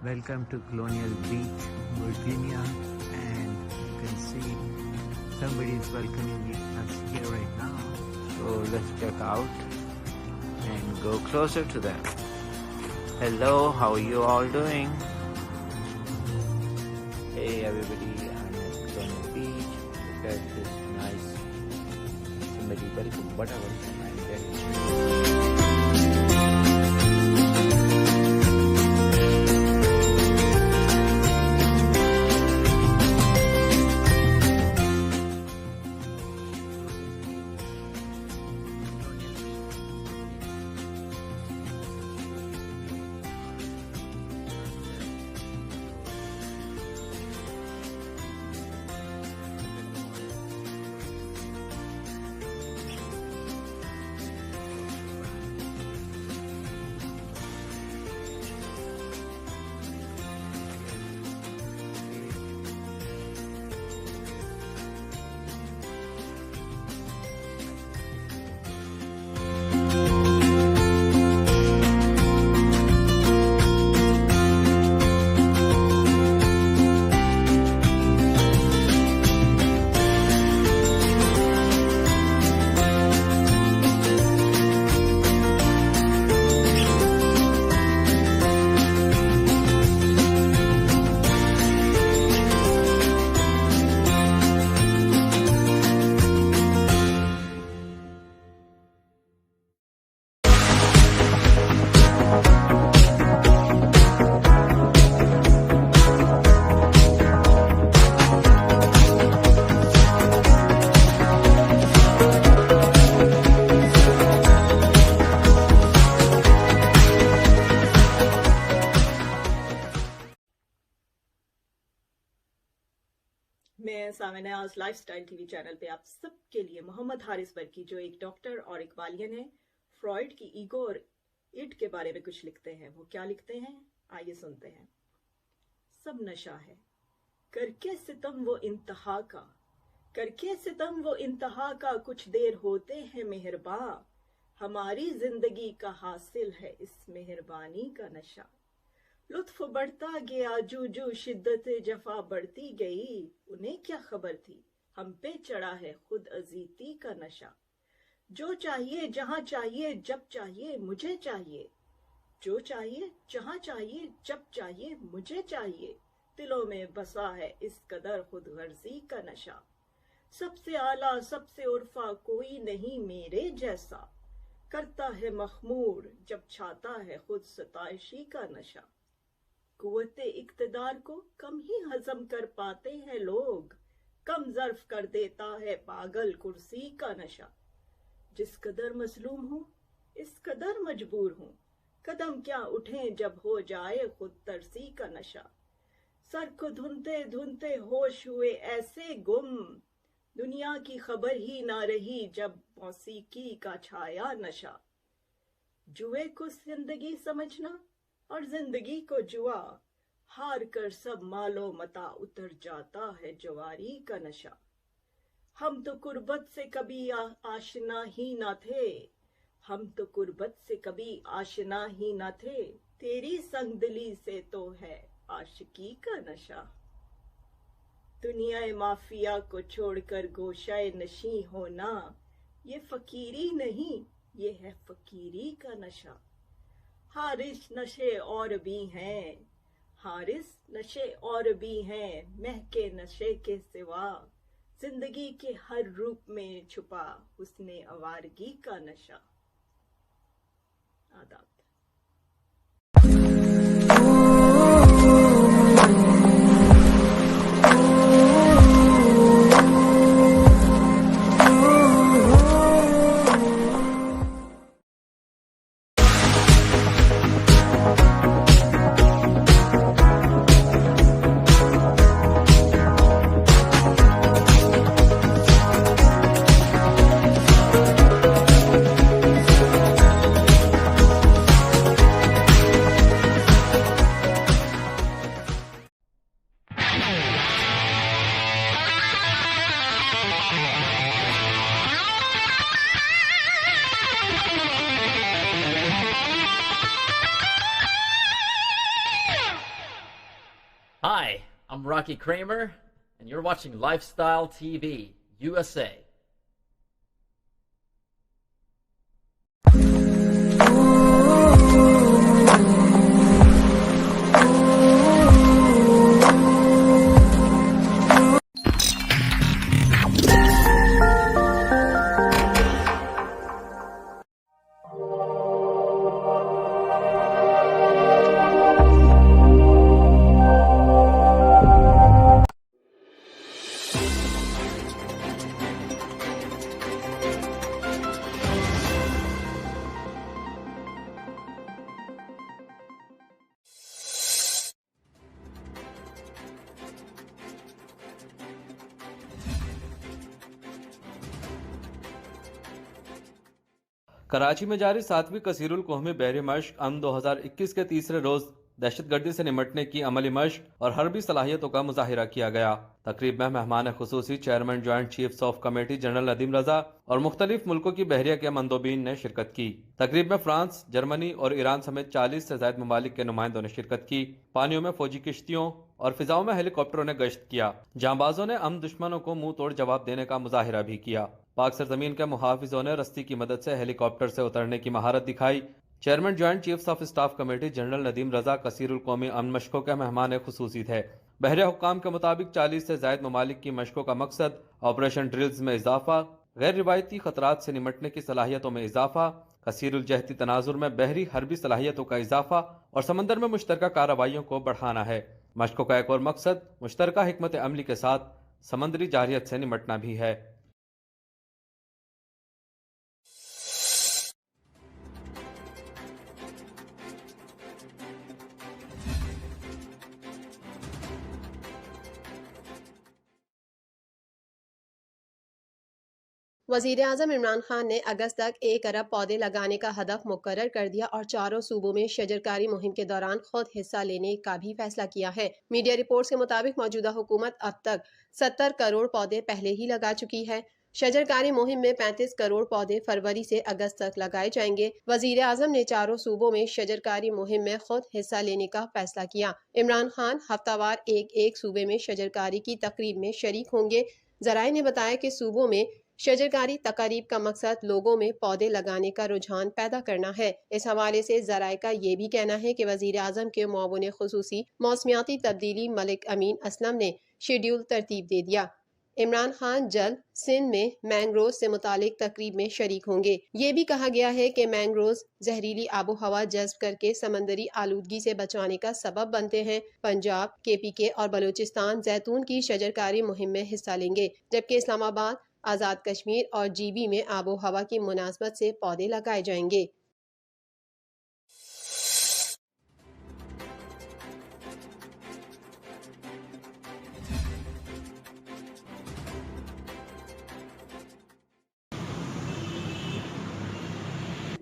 Welcome to Colonial Beach, Virginia, and you can see somebody is welcoming us here right now. So let's check out and go closer to them. Hello, how are you all doing? Hey everybody, I'm at Colonial Beach. Look at this nice, somebody welcome, whatever, I'm getting. हैं सामने आज lifestyle TV channel पे आप सबके लिए मोहम्मद हारिस बरकी, जो एक doctor और एक वालियन है, फ्रॉइड की ईगो और इड के बारे में कुछ लिखते हैं। वो क्या लिखते हैं, आइए सुनते हैं। सब नशा है, करके सितम वो इंतहा का, करके सितम वो इंतहा का, कुछ देर होते हैं मेहरबां, हमारी जिंदगी का हासिल है इस मेहरबानी का नशा। लुत्फ बढ़ता गया जू जू शिद्दत जफा बढ़ती गई, उन्हें क्या खबर थी हम पे चढ़ा है खुद अजीती का नशा। जो चाहिए जहां चाहिए जब चाहिए मुझे चाहिए, जो चाहिए जहां चाहिए जब चाहिए मुझे चाहिए, दिलों में बसा है इस कदर खुद गर्जी का नशा। सबसे आला सबसे उर्फा कोई नहीं मेरे जैसा, करता है मखमूर जब छाता है खुद सताइशी का नशा। कुव्वते इक्तदार को कम ही हजम कर पाते हैं लोग, कम ज़र्फ कर देता है पागल कुर्सी का नशा। जिस कदर मजलूम हूँ इस कदर मजबूर हूँ, कदम क्या उठें जब हो जाए खुद तरसी का नशा। सर को धुनते धुनते होश हुए ऐसे गुम, दुनिया की खबर ही ना रही जब मौसीकी का छाया नशा। जुए को जिंदगी समझना और जिंदगी को जुआ, हार कर सब मालो मता उतर जाता है जवारी का नशा। हम तो कुर्बत से कभी आशना ही ना थे, हम तो कुर्बत से कभी आशना ही ना थे, तेरी संगदिली से तो है आशिकी का नशा। दुनिया माफिया को छोड़कर गोशाए नशी होना, ये फकीरी नहीं ये है फकीरी का नशा। हारिस नशे और भी हैं, हारिस नशे और भी हैं, महके नशे के सिवा, जिंदगी के हर रूप में छुपा उसने आवारगी का नशा। आदाब। Hi, I'm Rocky Kramer, and you're watching Lifestyle TV USA. Karachi में जारी 7वीं कसीरुल कोहमी बहरी मश्क अम 2021 के तीसरे रोज दहशतगर्दी से निमटने की अमली मश्क और हरबी सलाहियतों का मुजाहिरा किया गया। तकरीब में मेहमान खुसूसी chairman joint chiefs of committee general Nadeem Raza और मुख्तलिफ मुल्कों की बहरिया के मंदोबीन ने शिरकत की। तकरीब में फ्रांस, जर्मनी और ईरान समेत 40 से ज्यादा ममालिक के नुमाइंदों ने शिरकत की। पानियों में फौजी किश्तियों और फिजाओं में हेलीकॉप्टरों ने गश्त किया। जांबाजों ने दुश्मनों को मुंह तोड़ जवाब देने का मुजाहिरा भी किया। पाक सरजमीन के मुहाफिजों ने रस्सी की मदद से हेलीकॉप्टर से उतरने की महारत दिखाई। Chairman joint chiefs of staff committee general Nadeem Raza कसीरुल कौमी अमन मशकों के मेहमान खुसूसी थे। बहरिया हुक्काम के मुताबिक 40 से ज्यादा ममालिक की मशकों का मकसद ऑपरेशन ड्रिल्स में इजाफा, गैर रिवायती खतरात से निमटने की सलाहियतों में इजाफा, कसीरुल जहती तनाजुर में बहरी हरबी सलाहियतों का इजाफा और समंदर में मुश्तरका कार्रवाइयों को बढ़ाना है। मशकों का एक और मकसद मुश्तरका हिकमत अमली के साथ समंदरी जारियत से निमटना भी है। वज़ीर आज़म इमरान खान ने अगस्त तक 1 अरब पौधे लगाने का हदफ मुकर्रर कर दिया और चारों सूबों में शजरकारी मुहिम के दौरान खुद हिस्सा लेने का भी फैसला किया है। मीडिया रिपोर्ट्स के मुताबिक मौजूदा हुकूमत अब तक 70 करोड़ पौधे पहले ही लगा चुकी है। शजरकारी मुहिम में 35 करोड़ पौधे फरवरी से अगस्त तक लगाए जाएंगे। वज़ीर आज़म ने चारों सूबों में शजरकारी मुहिम में खुद हिस्सा लेने का फैसला किया। इमरान खान हफ्तावार एक सूबे में शजरकारी की तकरीब में शरीक होंगे। जराये ने बताया कि सूबों में शजरकारी तकारीब का मकसद लोगों में पौधे लगाने का रुझान पैदा करना है। इस हवाले से जराये का ये भी कहना है कि वज़ीर आज़म के मुआविन खुसूसी मौसमियाती तब्दीली मलिक अमीन असलम ने शेड्यूल तरतीब दे दिया। इमरान खान जल्द सिंध में मैंग्रोव से मुतालिक तकरीब में शरीक होंगे। ये भी कहा गया है कि मैंग्रोव जहरीली आबो हवा जज्ब करके समंदरी आलूदगी से बचाने का सबब बनते हैं। पंजाब, KPK और बलूचिस्तान जैतून की शजरकारी मुहिम में हिस्सा लेंगे, जबकि इस्लामाबाद, आज़ाद कश्मीर और GB में आबो हवा की मुनासबत से पौधे लगाए जाएंगे।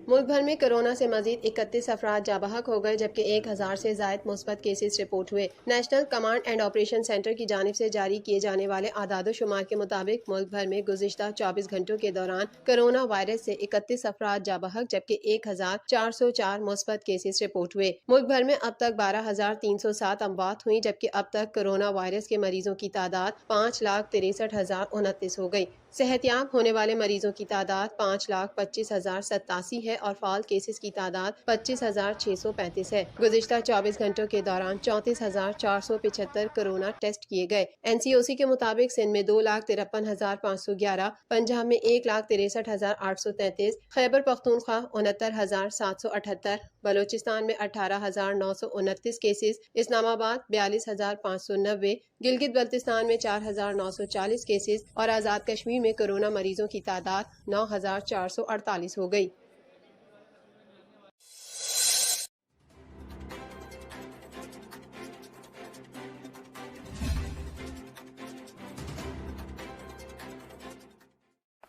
मुल्क भर में कोरोना से मजीद 31 अफराद जाबहक हो गए, जबकि 1000 से जायद मुस्बत केसेस रिपोर्ट हुए। National command and operation centre की जानिब से जारी किए जाने वाले आदाद शुमार के मुताबिक मुल्क भर में गुज़िश्ता 24 घंटों के दौरान कोरोना वायरस से 31 अफराद जाबहक, जबकि 1404 मुस्बत केसेस रिपोर्ट हुए। मुल्क भर में अब तक 12,307 अमवात हुई, जबकि अब तक कोरोना वायरस के मरीजों की तादाद 5,63,029 हो गई। सेहतयाब होने वाले मरीजों की तादाद 5,25,087 है और फाल केसेस की तादाद 25,635 है। गुज़िश्ता 24 घंटों के दौरान 34,475 कोरोना टेस्ट किए गए। NCOC के मुताबिक सिंध में 2,53,511, पंजाब में 1,63,833, खैबर पख्तूनख्वा 69,778, बलोचिस्तान में 18,929 केसेस, इस्लामाबाद 42,590, गिलगित बल्तिस्तान में 4,940 केसेस और आज़ाद कश्मीर में कोरोना मरीजों की तादाद 9,448 हो गई।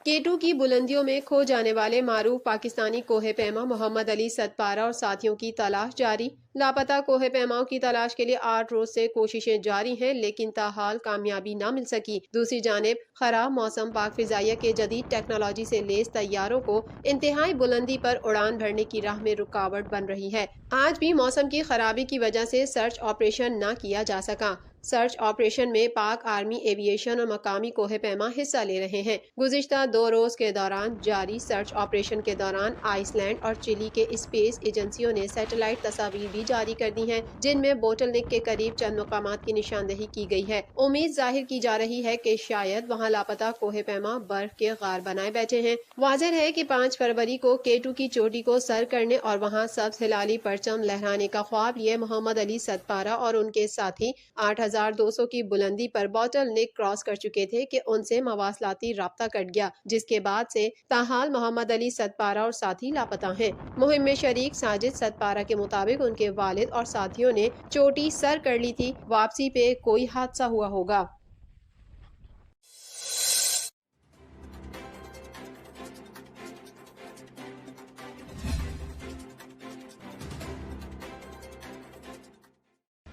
K2 की बुलंदियों में खो जाने वाले मारूफ पाकिस्तानी कोहे पैमा मोहम्मद अली सतपारा और साथियों की तलाश जारी। लापता कोहे पैमाओं की तलाश के लिए 8 रोज से कोशिशें जारी हैं, लेकिन ताहाल कामयाबी न मिल सकी। दूसरी जानिब खराब मौसम पाक फिजाइया के जदीद टेक्नोलॉजी से लेस तैयारों को इंतहाई बुलंदी पर उड़ान भरने की राह में रुकावट बन रही है। आज भी मौसम की खराबी की वजह से सर्च ऑपरेशन न किया जा सका। सर्च ऑपरेशन में पाक आर्मी एविएशन और मकामी कोहे पैमा हिस्सा ले रहे हैं। गुज़िश्ता 2 रोज के दौरान जारी सर्च ऑपरेशन के दौरान आइसलैंड और चिली के स्पेस एजेंसियों ने सैटेलाइट तस्वीर भी जारी कर दी हैं, जिनमें बोटलनेक के करीब चंद मकामात की निशानदेही की गई है। उम्मीद जाहिर की जा रही है कि शायद वहां लापता कोहे पैमा बर्फ के गार बनाए बैठे हैं। वाज़ेह है कि 5 फरवरी को K2 की चोटी को सर करने और वहां सब्ज हिलाली परचम लहराने का ख्वाब लिए मोहम्मद अली सतपारा और उनके साथी 8,200 की बुलंदी पर बॉटल नेक क्रॉस कर चुके थे कि उनसे मवासलाती राब्ता कट गया, जिसके बाद से ताहाल मोहम्मद अली सतपारा और साथी लापता हैं। मुहिम में शरीक साजिद सतपारा के मुताबिक उनके वालिद और साथियों ने चोटी सर कर ली थी। वापसी पे कोई हादसा हुआ होगा।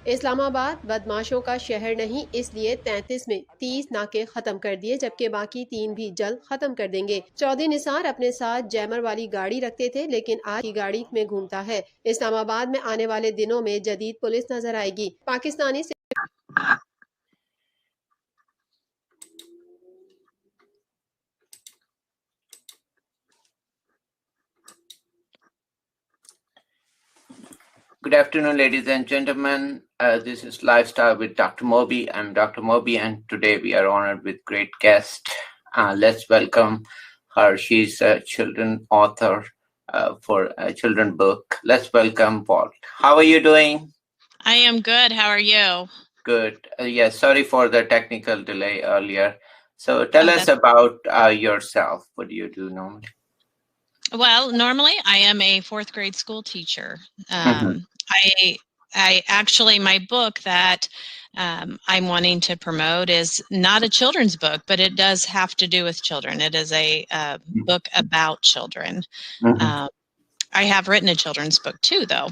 इस्लामाबाद बदमाशों का शहर नहीं, इसलिए 33 में 30 नाके खत्म कर दिए, जबकि बाकी 3 भी जल्द खत्म कर देंगे। चौधरी निसार अपने साथ जैमर वाली गाड़ी रखते थे, लेकिन आज की गाड़ी में घूमता है। इस्लामाबाद में आने वाले दिनों में जदीद पुलिस नजर आएगी। Pakistani Good afternoon, ladies and gentlemen. This is Lifestyle with Dr. Moby. I'm Dr. Moby, and today we are honored with great guest. Let's welcome her. She's a children author for a children book. Let's welcome Walt. How are you doing? I am good. How are you? Good. Yes, sorry for the technical delay earlier. So tell us about yourself. What do you do normally? Well, normally I am a 4th grade school teacher. my book that I'm wanting to promote is not a children's book, but it does have to do with children. It is a book about children. I have written a children's book too, though.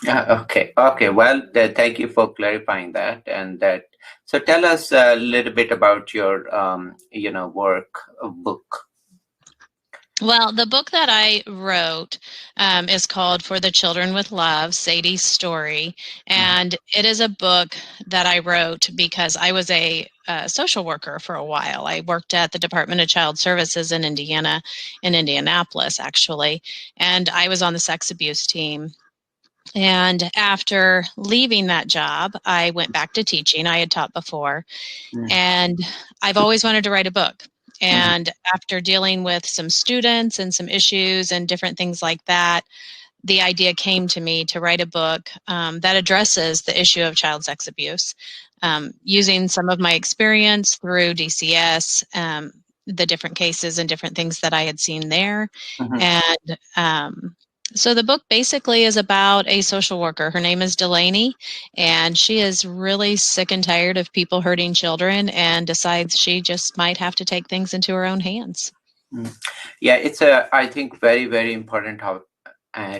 Okay. Okay. Well, thank you for clarifying that. And that. So tell us a little bit about your, book. Well, the book that I wrote is called For the Children with Love, Sadie's Story. And it is a book that I wrote because I was a social worker for a while. I worked at the Department of Child Services in Indiana, in Indianapolis, actually. And I was on the sex abuse team. And after leaving that job, I went back to teaching. I had taught before. And I've always wanted to write a book. And after dealing with some students and some issues and different things like that, the idea came to me to write a book that addresses the issue of child sex abuse, using some of my experience through DCS, the different cases and different things that I had seen there. And so the book basically is about a social worker. Her name is Delaney, and she is really sick and tired of people hurting children and decides she just might have to take things into her own hands. Yeah, it's I think, very, very important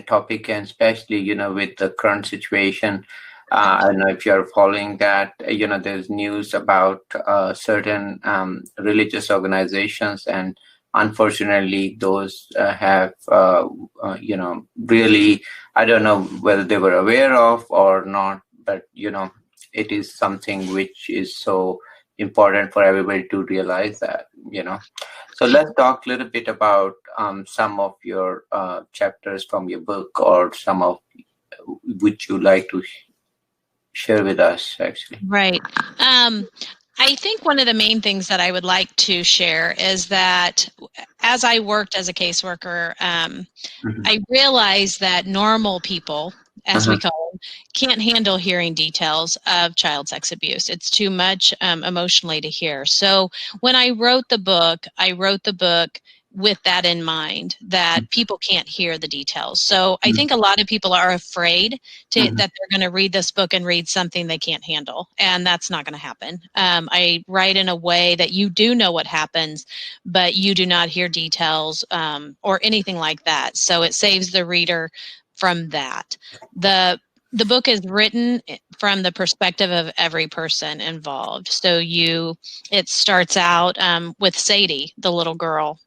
topic, and especially, with the current situation. I don't know if you're following that, there's news about certain religious organizations, and unfortunately, those have, really, I don't know whether they were aware of or not, but, it is something which is so important for everybody to realize that, So let's talk a little bit about some of your chapters from your book, or some of which you like to share with us, actually. Right. I think one of the main things that I would like to share is that as I worked as a caseworker, I realized that normal people, as we call them, can't handle hearing details of child sex abuse. It's too much emotionally to hear. So when I wrote the book with that in mind, that people can't hear the details. So I think a lot of people are afraid that they're going to read this book and read something they can't handle, and that's not going to happen. I write in a way that you do know what happens, but you do not hear details or anything like that. So it saves the reader from that. The book is written from the perspective of every person involved. So it starts out with Sadie, the little girl,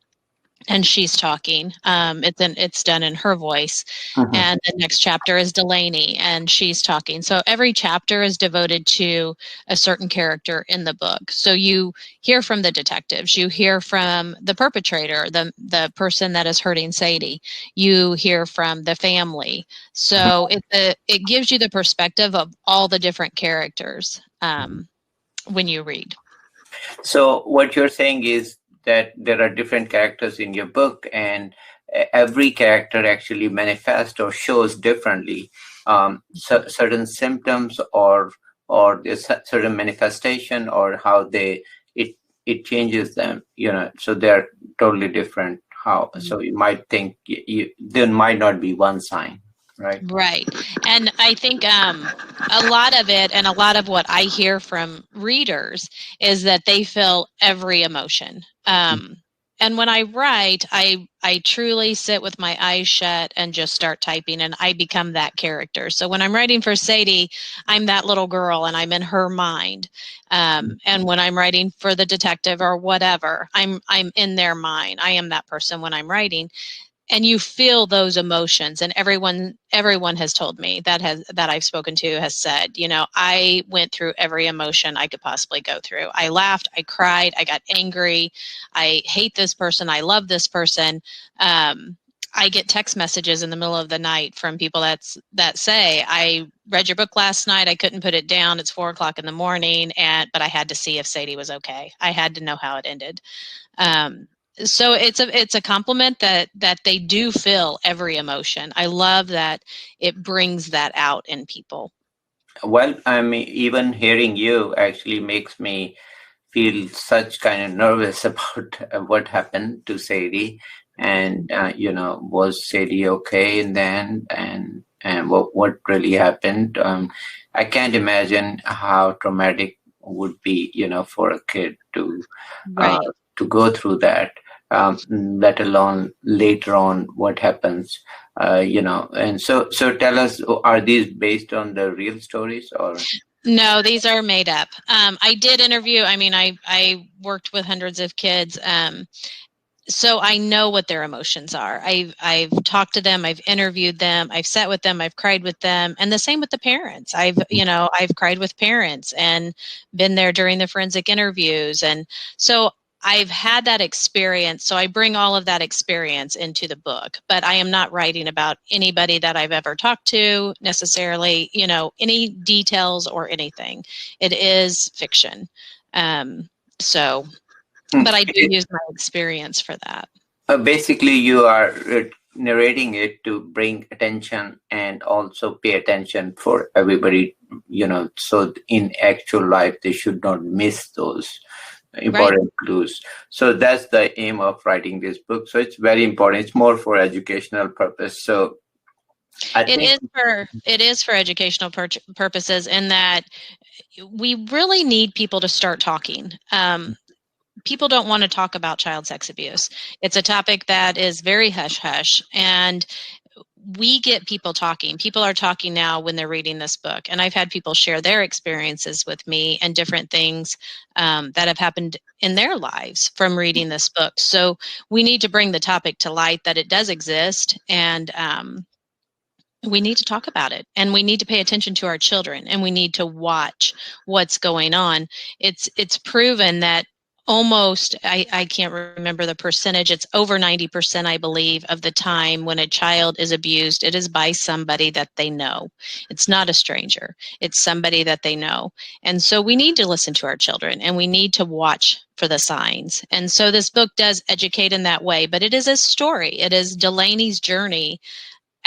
and she's talking. It's done in her voice. And the next chapter is Delaney, and she's talking. So every chapter is devoted to a certain character in the book. So you hear from the detectives, you hear from the perpetrator, the person that is hurting Sadie, you hear from the family. So it gives you the perspective of all the different characters when you read. So what you're saying is that there are different characters in your book, and every character actually manifests or shows differently certain symptoms or certain manifestation, or how it changes them, so they're totally different. So you might think there might not be one sign. Right. And I think a lot of it, and a lot of what I hear from readers, is that they feel every emotion. And when I write, I truly sit with my eyes shut and just start typing, and I become that character. So when I'm writing for Sadie, I'm that little girl and I'm in her mind. And when I'm writing for the detective or whatever, I'm in their mind. I am that person when I'm writing. And you feel those emotions, and everyone has told me that I've spoken to has said, I went through every emotion I could possibly go through. I laughed, I cried, I got angry, I hate this person, I love this person. I get text messages in the middle of the night from people that say, I read your book last night, I couldn't put it down, it's 4:00 in the morning, but I had to see if Sadie was okay. I had to know how it ended. So it's a compliment that they do feel every emotion. I love that it brings that out in people. Well, I mean, even hearing you actually makes me feel such kind of nervous about what happened to Sadie, and was Sadie okay in the end? And and what really happened. I can't imagine how traumatic would be, for a kid to Right. go through that, let alone later on what happens. And so tell us, are these based on the real stories or? No, these are made up. I did interview. I mean, I worked with hundreds of kids. So I know what their emotions are. I've talked to them, I've interviewed them, I've sat with them, I've cried with them, and the same with the parents. I've cried with parents and been there during the forensic interviews. And so I've had that experience. So I bring all of that experience into the book, but I am not writing about anybody that I've ever talked to necessarily, any details or anything. It is fiction. But I do use my experience for that. Basically, you are narrating it to bring attention and also pay attention for everybody, so in actual life, they should not miss those important clues. So that's the aim of writing this book. So it's very important. It's more for educational purpose. So it is for educational purposes, in that we really need people to start talking. People don't want to talk about child sex abuse. It's a topic that is very hush-hush, and we get people talking. People are talking now when they're reading this book, and I've had people share their experiences with me and different things that have happened in their lives from reading this book. So we need to bring the topic to light, that it does exist, and we need to talk about it, and we need to pay attention to our children, and we need to watch what's going on. It's proven that almost, I can't remember the percentage, it's over 90%, I believe, of the time when a child is abused, it is by somebody that they know. It's not a stranger. It's somebody that they know. And so we need to listen to our children, and we need to watch for the signs. And so this book does educate in that way, but it is a story. It is Delaney's journey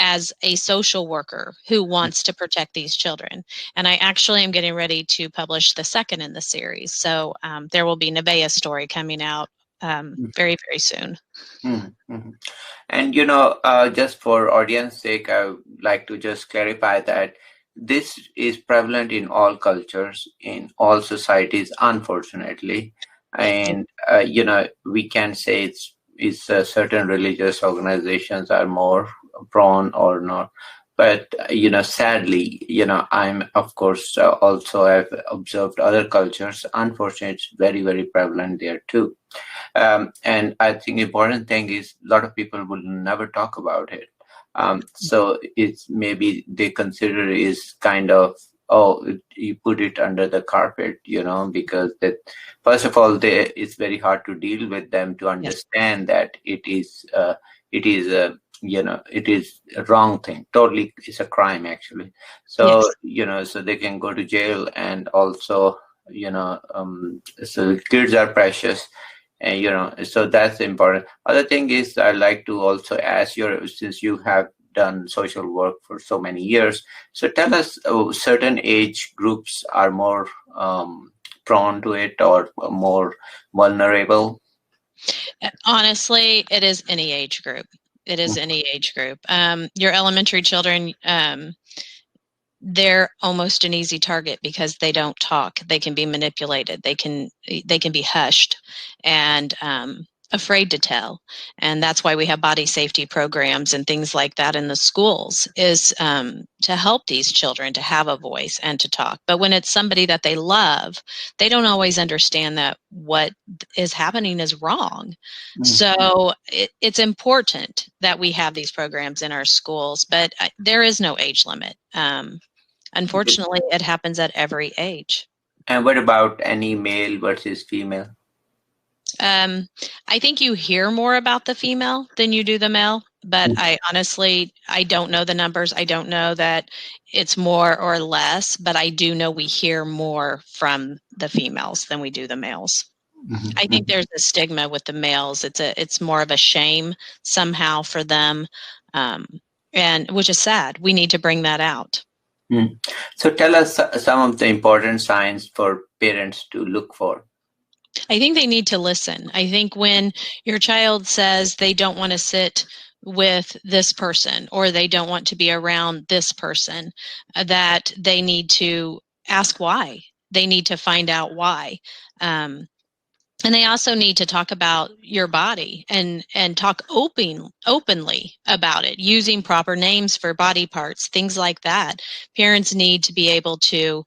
as a social worker who wants to protect these children. And I actually am getting ready to publish the second in the series. So there will be Nevaeh's story coming out very, very soon. Mm-hmm. And, just for audience sake, I would like to just clarify that this is prevalent in all cultures, in all societies, unfortunately. And, we can say it's certain religious organizations are more prone or not, but sadly, I'm of course also have observed other cultures. Unfortunately, it's very, very prevalent there too. And I think important thing is a lot of people will never talk about it. So it's maybe they consider it is kind of, you put it under the carpet, because that, first of all, it's very hard to deal with them to understand that it is a wrong thing. Totally, it's a crime actually. So so they can go to jail, and also so kids are precious, and so that's important. Other thing is, I like to also ask since you have done social work for so many years, so tell us, certain age groups are more prone to it or more vulnerable? Honestly, it is any age group. It is any age group. Your elementary children, they're almost an easy target because they don't talk. They can be manipulated. They can be hushed and afraid to tell. And that's why we have body safety programs and things like that in the schools, is to help these children to have a voice and to talk. But when it's somebody that they love, they don't always understand that what is happening is wrong. Mm-hmm. So it's important that we have these programs in our schools, but there is no age limit. Unfortunately, it happens at every age. And what about any male versus female? I think you hear more about the female than you do the male, but I don't know the numbers. I don't know that it's more or less, but I do know we hear more from the females than we do the males. Mm-hmm. I think there's a stigma with the males. It's more of a shame somehow for them, and which is sad. We need to bring that out. Mm. So tell us some of the important signs for parents to look for. I think they need to listen. I think when your child says they don't want to sit with this person, or they don't want to be around this person, that they need to ask why. They need to find out why. And they also need to talk about your body and talk openly about it, using proper names for body parts, things like that. Parents need to be able to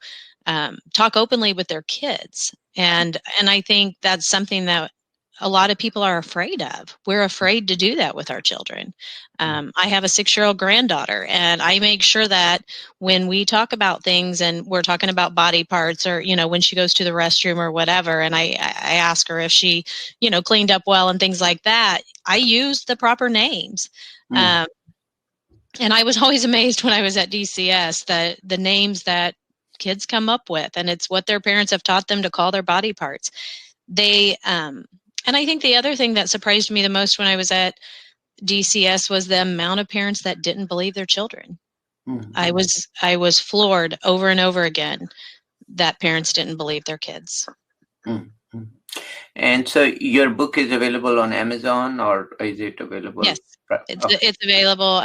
talk openly with their kids. And I think that's something that a lot of people are afraid of. We're afraid to do that with our children. I have a 6-year-old granddaughter, and I make sure that when we talk about things and we're talking about body parts, or, when she goes to the restroom or whatever, and I ask her if she, cleaned up well and things like that, I use the proper names. And I was always amazed when I was at DCS, that the names that kids come up with, and it's what their parents have taught them to call their body parts. And I think the other thing that surprised me the most when I was at DCS was the amount of parents that didn't believe their children. I was floored over and over again that parents didn't believe their kids. And so your book is available on Amazon, or is it available? Yes, it's available.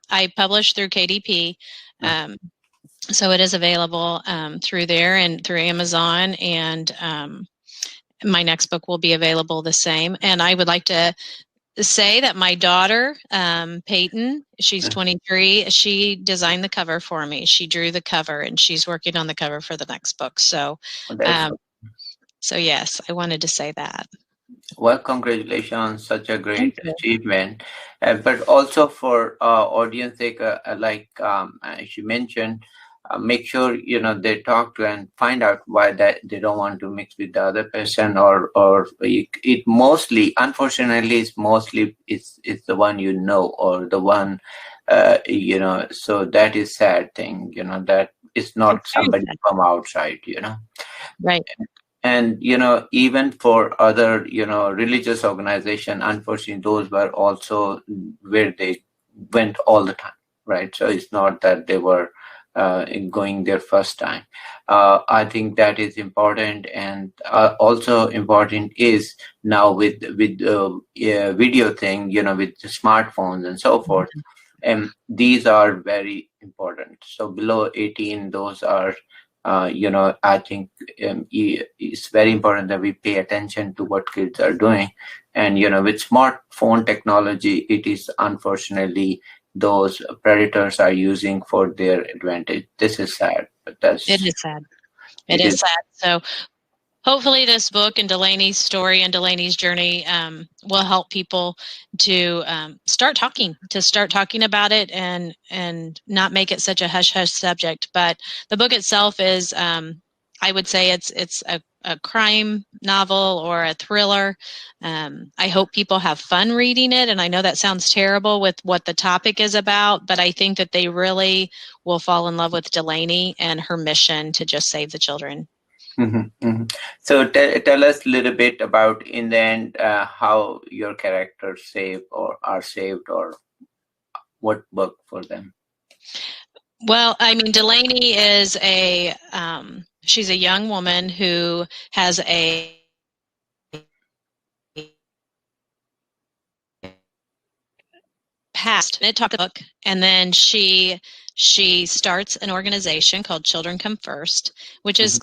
I publish through KDP. So it is available through there and through Amazon, and my next book will be available the same. And I would like to say that my daughter, Peyton, she's 23, she designed the cover for me. She drew the cover, and she's working on the cover for the next book. So, so yes, I wanted to say that. Well, congratulations on such a great achievement. But also for audience sake, like she mentioned, make sure they talk to and find out why that they don't want to mix with the other person, or it mostly, unfortunately, it's the one or the one so that is sad thing, that it's not somebody from outside, Right. And even for other religious organization, unfortunately those were also where they went all the time, right? So it's not that they were going there first time. I think that is important, and also important is now with video thing, with the smartphones and so forth, and these are very important. So below 18, those are I think it's very important that we pay attention to what kids are doing. And with smartphone technology, it is unfortunately those predators are using for their advantage. This is sad, but it is sad. It is sad. So hopefully this book and Delaney's story and Delaney's journey will help people to start talking about it, and not make it such a hush-hush subject. But the book itself is, I would say it's a crime novel or a thriller. I hope people have fun reading it, and I know that sounds terrible with what the topic is about, but I think that they really will fall in love with Delaney and her mission to just save the children. So tell us a little bit about, in the end, how your characters are saved, or what worked for them. Well, I mean, Delaney is she's a young woman who has a past. It talked about, and then she starts an organization called Children Come First, which is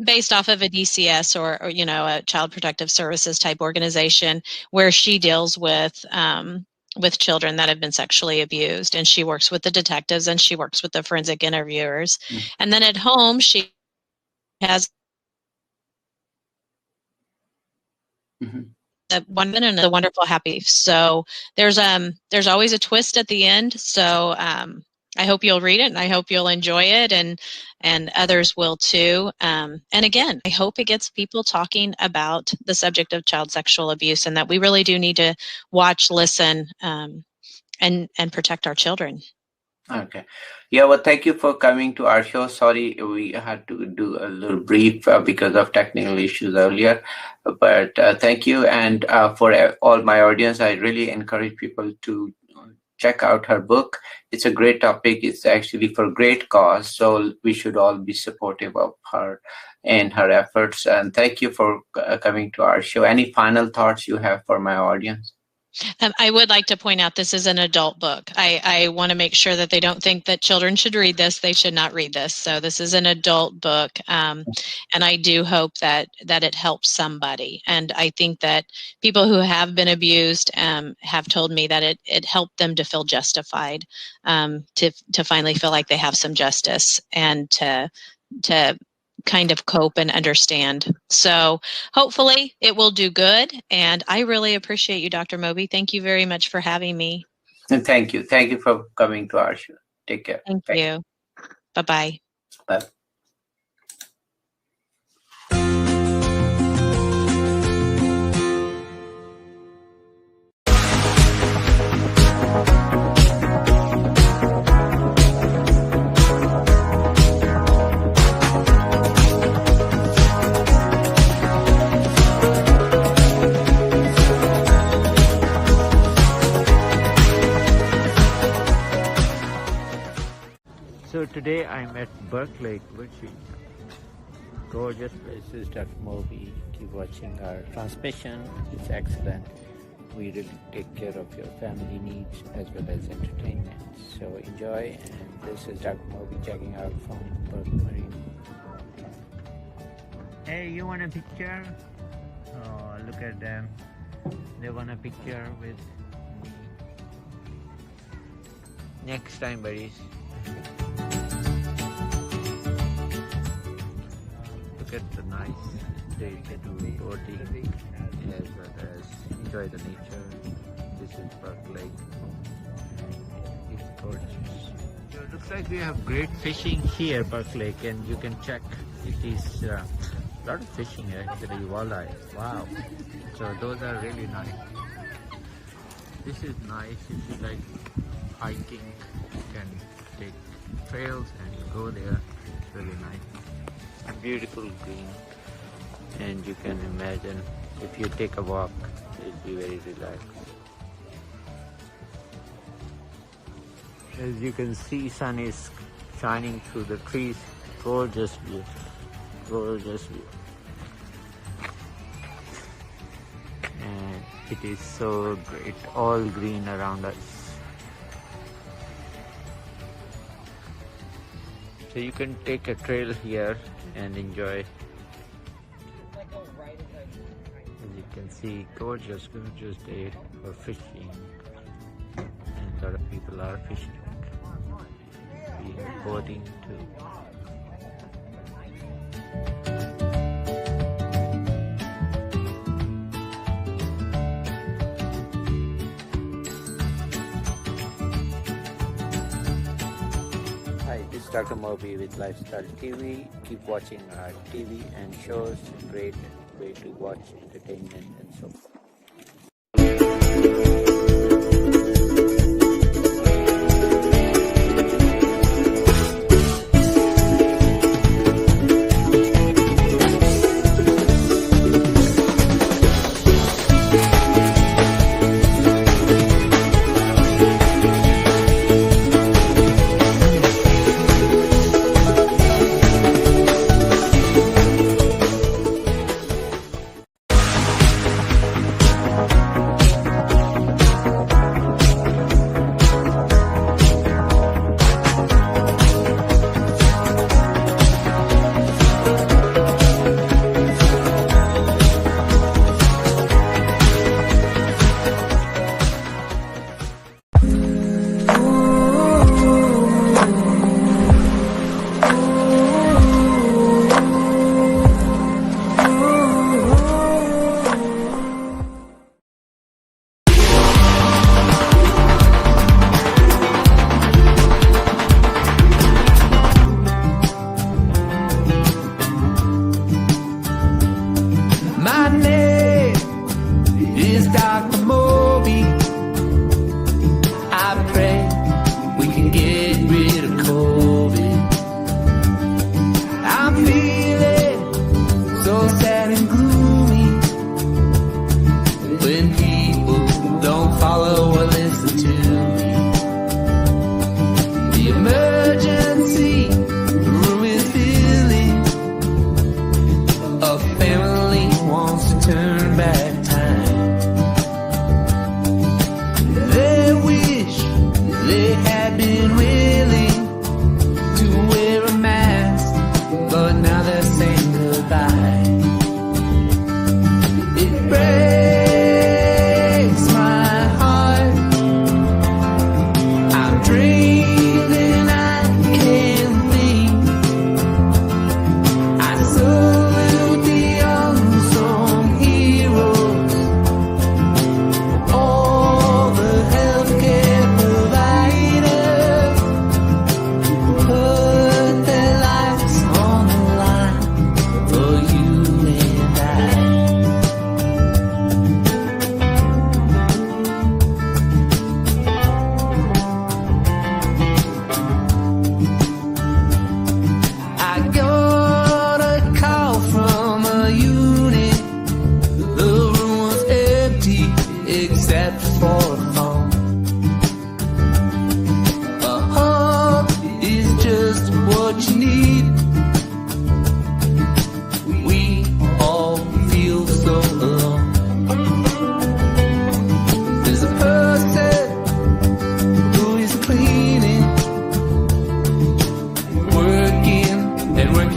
based off of a DCS or a Child Protective Services type organization, where she deals with children that have been sexually abused, and she works with the detectives and she works with the forensic interviewers. And then at home she has the one and the wonderful happy. So there's always a twist at the end. So I hope you'll read it, and I hope you'll enjoy it, and others will too. And again, I hope it gets people talking about the subject of child sexual abuse, and that we really do need to watch, listen, and protect our children. Okay. Yeah, well, thank you for coming to our show. Sorry, we had to do a little brief because of technical issues earlier, but thank you. And for all my audience, I really encourage people to check out her book. It's a great topic. It's actually for great cause. So we should all be supportive of her and her efforts. And thank you for coming to our show. Any final thoughts you have for my audience? I would like to point out this is an adult book. I want to make sure that they don't think that children should read this. They should not read this. So this is an adult book, and I do hope that it helps somebody. And I think that people who have been abused have told me that it helped them to feel justified, to finally feel like they have some justice, and to kind of cope and understand. So hopefully it will do good. And I really appreciate you, Dr. Moby. Thank you very much for having me. And thank you. Thank you for coming to our show. Take care. Thank you. Bye-bye. Bye. So today I'm at Berkeley, Virginia. Gorgeous places, Dr. Moby. Keep watching our transmission. It's excellent. We really take care of your family needs as well as entertainment. So enjoy. And this is Dr. Moby checking out from Berkeley Marine. Hey, you want a picture? Oh, look at them. They want a picture with me. Next time, buddies. Look at the nice day to do boating as well as enjoy the nature. This is Berkeley. It's gorgeous. So it looks like we have great fishing here, Berkeley, and you can check. It is a lot of fishing actually, walleye. Wow. So those are really nice. This is nice if you like hiking. You can take trails and go there. It's really nice. Beautiful green, and you can imagine if you take a walk, you'll be very relaxed. As you can see, sun is shining through the trees. Gorgeous view. Gorgeous view. And it is so great, all green around us. So you can take a trail here and enjoy. As you can see, gorgeous day for fishing, and a lot of people are fishing. We are boating too. Hi, this is Dr. Moby with Lifestyle TV. Keep watching our TV and shows. Great way to watch entertainment and so forth.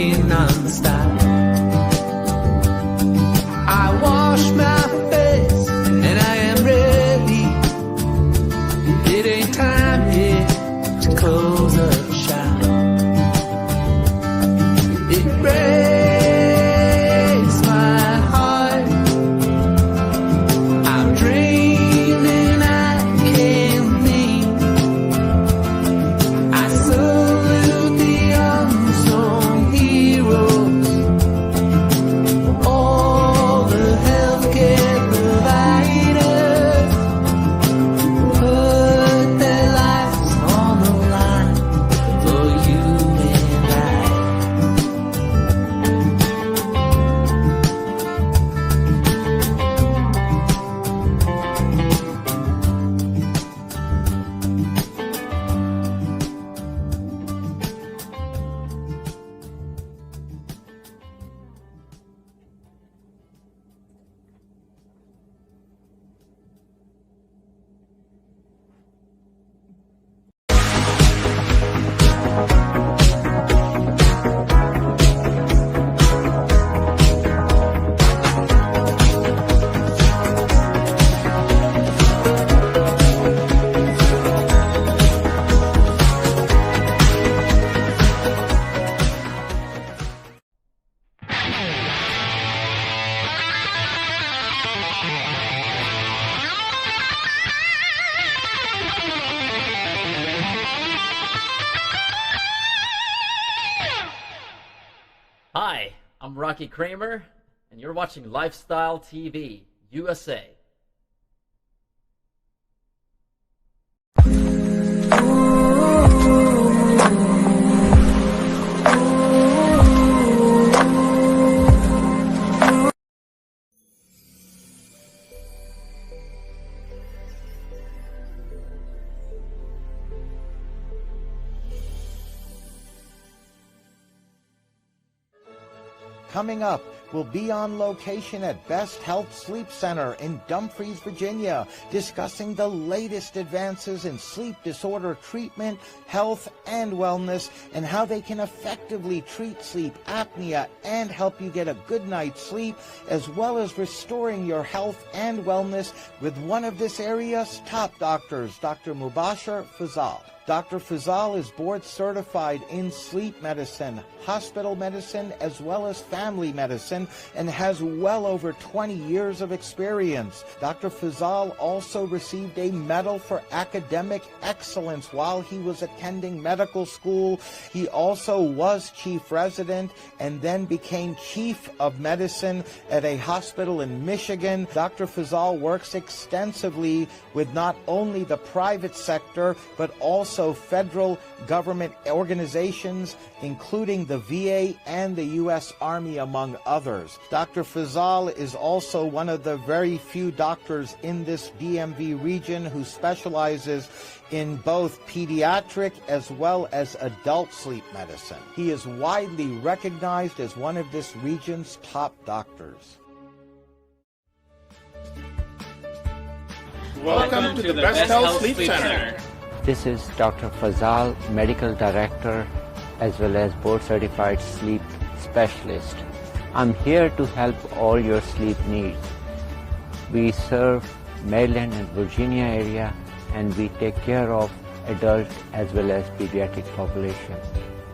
working nonstop. I wash my face and I am ready. It ain't time yet to close up shop. It breaks my heart. I'm dreaming I can think. I salute the unsung heroes, all the healthcare providers put their lives on the line for you and I. Hi, I'm Rocky Kramer, and you're watching Lifestyle TV, USA. Coming up, we'll be on location at Best Health Sleep Center in Dumfries, Virginia, discussing the latest advances in sleep disorder treatment, health, and wellness, and how they can effectively treat sleep apnea and help you get a good night's sleep, as well as restoring your health and wellness with one of this area's top doctors, Dr. Mubashir Fazal. Dr. Fazal is board certified in sleep medicine, hospital medicine, as well as family medicine, and has well over 20 years of experience. Dr. Fazal also received a medal for academic excellence while he was attending medical school. He also was chief resident and then became chief of medicine at a hospital in Michigan. Dr. Fazal works extensively with not only the private sector, but also federal government organizations, including the VA and the U.S. Army, among others. Dr. Fazal is also one of the very few doctors in this DMV region who specializes in both pediatric as well as adult sleep medicine. He is widely recognized as one of this region's top doctors. Welcome to the Best Health Sleep Center. This is Dr. Fazal, Medical Director, as well as Board Certified Sleep Specialist. I'm here to help all your sleep needs. We serve Maryland and Virginia area, and we take care of adult as well as pediatric population.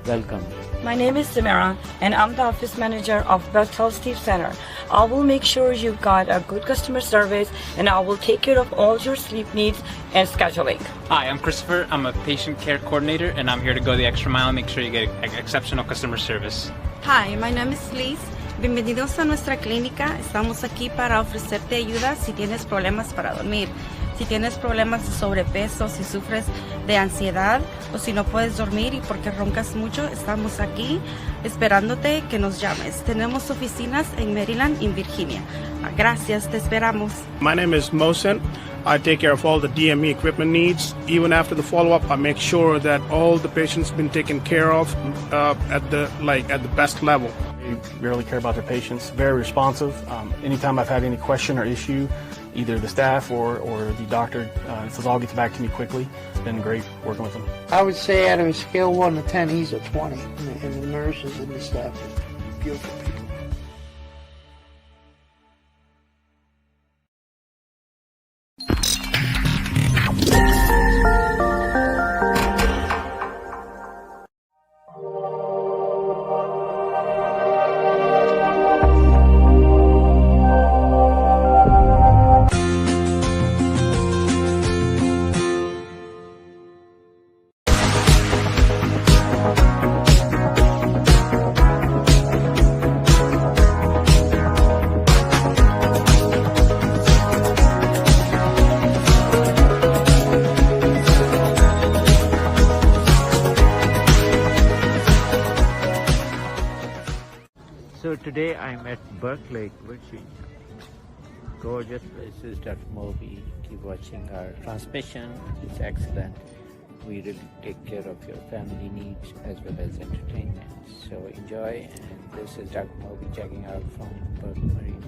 Welcome. My name is Samara, and I'm the office manager of Best Health Sleep Center. I will make sure you've got a good customer service, and I will take care of all your sleep needs and scheduling. Hi, I'm Christopher. I'm a patient care coordinator, and I'm here to go the extra mile and make sure you get exceptional customer service. Hi, my name is Liz. Bienvenidos a nuestra clínica. Estamos aquí para ofrecerte ayuda si tienes problemas para dormir. Si tienes problemas de sobrepeso, si sufres de ansiedad o si no puedes dormir y porque roncas mucho, estamos aquí esperándote que nos llames. Tenemos oficinas en Maryland y Virginia. Gracias, te esperamos. My name is Mohsen. I take care of all the DME equipment needs. Even after the follow-up, I make sure that all the patients been taken care of at the best level. They really care about their patients. Very responsive. Anytime I've had any question or issue, either the staff or the doctor. This all gets back to me quickly. It's been great working with them. I would say out of a scale 1 to 10, he's a 20. And the nurses and the staff are beautiful people. So today I'm at Berkeley, Virginia. Gorgeous places. Dr. Moby, keep watching our transmission. It's excellent. We really take care of your family needs as well as entertainment. So enjoy. And this is Dr. Moby checking out from Berkeley Marine.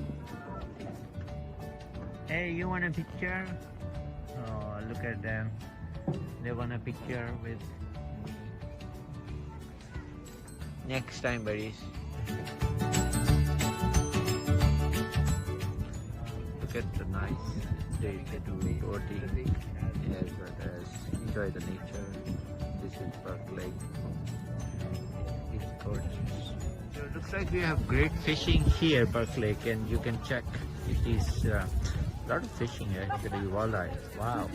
Hey, you want a picture? Oh, look at them. They want a picture with me. Next time, buddies. Look at the nice day to do boating as well as enjoy the nature. This is Berkeley. It's gorgeous. So it looks like we have great fishing here, Berkeley, and you can check. It is a lot of fishing actually, walleye. Wow.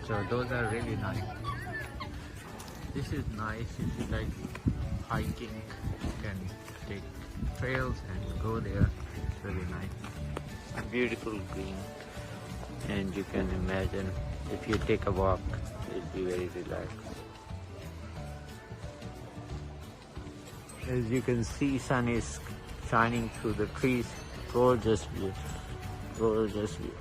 So those are really nice. This is nice if you like hiking. You can take trails and go there. It's really nice. Beautiful green, and you can imagine if you take a walk, it'll be very relaxed. As you can see, sun is shining through the trees. Gorgeous view. Gorgeous view.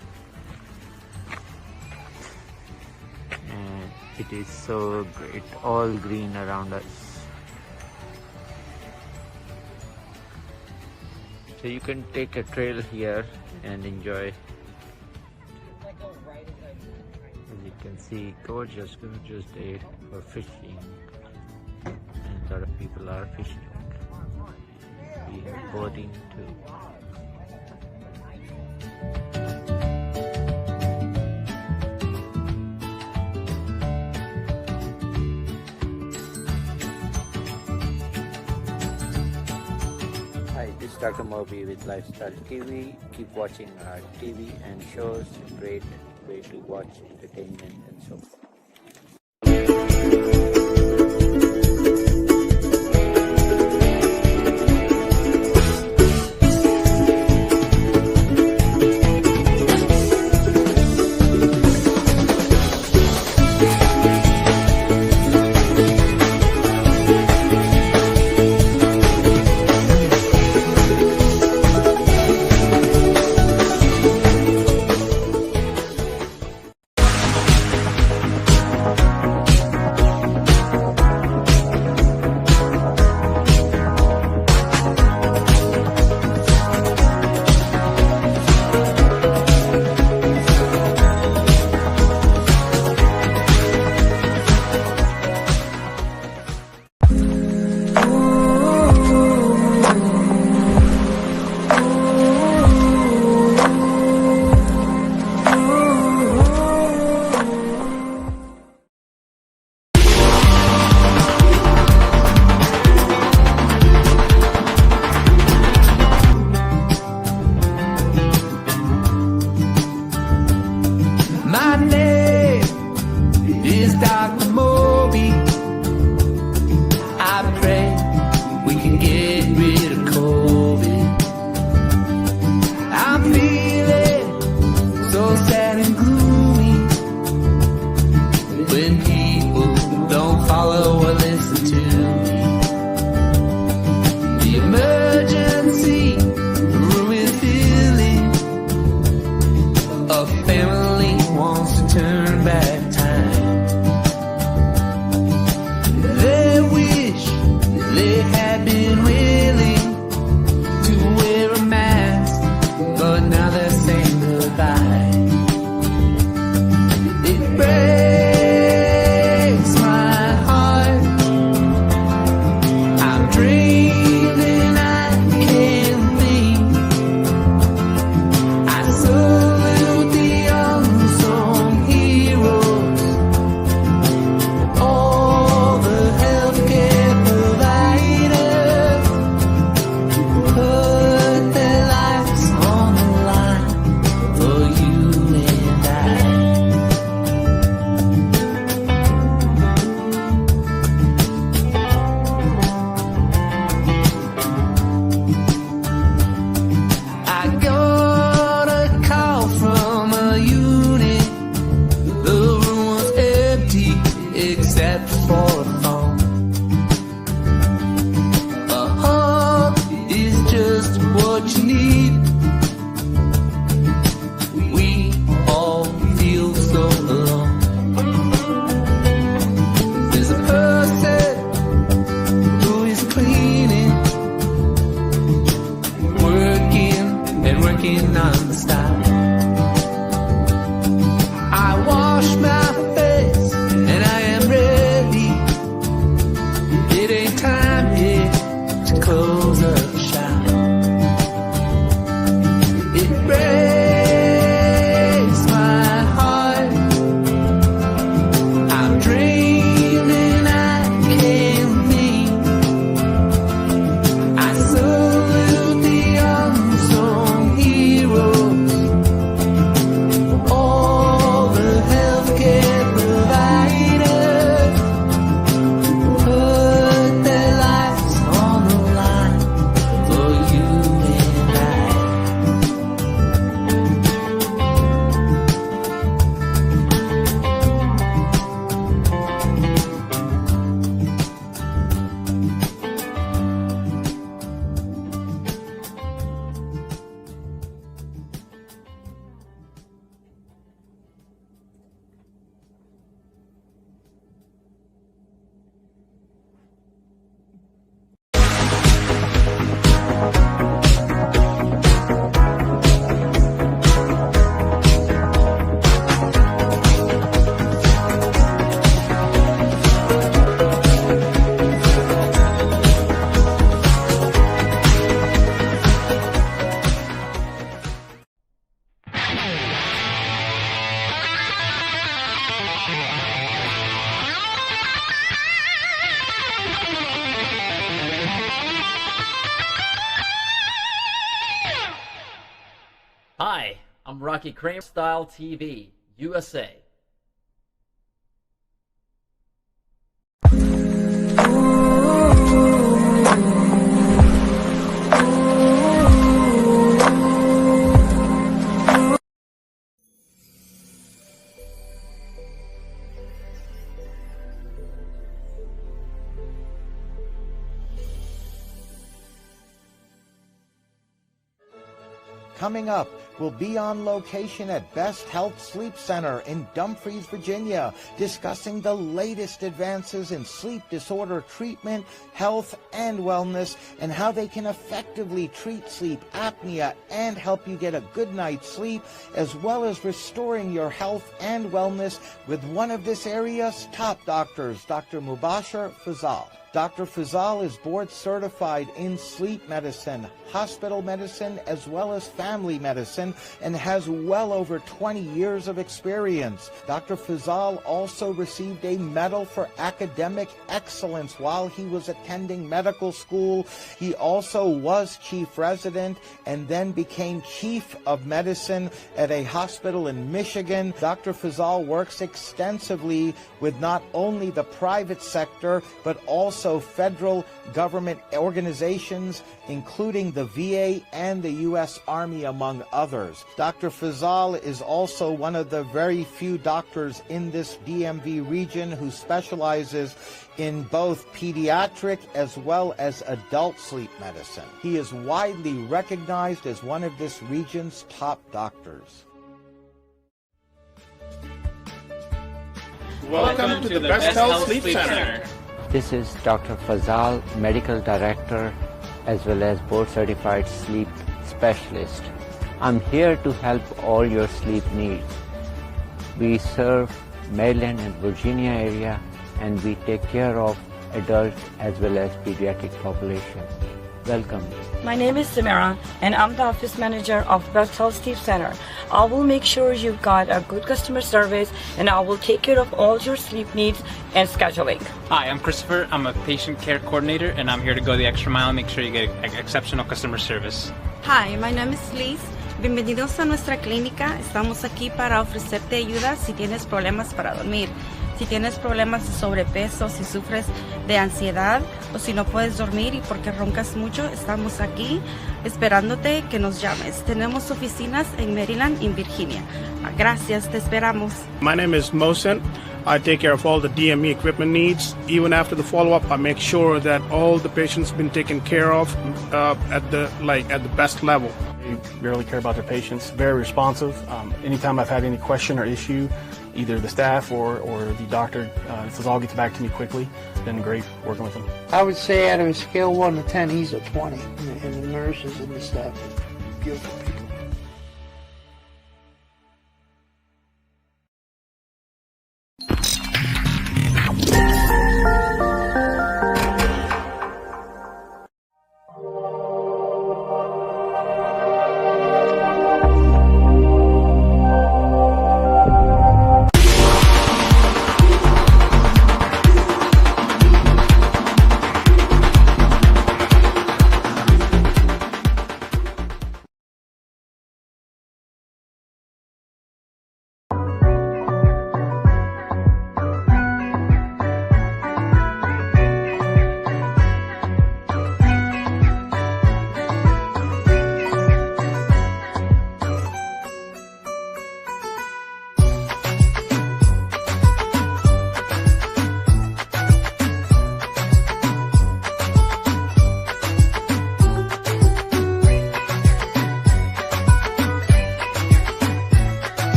And it is so great, all green around us. So you can take a trail here and enjoy. As you can see, gorgeous, gorgeous day for fishing. And a lot of people are fishing. We have boating too. Hi, this is Dr. Moby with Lifestyle TV. Keep watching our TV and shows. Great way to watch entertainment and so forth. It ain't time yet to close up shop. It breaks my heart. I'm dreaming I can't think. I salute the unsung heroes, all the healthcare providers who put their lives on the line for you and I. Hi, I'm Rocky Kramer, Style TV, USA. Coming up, we'll be on location at Best Health Sleep Center in Dumfries, Virginia, discussing the latest advances in sleep disorder treatment, health, and wellness, and how they can effectively treat sleep apnea and help you get a good night's sleep, as well as restoring your health and wellness with one of this area's top doctors, Dr. Mubashir Fazal. Dr. Fazal is board certified in sleep medicine, hospital medicine, as well as family medicine, and has well over 20 years of experience. Dr. Fazal also received a medal for academic excellence while he was attending medical school. He also was chief resident and then became chief of medicine at a hospital in Michigan. Dr. Fazal works extensively with not only the private sector, but also federal government organizations, including the VA and the U.S. Army, among others. Dr. Fazal is also one of the very few doctors in this DMV region who specializes in both pediatric as well as adult sleep medicine. He is widely recognized as one of this region's top doctors. Welcome to the Best Health Sleep Center. This is Dr. Fazal, Medical Director, as well as Board Certified Sleep Specialist. I'm here to help all your sleep needs. We serve Maryland and Virginia area, and we take care of adult as well as pediatric population. Welcome. My name is Samara, and I'm the office manager of Best Health Sleep Center. I will make sure you've got a good customer service, and I will take care of all your sleep needs and scheduling. Hi, I'm Christopher. I'm a patient care coordinator, and I'm here to go the extra mile and make sure you get exceptional customer service. Hi, my name is Liz. Bienvenidos a nuestra clínica. Estamos aquí para ofrecerte ayuda si tienes problemas para dormir. Si tienes problemas de sobrepeso, si sufres de ansiedad o si no puedes dormir y porque roncas mucho, estamos aquí esperándote que nos llames. Tenemos oficinas en Maryland y Virginia. Gracias, te esperamos. My name is Mohsen. I take care of all the DME equipment needs. Even after the follow-up, I make sure that all the patients been taken care of at the best level. They really care about their patients. Very responsive. Anytime I've had any question or issue, either the staff or the doctor, Fazal gets back to me quickly. It's been great working with them. I would say out of a scale 1 to 10, he's a 20. And the nurses and the staff are beautiful people.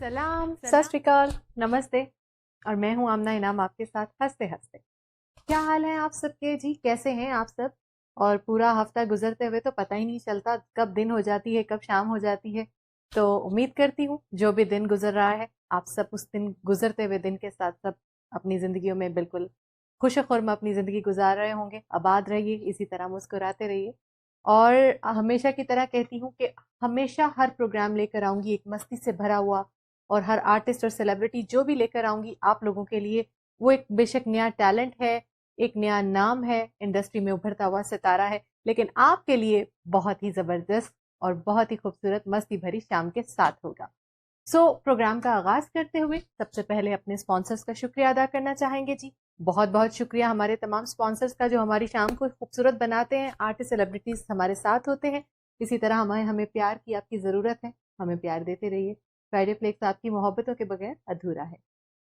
सलाम, सत श्री अकाल, नमस्ते। और मैं हूं आमना इनाम आपके साथ हंसते हंसते। क्या हाल है आप सबके जी? कैसे हैं आप सब? और पूरा हफ्ता गुजरते हुए तो पता ही नहीं चलता कब दिन हो जाती है, कब शाम हो जाती है। तो उम्मीद करती हूँ जो भी दिन गुजर रहा है आप सब उस दिन गुजरते हुए दिन के साथ सब अपनी जिंदगियों में बिल्कुल खुश खुर्म अपनी ज़िंदगी गुजार रहे होंगे। आबाद रहिए, इसी तरह मुस्कुराते रहिए। और हमेशा की तरह कहती हूँ कि हमेशा हर प्रोग्राम लेकर आऊँगी एक मस्ती से भरा हुआ, और हर आर्टिस्ट और सेलिब्रिटी जो भी लेकर आऊँगी आप लोगों के लिए वो एक बेशक नया टैलेंट है, एक नया नाम है, इंडस्ट्री में उभरता हुआ सितारा है, लेकिन आपके लिए बहुत ही ज़बरदस्त और बहुत ही खूबसूरत मस्ती भरी शाम के साथ होगा। प्रोग्राम का आगाज करते हुए सबसे पहले अपने स्पॉन्सर्स का शुक्रिया अदा करना चाहेंगे जी। बहुत बहुत शुक्रिया हमारे तमाम स्पॉन्सर्स का जो हमारी शाम को खूबसूरत बनाते हैं। आर्टिस्ट सेलिब्रिटीज हमारे साथ होते हैं, इसी तरह हमें प्यार की आपकी ज़रूरत है, हमें प्यार देते रहिए। फ्राइडे फ्लेक्स आपकी मोहब्बतों के बगैर अधूरा है।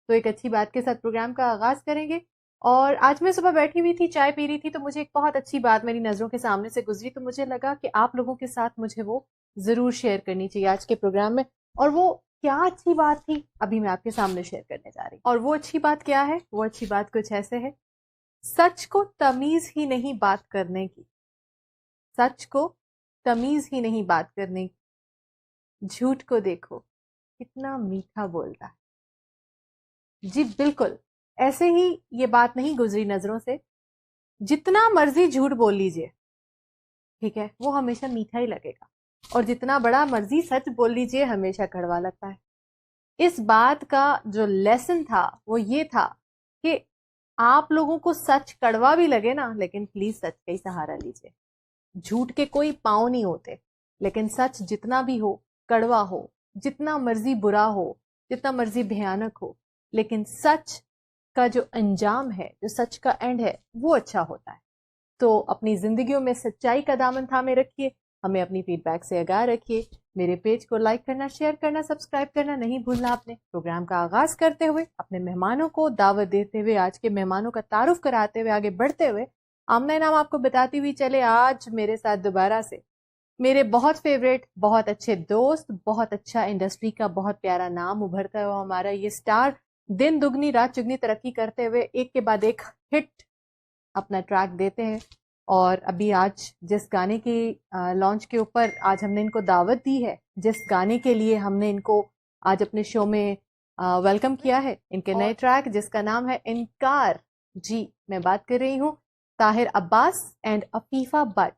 तो एक अच्छी बात के साथ प्रोग्राम का आगाज करेंगे। और आज मैं सुबह बैठी हुई थी, चाय पी रही थी, तो मुझे एक बहुत अच्छी बात मेरी नज़रों के सामने से गुजरी, तो मुझे लगा कि आप लोगों के साथ मुझे वो ज़रूर शेयर करनी चाहिए आज के प्रोग्राम में। और वो क्या अच्छी बात थी अभी मैं आपके सामने शेयर करने जा रही हूँ। और वो अच्छी बात क्या है? वो अच्छी बात कुछ ऐसे है, सच को तमीज ही नहीं बात करने की, सच को तमीज ही नहीं बात करने की, झूठ को देखो कितना मीठा बोलता है। जी बिल्कुल ऐसे ही ये बात नहीं गुजरी नजरों से। जितना मर्जी झूठ बोल लीजिए, ठीक है, वो हमेशा मीठा ही लगेगा, और जितना बड़ा मर्जी सच बोल लीजिए हमेशा कड़वा लगता है। इस बात का जो लेसन था वो ये था कि आप लोगों को सच कड़वा भी लगे ना, लेकिन प्लीज सच का ही सहारा लीजिए। झूठ के कोई पांव नहीं होते, लेकिन सच जितना भी हो, कड़वा हो, जितना मर्जी बुरा हो, जितना मर्जी भयानक हो, लेकिन सच का जो अंजाम है, जो सच का एंड है, वो अच्छा होता है। तो अपनी जिंदगियों में सच्चाई का दामन थामे रखिए, हमें अपनी फीडबैक से आगाह रखिए। मेरे पेज को लाइक करना, शेयर करना, सब्सक्राइब करना नहीं भूलना आपने। प्रोग्राम का आगाज करते हुए अपने मेहमानों को दावत देते हुए, आज के मेहमानों का तारुफ कराते हुए, आगे बढ़ते हुए आमना नाम आपको बताती हुई चले, आज मेरे साथ दोबारा से मेरे बहुत फेवरेट, बहुत अच्छे दोस्त, बहुत अच्छा इंडस्ट्री का बहुत प्यारा नाम उभरता हुआ हमारा ये स्टार, दिन दुगनी रात चुगनी तरक्की करते हुए एक के बाद एक हिट अपना ट्रैक देते हैं। और अभी आज जिस गाने की लॉन्च के ऊपर आज हमने इनको दावत दी है, जिस गाने के लिए हमने इनको आज अपने शो में वेलकम किया है, इनके नए ट्रैक जिसका नाम है इनकार। जी मैं बात कर रही हूँ ताहिर अब्बास एंड अफीफा भट्ट।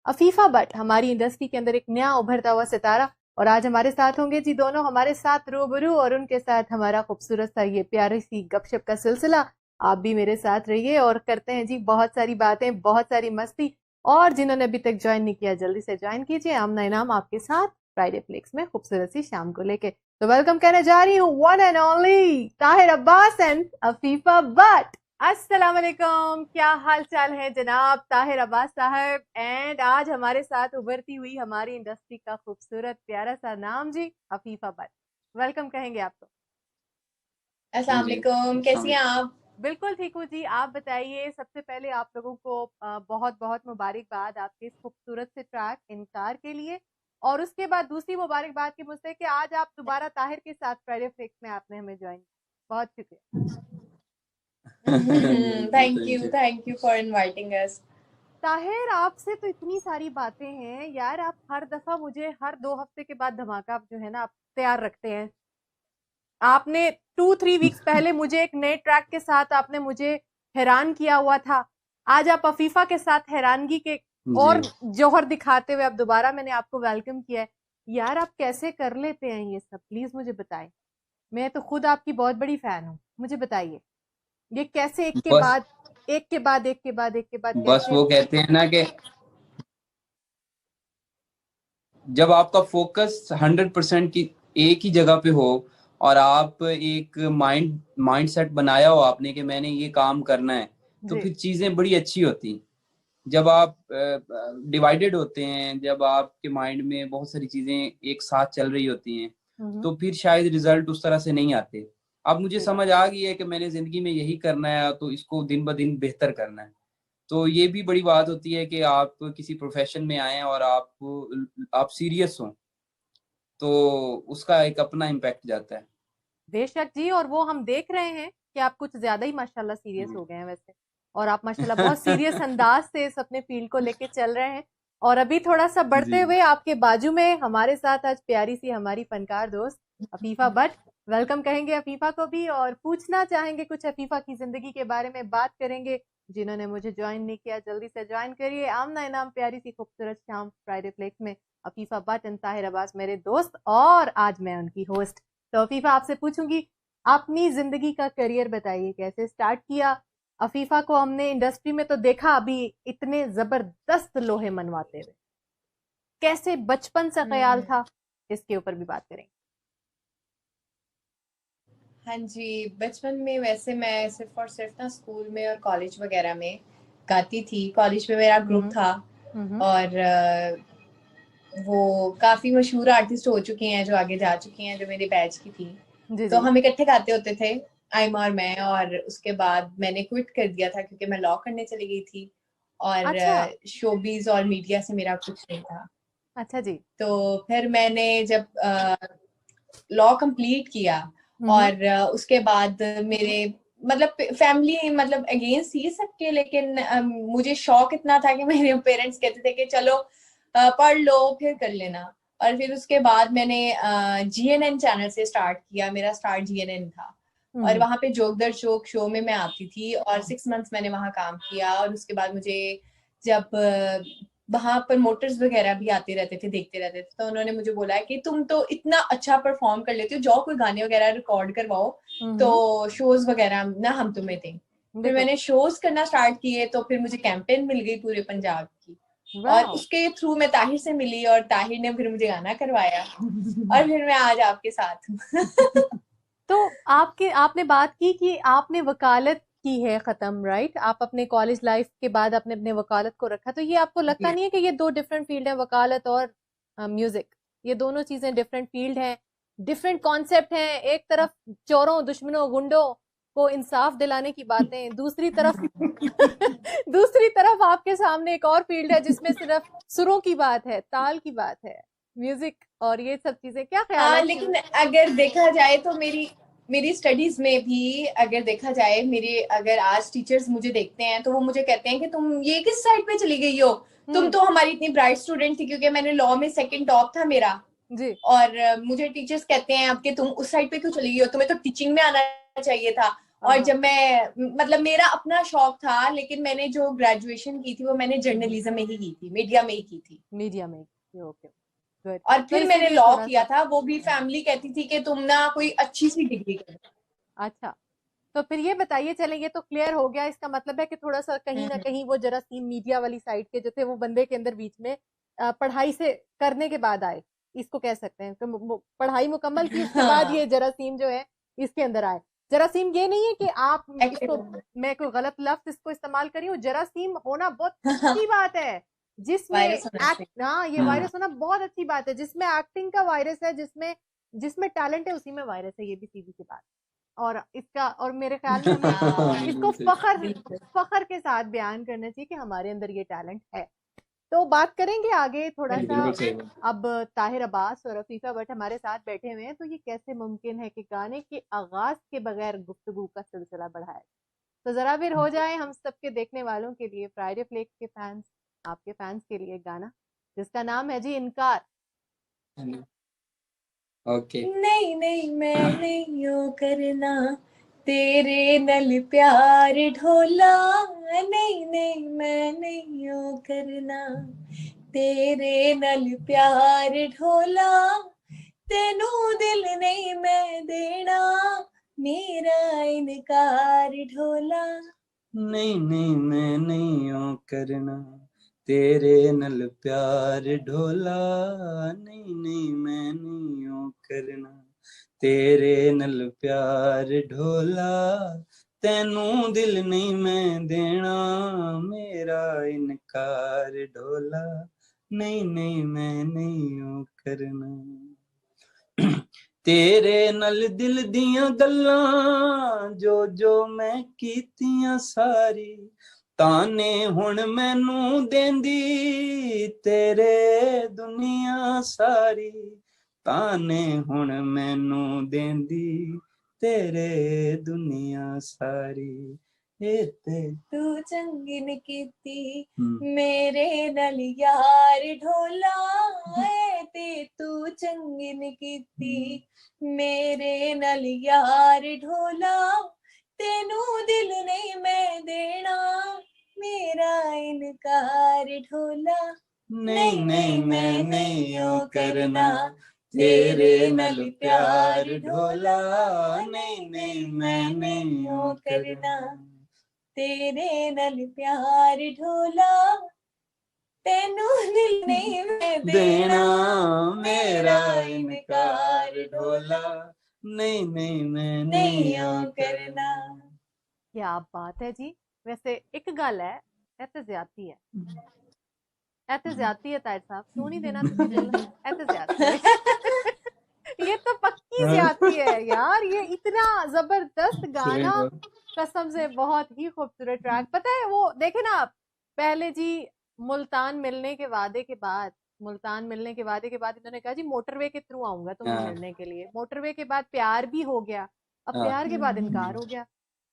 अफीफा भट्ट हमारी इंडस्ट्री के अंदर एक नया उभरता हुआ सितारा, और आज हमारे साथ होंगे जी दोनों हमारे साथ रूबरू, और उनके साथ हमारा खूबसूरत सा ये प्यारी सी गपशप का सिलसिला। आप भी मेरे साथ रहिए और करते हैं जी बहुत सारी बातें, बहुत सारी मस्ती। और जिन्होंने अभी तक ज्वाइन नहीं किया जल्दी से ज्वाइन कीजिए। आमना इनाम आपके साथ फ्राइडे फ्लिक्स में खूबसूरत सी शाम को लेके। तो वेलकम कहने जा रही हूँ one and only Tahir Abbas and Afifa Bhatt. अस्सलाम वालेकुम, क्या हाल चाल है जनाब ताहिर अब्बास साहब। एंड आज हमारे साथ उभरती हुई हमारी इंडस्ट्री का खूबसूरत प्यारा सा नाम जी अफीफा भट्ट। वेलकम कहेंगे आपको। अस्सलाम वालेकुम, कैसी हैं आप? बिल्कुल ठीक हूँ जी, आप बताइए। सबसे पहले आप लोगों को बहुत बहुत मुबारकबाद आपके इस खूबसूरत से ट्रैक इनकार के लिए, और उसके बाद दूसरी मुबारकबाद की मुझसे कि आज आप दोबारा ताहिर के साथ फ्राइडे फ्लिक्स में आपने हमें ज्वाइन किया। बहुत शुक्रिया। Thank you for inviting us. Tahir आपसे तो इतनी सारी बातें हैं यार, आप हर दफा मुझे हर 2 हफ्ते के बाद धमाका जो है ना आप तैयार रखते हैं। आपने 2-3 वीक्स पहले मुझे एक नए ट्रैक के साथ आपने मुझे हैरान किया हुआ था। आज आप अफीफा के साथ हैरानगी के और जौहर दिखाते हुए अब दोबारा मैंने आपको वेलकम किया है। यार आप कैसे कर लेते हैं ये सब, प्लीज मुझे बताएं। मैं तो खुद आपकी बहुत बड़ी फैन हूँ, मुझे बताइए ये कैसे एक के बाद एक के बाद एक के बाद एक के बाद बस वो कहते हैं ना कि जब आपका फोकस 100% की एक ही जगह पे हो और आप एक माइंडसेट बनाया हो आपने कि मैंने ये काम करना है, तो फिर चीजें बड़ी अच्छी होती। जब आप डिवाइडेड होते हैं, जब आपके माइंड में बहुत सारी चीजें एक साथ चल रही होती हैं, तो फिर शायद रिजल्ट उस तरह से नहीं आते। अब मुझे समझ आ गई है कि मैंने जिंदगी में यही करना है, तो इसको दिन ब दिन बेहतर करना है। तो ये भी बड़ी बात होती है कि आप किसी प्रोफेशन में आए और आप सीरियस हो, तो उसका एक अपना इम्पैक्ट जाता है। बेशक जी, और वो हम देख रहे हैं कि आप कुछ ज्यादा ही माशाल्लाह सीरियस हो गए हैं वैसे, और आप माशाल्लाह बहुत सीरियस अंदाज से इस अपने फील्ड को लेके चल रहे हैं। और अभी थोड़ा सा बढ़ते हुए आपके बाजू में हमारे साथ आज प्यारी सी हमारी फनकार दोस्त अफीफा भट्ट, वेलकम कहेंगे अफीफा को भी, और पूछना चाहेंगे कुछ अफीफा की जिंदगी के बारे में बात करेंगे। जिन्होंने मुझे ज्वाइन नहीं किया जल्दी से ज्वाइन करिए। आमना इनाम प्यारी सी खूबसूरत शाम फ्राइडे फ्लेक्स में अफीफा भट्ट एंड ताहिर अब्बास मेरे दोस्त, और आज मैं उनकी होस्ट। तो अफीफा आपसे पूछूंगी, अपनी जिंदगी का करियर बताइए, कैसे स्टार्ट किया? अफीफा को हमने इंडस्ट्री में तो देखा अभी इतने जबरदस्त लोहे मनवाते हुए, कैसे बचपन से ख्याल था, इसके ऊपर भी बात करेंगे। हाँ जी, बचपन में वैसे मैं सिर्फ और सिर्फ ना स्कूल में और कॉलेज वगैरह में गाती थी। कॉलेज में मेरा ग्रुप था और वो काफी मशहूर आर्टिस्ट हो चुकी हैं जो आगे जा चुकी हैं, जो मेरे बैच की थी। तो हम इकट्ठे गाते होते थे, आयमा और मैं। और उसके बाद मैंने क्विट कर दिया था क्योंकि मैं लॉ करने चली गई थी और शोबीज और मीडिया से मेरा कुछ नहीं था। अच्छा जी। तो फिर मैंने जब लॉ कंप्लीट किया और उसके बाद मेरे मतलब फैमिली मतलब अगेंस्ट ही सबके, लेकिन मुझे शौक इतना था कि मेरे पेरेंट्स कहते थे कि चलो पढ़ लो फिर कर लेना। और फिर उसके बाद मैंने GNN चैनल से स्टार्ट किया, मेरा स्टार्ट GNN था और वहां पे जोक दर जोक शो में मैं आती थी और 6 मंथ्स मैंने वहां काम किया। और उसके बाद मुझे जब वहां पर मोटर्स वगैरह भी आते रहते थे, देखते रहते थे, तो उन्होंने मुझे बोला कि तुम तो इतना अच्छा परफॉर्म कर लेते हो, जाओ कोई गाने वगैरह रिकॉर्ड करवाओ तो शोज वगैरह ना हम तुम्हें दें। फिर मैंने शोज करना स्टार्ट किए, तो फिर मुझे कैंपेन मिल गई पूरे पंजाब की और उसके थ्रू मैं ताहिर से मिली और ताहिर ने फिर मुझे गाना करवाया और फिर मैं आज आपके साथ तो आपने बात की कि आपने वकालत की है खत्म, राइट? आप अपने कॉलेज लाइफ के बाद आपने अपने वकालत को रखा, तो ये आपको लगता नहीं है कि ये दो डिफरेंट फील्ड है, वकालत और म्यूजिक? ये दोनों चीजें डिफरेंट फील्ड हैं, डिफरेंट कॉन्सेप्ट हैं। एक तरफ चोरों दुश्मनों गुंडों को इंसाफ दिलाने की बातें, दूसरी तरफ आपके सामने एक और फील्ड है जिसमें सिर्फ सुरों की बात है, ताल की बात है, म्यूजिक और ये सब चीजें। क्या ख्याल है? लेकिन अगर देखा जाए तो मेरी स्टडीज में भी अगर देखा जाए, अगर आज टीचर्स मुझे देखते हैं तो वो मुझे कहते हैं कि तुम ये किस साइड पे चली गई हो, तुम तो हमारी इतनी ब्राइट स्टूडेंट थी, क्योंकि मैंने लॉ में 2nd टॉप था मेरा जी। और मुझे टीचर्स कहते हैं अब कि तुम उस साइड पे क्यों चली गई हो, तुम्हें तो टीचिंग में आना चाहिए था। और जब मैं मतलब मेरा अपना शौक था, लेकिन मैंने जो ग्रेजुएशन की थी वो मैंने जर्नलिज्म में ही की थी, मीडिया में ही की थी। मीडिया में, ओके। और फिर मैंने लॉ किया था, वो भी फैमिली कहती थी कि तुम ना कोई अच्छी सी डिग्री करो। अच्छा, तो फिर ये बताइए, चले ये तो क्लियर हो गया, इसका मतलब है कि थोड़ा सा कहीं ना कहीं वो जरासीम मीडिया वाली साइड के जो थे वो बंदे के अंदर बीच में पढ़ाई से करने के बाद आए, इसको कह सकते हैं। तो पढ़ाई मुकम्मल की उसके बाद ये जरासीम जो है इसके अंदर आए। जरासीम ये नहीं है कि आप इसको, मैं कोई गलत लफ्ज इसको इस्तेमाल करी हूँ, जरासीम होना बहुत अच्छी बात है, जिसमें ये वायरस होना बहुत अच्छी बात है, जिसमें एक्टिंग का वायरस है, जिसमें टैलेंट है उसी में वायरस है, ये भी सीधी सी बात। और इसका, और मेरे ख्याल में हमें इसको फखर के साथ बयान करना चाहिए कि हमारे अंदर ये टैलेंट है। तो बात करेंगे आगे थोड़ा सा। अब ताहिर अब्बास और अफीफा भट्ट हमारे साथ बैठे हुए हैं, तो ये कैसे मुमकिन है कि गाने के आगाज के बगैर गुफ्तगू का सिलसिला बढ़ाए? तो जरा फिर हो जाए हम सबके देखने वालों के लिए, फ्राइडे फ्लेक्स के फैंस, आपके फैंस के लिए गाना जिसका नाम है जी इनकार। ओके। नहीं नहीं मैं नहीं यूं करना, तेरे नल प्यार ढोला, नहीं नहीं मैं नहीं यूं करना, तेरे नल प्यार ढोला, तेनू दिल नहीं मैं देना, मेरा इनकार ढोला। नहीं नहीं मैं नहीं यूं करना, तेरे नल प्यार ढोला, नहीं नहीं मैं नहीं यूं करना, तेरे नल प्यार ढोला, तेनू दिल नहीं मैं देना, मेरा इनकार ढोला, नहीं नहीं मैं नहीं यूं करना। तेरे नल दिल दियां गल्लां जो मैं कीतियां सारी, ताने हुण मैनू देंदी तेरे दुनिया सारी, ताने हुण मैनू देंदी तेरे दुनिया सारी तू चंगिन कीती मेरे नल यार ढोला ते तू चंगिन कीती मेरे नल यार ढोला तेनू दिल नहीं मैं देना मेरा इनकार ढोला नहीं नहीं मैं नहीं यूं करना तेरे नल प्यार ढोला नहीं नहीं मैं नहीं यूं करना तेरे नल प्यार ढोला तेनू दिल नहीं मैं देना मेरा इनकार ढोला नहीं नहीं मैं नहीं यूं करना। क्या बात है जी। वैसे एक गल है, ਇਹ ਤੇ ਜ਼ਿਆਦਤੀ है, ਇਹ ਤੇ ਜ਼ਿਆਦਤੀ है ताहिर साहब, क्यों नहीं देना तुझे दिल, ਇਹ ਤੇ ਜ਼ਿਆदती है। ये तो पक्की ज्यादती है यार, ये इतना जबरदस्त गाना, कसम से बहुत ही खूबसूरत ट्रैक। पता है वो देखे ना आप, पहले जी मुल्तान मिलने के वादे के बाद इन्होंने कहा जी मोटरवे के थ्रू आऊंगा तुम्हें मिलने के लिए, मोटरवे के बाद प्यार भी हो गया, अब प्यार के बाद इनकार हो गया।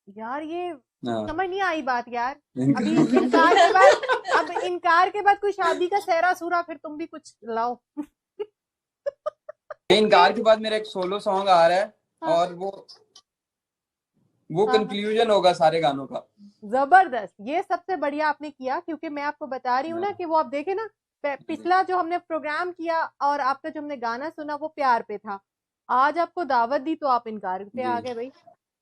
यार ये समझ नहीं आई बात यार। अभी इनकार के बाद कोई शादी का सहरा सूरा फिर तुम भी कुछ लाओ। इनकार के बाद मेरा एक सोलो सॉन्ग आ रहा है और वो कंक्लूजन होगा सारे गानों का। जबरदस्त, ये सबसे बढ़िया आपने किया, क्योंकि मैं आपको बता रही हूँ ना कि वो आप देखे ना, पिछला जो हमने प्रोग्राम किया और आपका जो हमने गाना सुना वो प्यार पे था, आज आपको दावत दी तो आप इनकार पे आ गए। भाई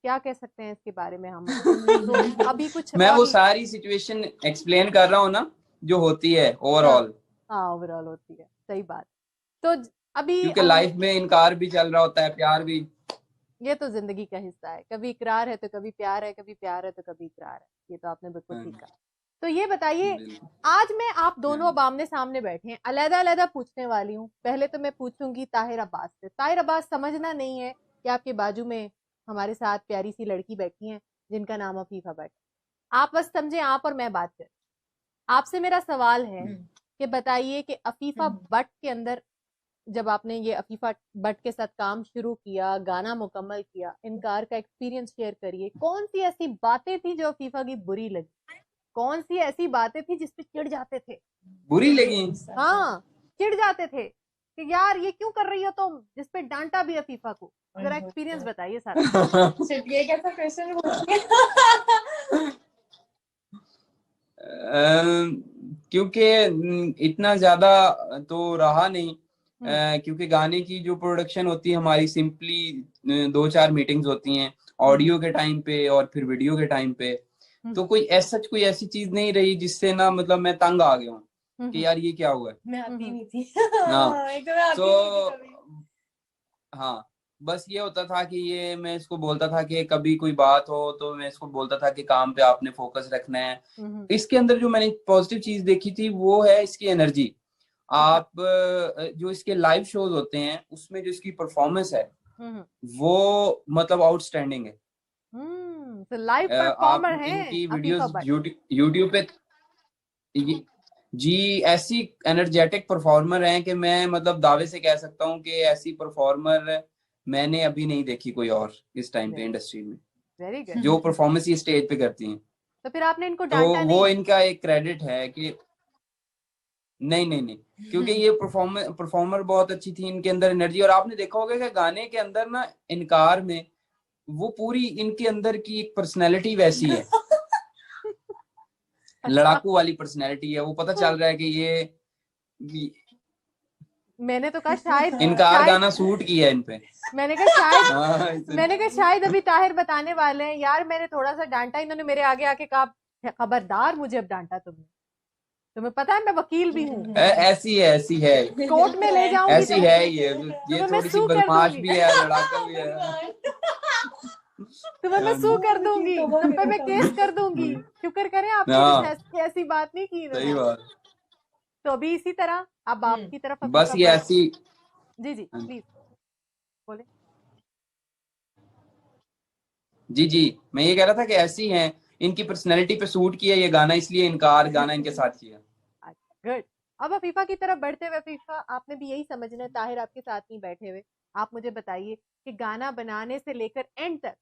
क्या कह सकते हैं इसके बारे में हम। तो अभी कुछ मैं वो सारी सिचुएशन एक्सप्लेन कर रहा हूँ ना जो होती है ओवरऑल। हाँ ओवरऑल होती है, सही बात। तो अभी क्योंकि लाइफ में इनकार भी चल रहा होता है, प्यार भी, ये तो जिंदगी का हिस्सा है, कभी इकरार है तो कभी प्यार है, कभी प्यार है तो कभी इकरार है। ये तो आपने बिल्कुल ठीक कहा। तो ये बताइए, आज मैं आप दोनों अब आमने सामने बैठे हैं, अलग अलग पूछने वाली हूँ। पहले तो मैं पूछूंगी ताहिर अब्बास से। ताहिर अब्बास, समझना नहीं है कि आपके बाजू में हमारे साथ प्यारी सी लड़की बैठी है जिनका नाम अफीफा भट्ट, आप बस समझे आप और मैं बात कर। आपसे मेरा सवाल है कि बताइए कि अफीफा भट्ट के अंदर जब आपने ये अफीफा भट्ट के साथ काम शुरू किया, गाना मुकम्मल किया, इनकार का एक्सपीरियंस शेयर करिए। कौन सी ऐसी बातें थी जो अफीफा की बुरी लगी, कौन सी ऐसी बातें थी जिस पे चिढ़ जाते थे? बुरी लगी? हाँ चिढ़ जाते थे कि यार ये क्यों कर रही हो तुम, जिस पे डांटा भी अफीफा को। जरा एक्सपीरियंस बताइए सारा। ये कैसा क्वेश्चन हो गया? क्योंकि इतना ज्यादा तो रहा नहीं, क्योंकि गाने की जो प्रोडक्शन होती है हमारी सिंपली 2-4 मीटिंग्स होती हैं ऑडियो के टाइम पे और फिर वीडियो के टाइम पे। तो कोई ऐसी चीज नहीं रही जिससे ना मतलब मैं तंग आ गया हूँ कि यार ये क्या हुआ है। मैं अभी नहीं थी। तो हाँ बस ये होता था कि ये मैं इसको बोलता था कि कभी कोई बात हो तो मैं इसको बोलता था कि काम पे आपने फोकस रखना है। इसके अंदर जो मैंने पॉजिटिव चीज देखी थी वो है इसकी एनर्जी। आप जो इसके लाइव शोज होते हैं उसमें जो इसकी परफॉर्मेंस है वो मतलब आउटस्टैंडिंग है। तो लाइव परफॉर्मर हैं इनकी वीडियोस यूट्यूब पे जी ऐसी एनर्जेटिक परफॉर्मर हैं कि मैं मतलब दावे से कह सकता हूँ कि ऐसी परफॉर्मर मैंने अभी नहीं देखी कोई और इस टाइम पे इंडस्ट्री में। Very good. जो परफॉर्मेंस ये स्टेज पे करती हैं। तो फिर आपने इनको डांटा तो नहीं? वो इनका एक क्रेडिट है कि नहीं क्योंकि ये परफॉर्मर बहुत अच्छी थी, इनके अंदर एनर्जी। और आपने देखा होगा कि गाने के अंदर ना इनकार में वो पूरी इनके अंदर की एक पर्सनैलिटी वैसी है लड़ाकू वाली पर्सनैलिटी है। वो पता चल रहा है कि ये मैंने तो कहा शायद इनकार गाना सूट किया इन पे। मैंने कहा शायद अभी ताहिर बताने वाले हैं यार मैंने थोड़ा सा डांटा, इन्होंने मेरे आगे आके कहा खबरदार मुझे अब डांटा तुमने, तुम्हें पता है मैं वकील भी हूँ। ऐसी है कोर्ट में ले जाऊंगी। ऐसी है ये थोड़ी सी बदमाश भी है, लड़ाका भी है। तुम्हें मैं सू कर दूंगी, तुम पे मैं केस कर दूंगी। शुक्र करें आपने ऐसी बात नहीं की। सही बात। तो अभी इसी तरह अब आपकी तरफ बस ये ऐसी जी प्लीज बोले। जी मैं ये कह रहा था कि ऐसी हैं, इनकी पर्सनैलिटी पे सूट किया ये गाना, इसलिए इनकार गाना इनके साथ किया। गुड। अब अफीफा की तरफ बढ़ते हुए, अफीफा आपने भी यही समझना है, ताहिर आपके साथ नहीं बैठे हुए, आप मुझे बताइए कि गाना बनाने से लेकर एंड तक,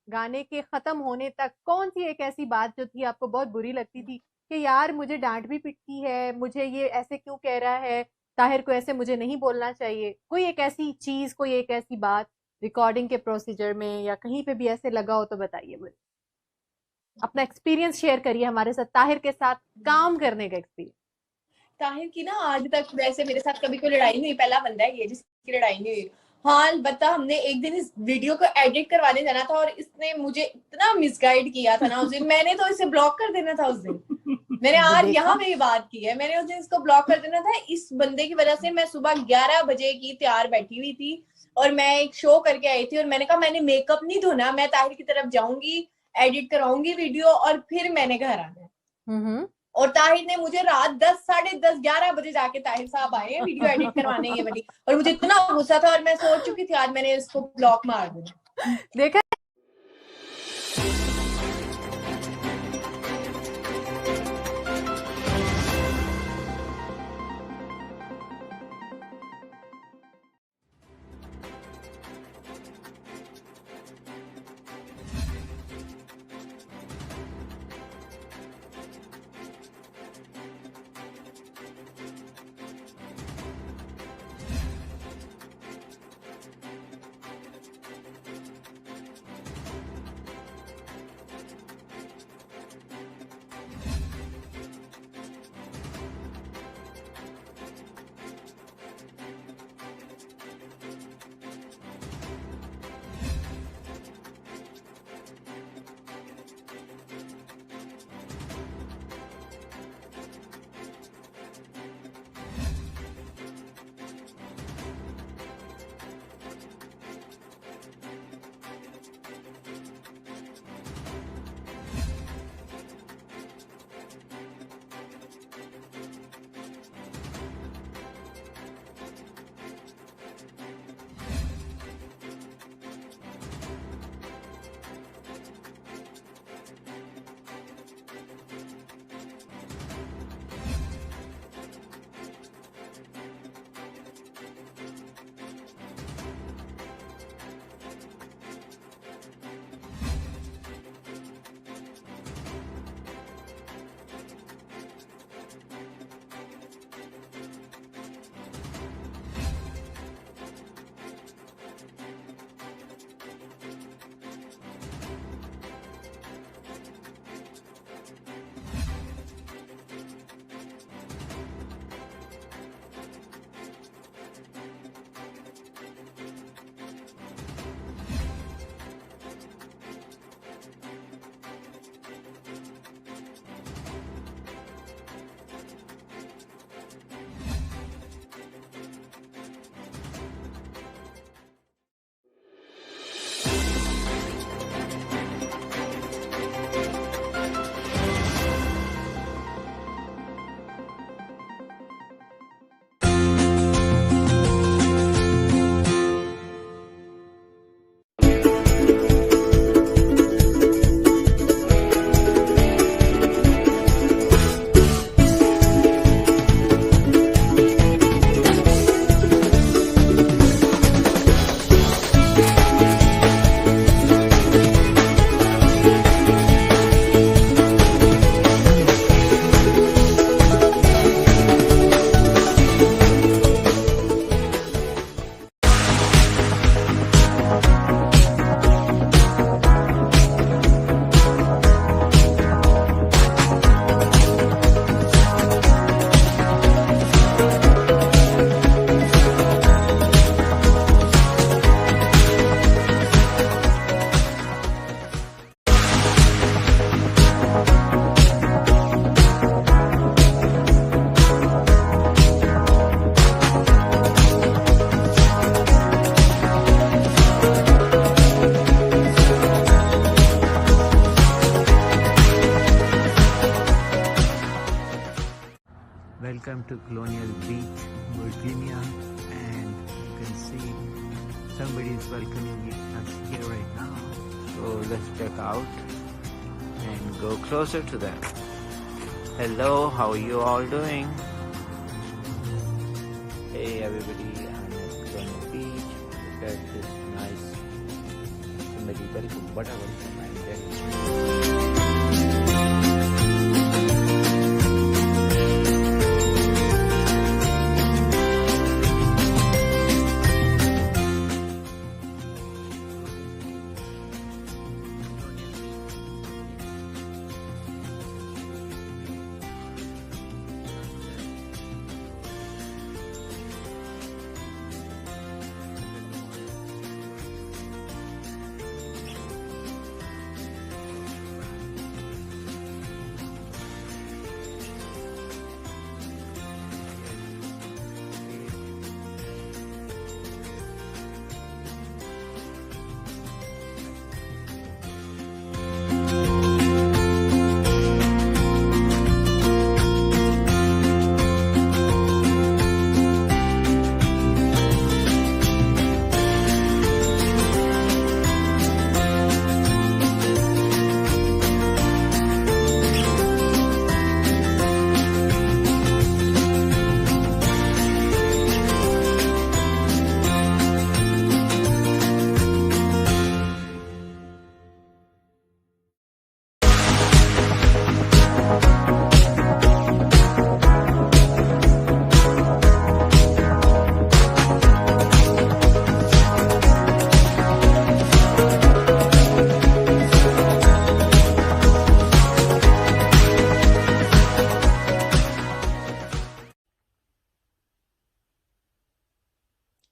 गाने के खत्म होने तक, कौन सी एक ऐसी बात जो थी आपको बहुत बुरी लगती थी कि यार मुझे डांट भी पिटती है, मुझे ये ऐसे क्यों कह रहा है, ताहिर को ऐसे मुझे नहीं बोलना चाहिए? कोई एक ऐसी चीज, कोई एक ऐसी बात रिकॉर्डिंग के प्रोसीजर में या कहीं पे भी ऐसे लगा हो तो बताइए मुझे। अपना एक्सपीरियंस शेयर करिए हमारे साथ, ताहिर के साथ काम करने का एक्सपीरियंस। ताहिर की ना आज तक वैसे मेरे साथ कभी कोई लड़ाई नहीं हुई, पहला बंदा है ये जिसकी लड़ाई नहीं हुई। हाँ अलबत्ता हमने एक दिन इस वीडियो को एडिट करवाने जाना था और इसने मुझे इतना मिसगाइड किया था ना उस दिन, मैंने तो इसे ब्लॉक कर देना था उस दिन। मैंने आज यहाँ पे ये बात की है, मैंने उस दिन इसको ब्लॉक कर देना था। इस बंदे की वजह से मैं सुबह 11 बजे की तैयार बैठी हुई थी और मैं एक शो करके आई थी और मैंने कहा मैंने मेकअप नहीं धोना, मैं ताहिर की तरफ जाऊंगी, एडिट कराऊंगी वीडियो और फिर मैंने घर आना। और ताहिर ने मुझे रात 10, साढ़े 10, 11 बजे जाके ताहिर साहब आए हैं वीडियो एडिट करवाने ये वाली, और मुझे इतना गुस्सा था और मैं सोच चुकी थी आज मैंने इसको ब्लॉक मार दूं। देखा Welcome to Colonial Beach, Virginia, and you can see somebody is welcoming us here right now. So let's check out and go closer to them. Hello, how are you all doing? Hey everybody, I'm at Colonial Beach, at this nice, somebody very good, whatever I'm getting.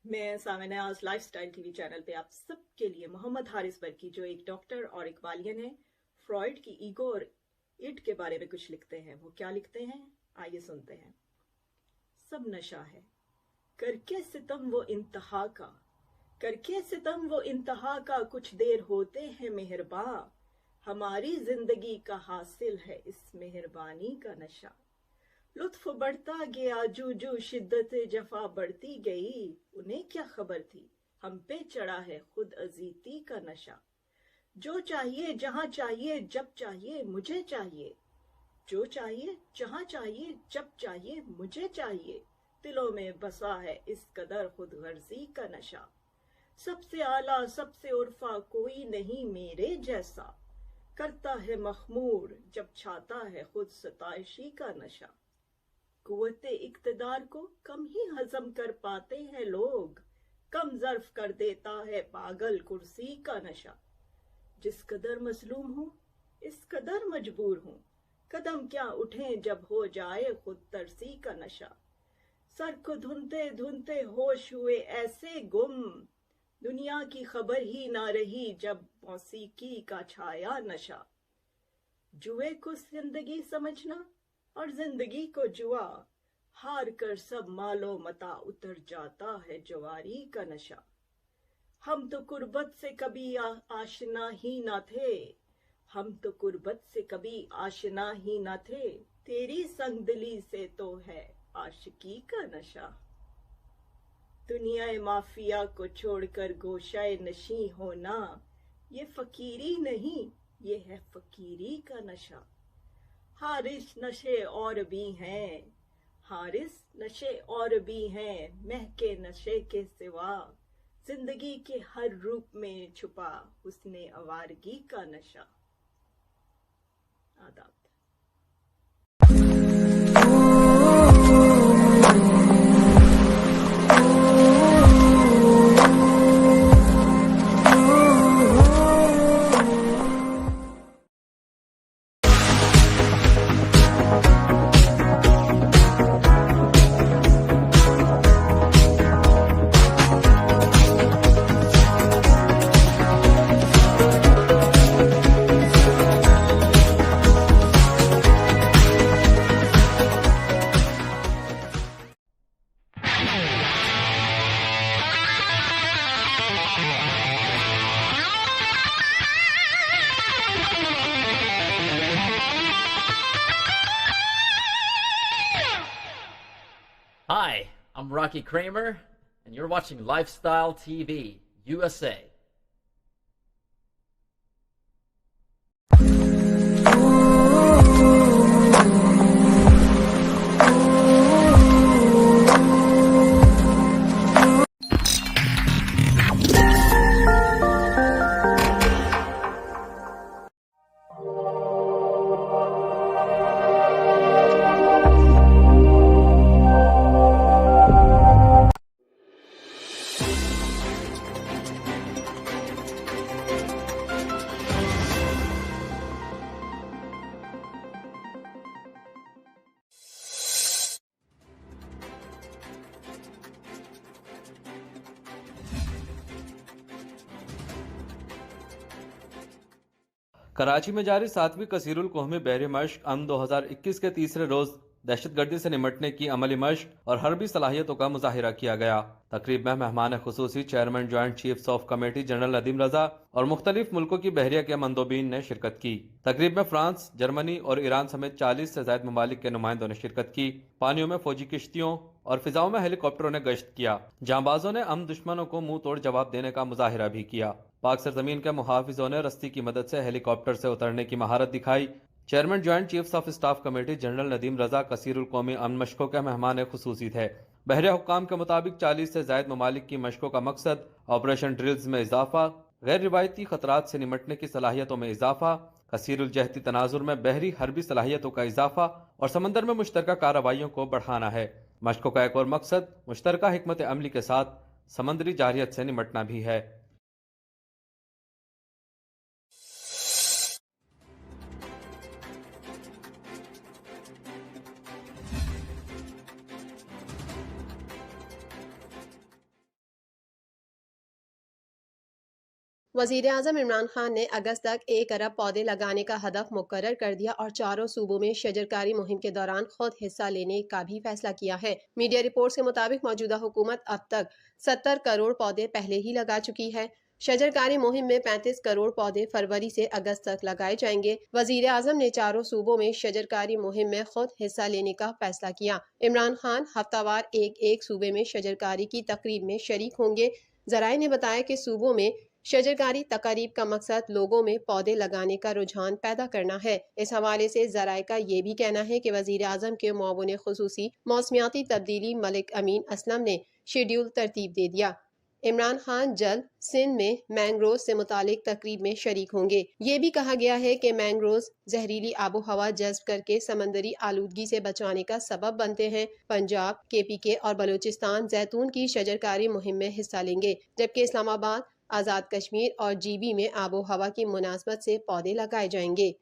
मैं सामने आज lifestyle TV channel पे आप सबके लिए मोहम्मद हारिस बरकी, जो एक doctor और इकबालियन है, फ्रॉइड की ईगो और इट के बारे में कुछ लिखते हैं। वो क्या लिखते हैं, आइए सुनते हैं। सब नशा है, करके सितम वो इंतहा का, करके सितम वो इंतहा का, कुछ देर होते हैं मेहरबां, हमारी जिंदगी का हासिल है इस मेहरबानी का नशा। लुत्फ बढ़ता गया जू जू शिद्दत जफा बढ़ती गई, उन्हें क्या खबर थी हम पे चढ़ा है खुद अजीती का नशा। जो चाहिए जहां चाहिए जब चाहिए मुझे चाहिए, जो चाहिए जहां चाहिए जब चाहिए मुझे चाहिए, दिलों में बसा है इस कदर खुद गर्जी का नशा। सबसे आला सबसे उर्फा कोई नहीं मेरे जैसा, करता है मखमूर जब छाता है खुद सताइशी का नशा। कुव्वते इक्तदार को कम ही हजम कर पाते हैं लोग, कम ज़र्फ कर देता है पागल कुर्सी का नशा। जिस कदर मजलूम हूँ इस कदर मजबूर हूँ, कदम क्या उठें जब हो जाए खुद तरसी का नशा। सर को धुनते धुनते होश हुए ऐसे गुम, दुनिया की खबर ही ना रही जब मौसीकी का छाया नशा। जुए को जिंदगी समझना और जिंदगी को जुआ, हार कर सब मालो मता उतर जाता है जवारी का नशा। हम तो कुर्बत से कभी आशना ही ना थे, हम तो कुर्बत से कभी आशना ही ना थे, तेरी संगदिली से तो है आशिकी का नशा। दुनिया माफिया को छोड़कर गोशाए नशी होना, ये फकीरी नहीं ये है फकीरी का नशा। हारिस नशे और भी हैं, हारिस नशे और भी हैं, महके नशे के सिवा, जिंदगी के हर रूप में छुपा उसने आवारगी का नशा। आदाब। Hi, I'm Rocky Kramer, and you're watching Lifestyle TV, USA. Karachi में जारी 7वीं कसीरुल कोहमी बहरी मश्क अम 2021 के तीसरे रोज दहशतगर्दी से निमटने की अमली मश्क और हरबी सलाहियतों का मुजाहिरा किया गया। तकरीब में मेहमान खुसूसी chairman joint chiefs of committee general Nadeem Raza और मुख्तलिफ मुल्कों की बहरिया के मंदोबीन ने शिरकत की। तकरीब में फ्रांस, जर्मनी और ईरान समेत 40 से ज्यादा ममालिक के नुमाइंदों ने शिरकत की। पानियों में फौजी किश्तियों और फिजाओं में हेलीकॉप्टरों ने गश्त किया। जांबाजों ने अम दुश्मनों को मुंह तोड़ जवाब देने का मुजाहिरा भी किया। पाक सरजमीन के मुहाफिजों ने रस्सी की मदद से हेलीकॉप्टर से उतरने की महारत दिखाई। Chairman joint chiefs of staff committee general Nadeem Raza कसीरुल कौमी अमन मशकों के मेहमान खुसूसी थे। बहरिया हुक्काम के मुताबिक 40 से ज्यादा ममालिक की मशकों का मकसद ऑपरेशन ड्रिल्स में इजाफा, गैर रिवायती खतरात से निमटने की सलाहियतों में इजाफा, कसीरुल जहती तनाजुर में बहरी हरबी सलाहियतों का इजाफा और समंदर में मुश्तरका कार्रवाइयों को बढ़ाना है। मशकों का एक और मकसद मुश्तरका हिकमत अमली के साथ समंदरी जारियत से निमटना भी है। वज़ीर आज़म इमरान खान ने अगस्त तक 1 अरब पौधे लगाने का हदफ मुकर्रर कर दिया और चारों सूबों में शजरकारी मुहिम के दौरान खुद हिस्सा लेने का भी फैसला किया है। मीडिया रिपोर्ट्स के मुताबिक मौजूदा हुकूमत अब तक 70 करोड़ पौधे पहले ही लगा चुकी है। शजरकारी मुहिम में 35 करोड़ पौधे फरवरी से अगस्त तक लगाए जाएंगे। वज़ीर आज़म ने चारों सूबों में शजरकारी मुहिम में खुद हिस्सा लेने का फैसला किया। इमरान खान हफ्तावार एक सूबे में शजरकारी की तकरीब में शरीक होंगे। ज़राए ने बताया कि सूबों में शजरकारी तकारीब का मकसद लोगों में पौधे लगाने का रुझान पैदा करना है। इस हवाले से ज़राए का ये भी कहना है कि वज़ीर आज़म के मुआविन खुसूसी मौसमियाती तब्दीली मलिक अमीन असलम ने शेड्यूल तरतीब दे दिया। इमरान खान जल्द सिंध में मैंग्रोव से मुतालिक तकरीब में शरीक होंगे। ये भी कहा गया है कि मैंग्रोव जहरीली आबो हवा जज्ब करके समंदरी आलूदगी से बचाने का सबब बनते हैं। पंजाब, KPK और बलूचिस्तान जैतून की शजरकारी मुहिम में हिस्सा लेंगे, जबकि इस्लामाबाद, आज़ाद कश्मीर और GB में आबो हवा की मुनासबत से पौधे लगाए जाएंगे।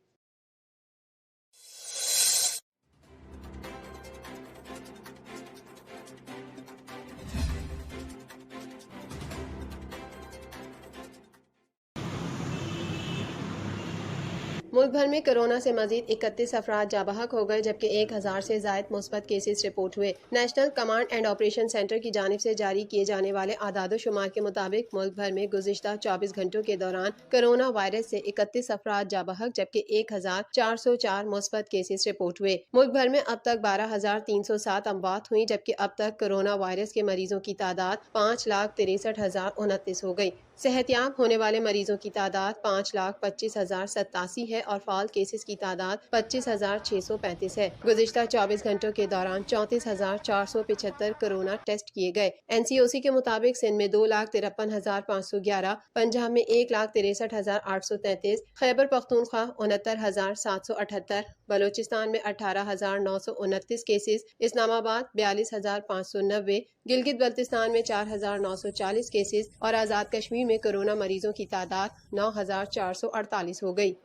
मुल्क भर में कोरोना से मजीद 31 अफराद जाबहक हो गए, जबकि 1000 से जायद मुस्बत केसेस रिपोर्ट हुए। National command and operation centre की जानिब से जारी किए जाने वाले आदाद शुमार के मुताबिक मुल्क भर में गुज़िश्ता 24 घंटों के दौरान कोरोना वायरस से 31 अफराद जाबहक, जबकि 1404 मुस्बत केसेस रिपोर्ट हुए। मुल्क भर में अब तक 12,307 अमवात हुई, जबकि अब तक कोरोना वायरस के मरीजों की तादाद 5,63,029 हो गई। सेहतयाब होने वाले मरीजों की तादाद 5,25,087 है और फाल केसेस की तादाद 25,635 है। गुज़िश्ता 24 घंटों के दौरान 34,475 कोरोना टेस्ट किए गए। NCOC के मुताबिक सिंध में 2,53,511, पंजाब में 1,63,833, खैबर पख्तूनख्वा 69,778, बलोचिस्तान में 18,929 केसेस, इस्लामाबाद 42,590, गिलगित बल्तिस्तान में 4,940 केसेस और आज़ाद कश्मीर में कोरोना मरीजों की तादाद 9,448 हो गई।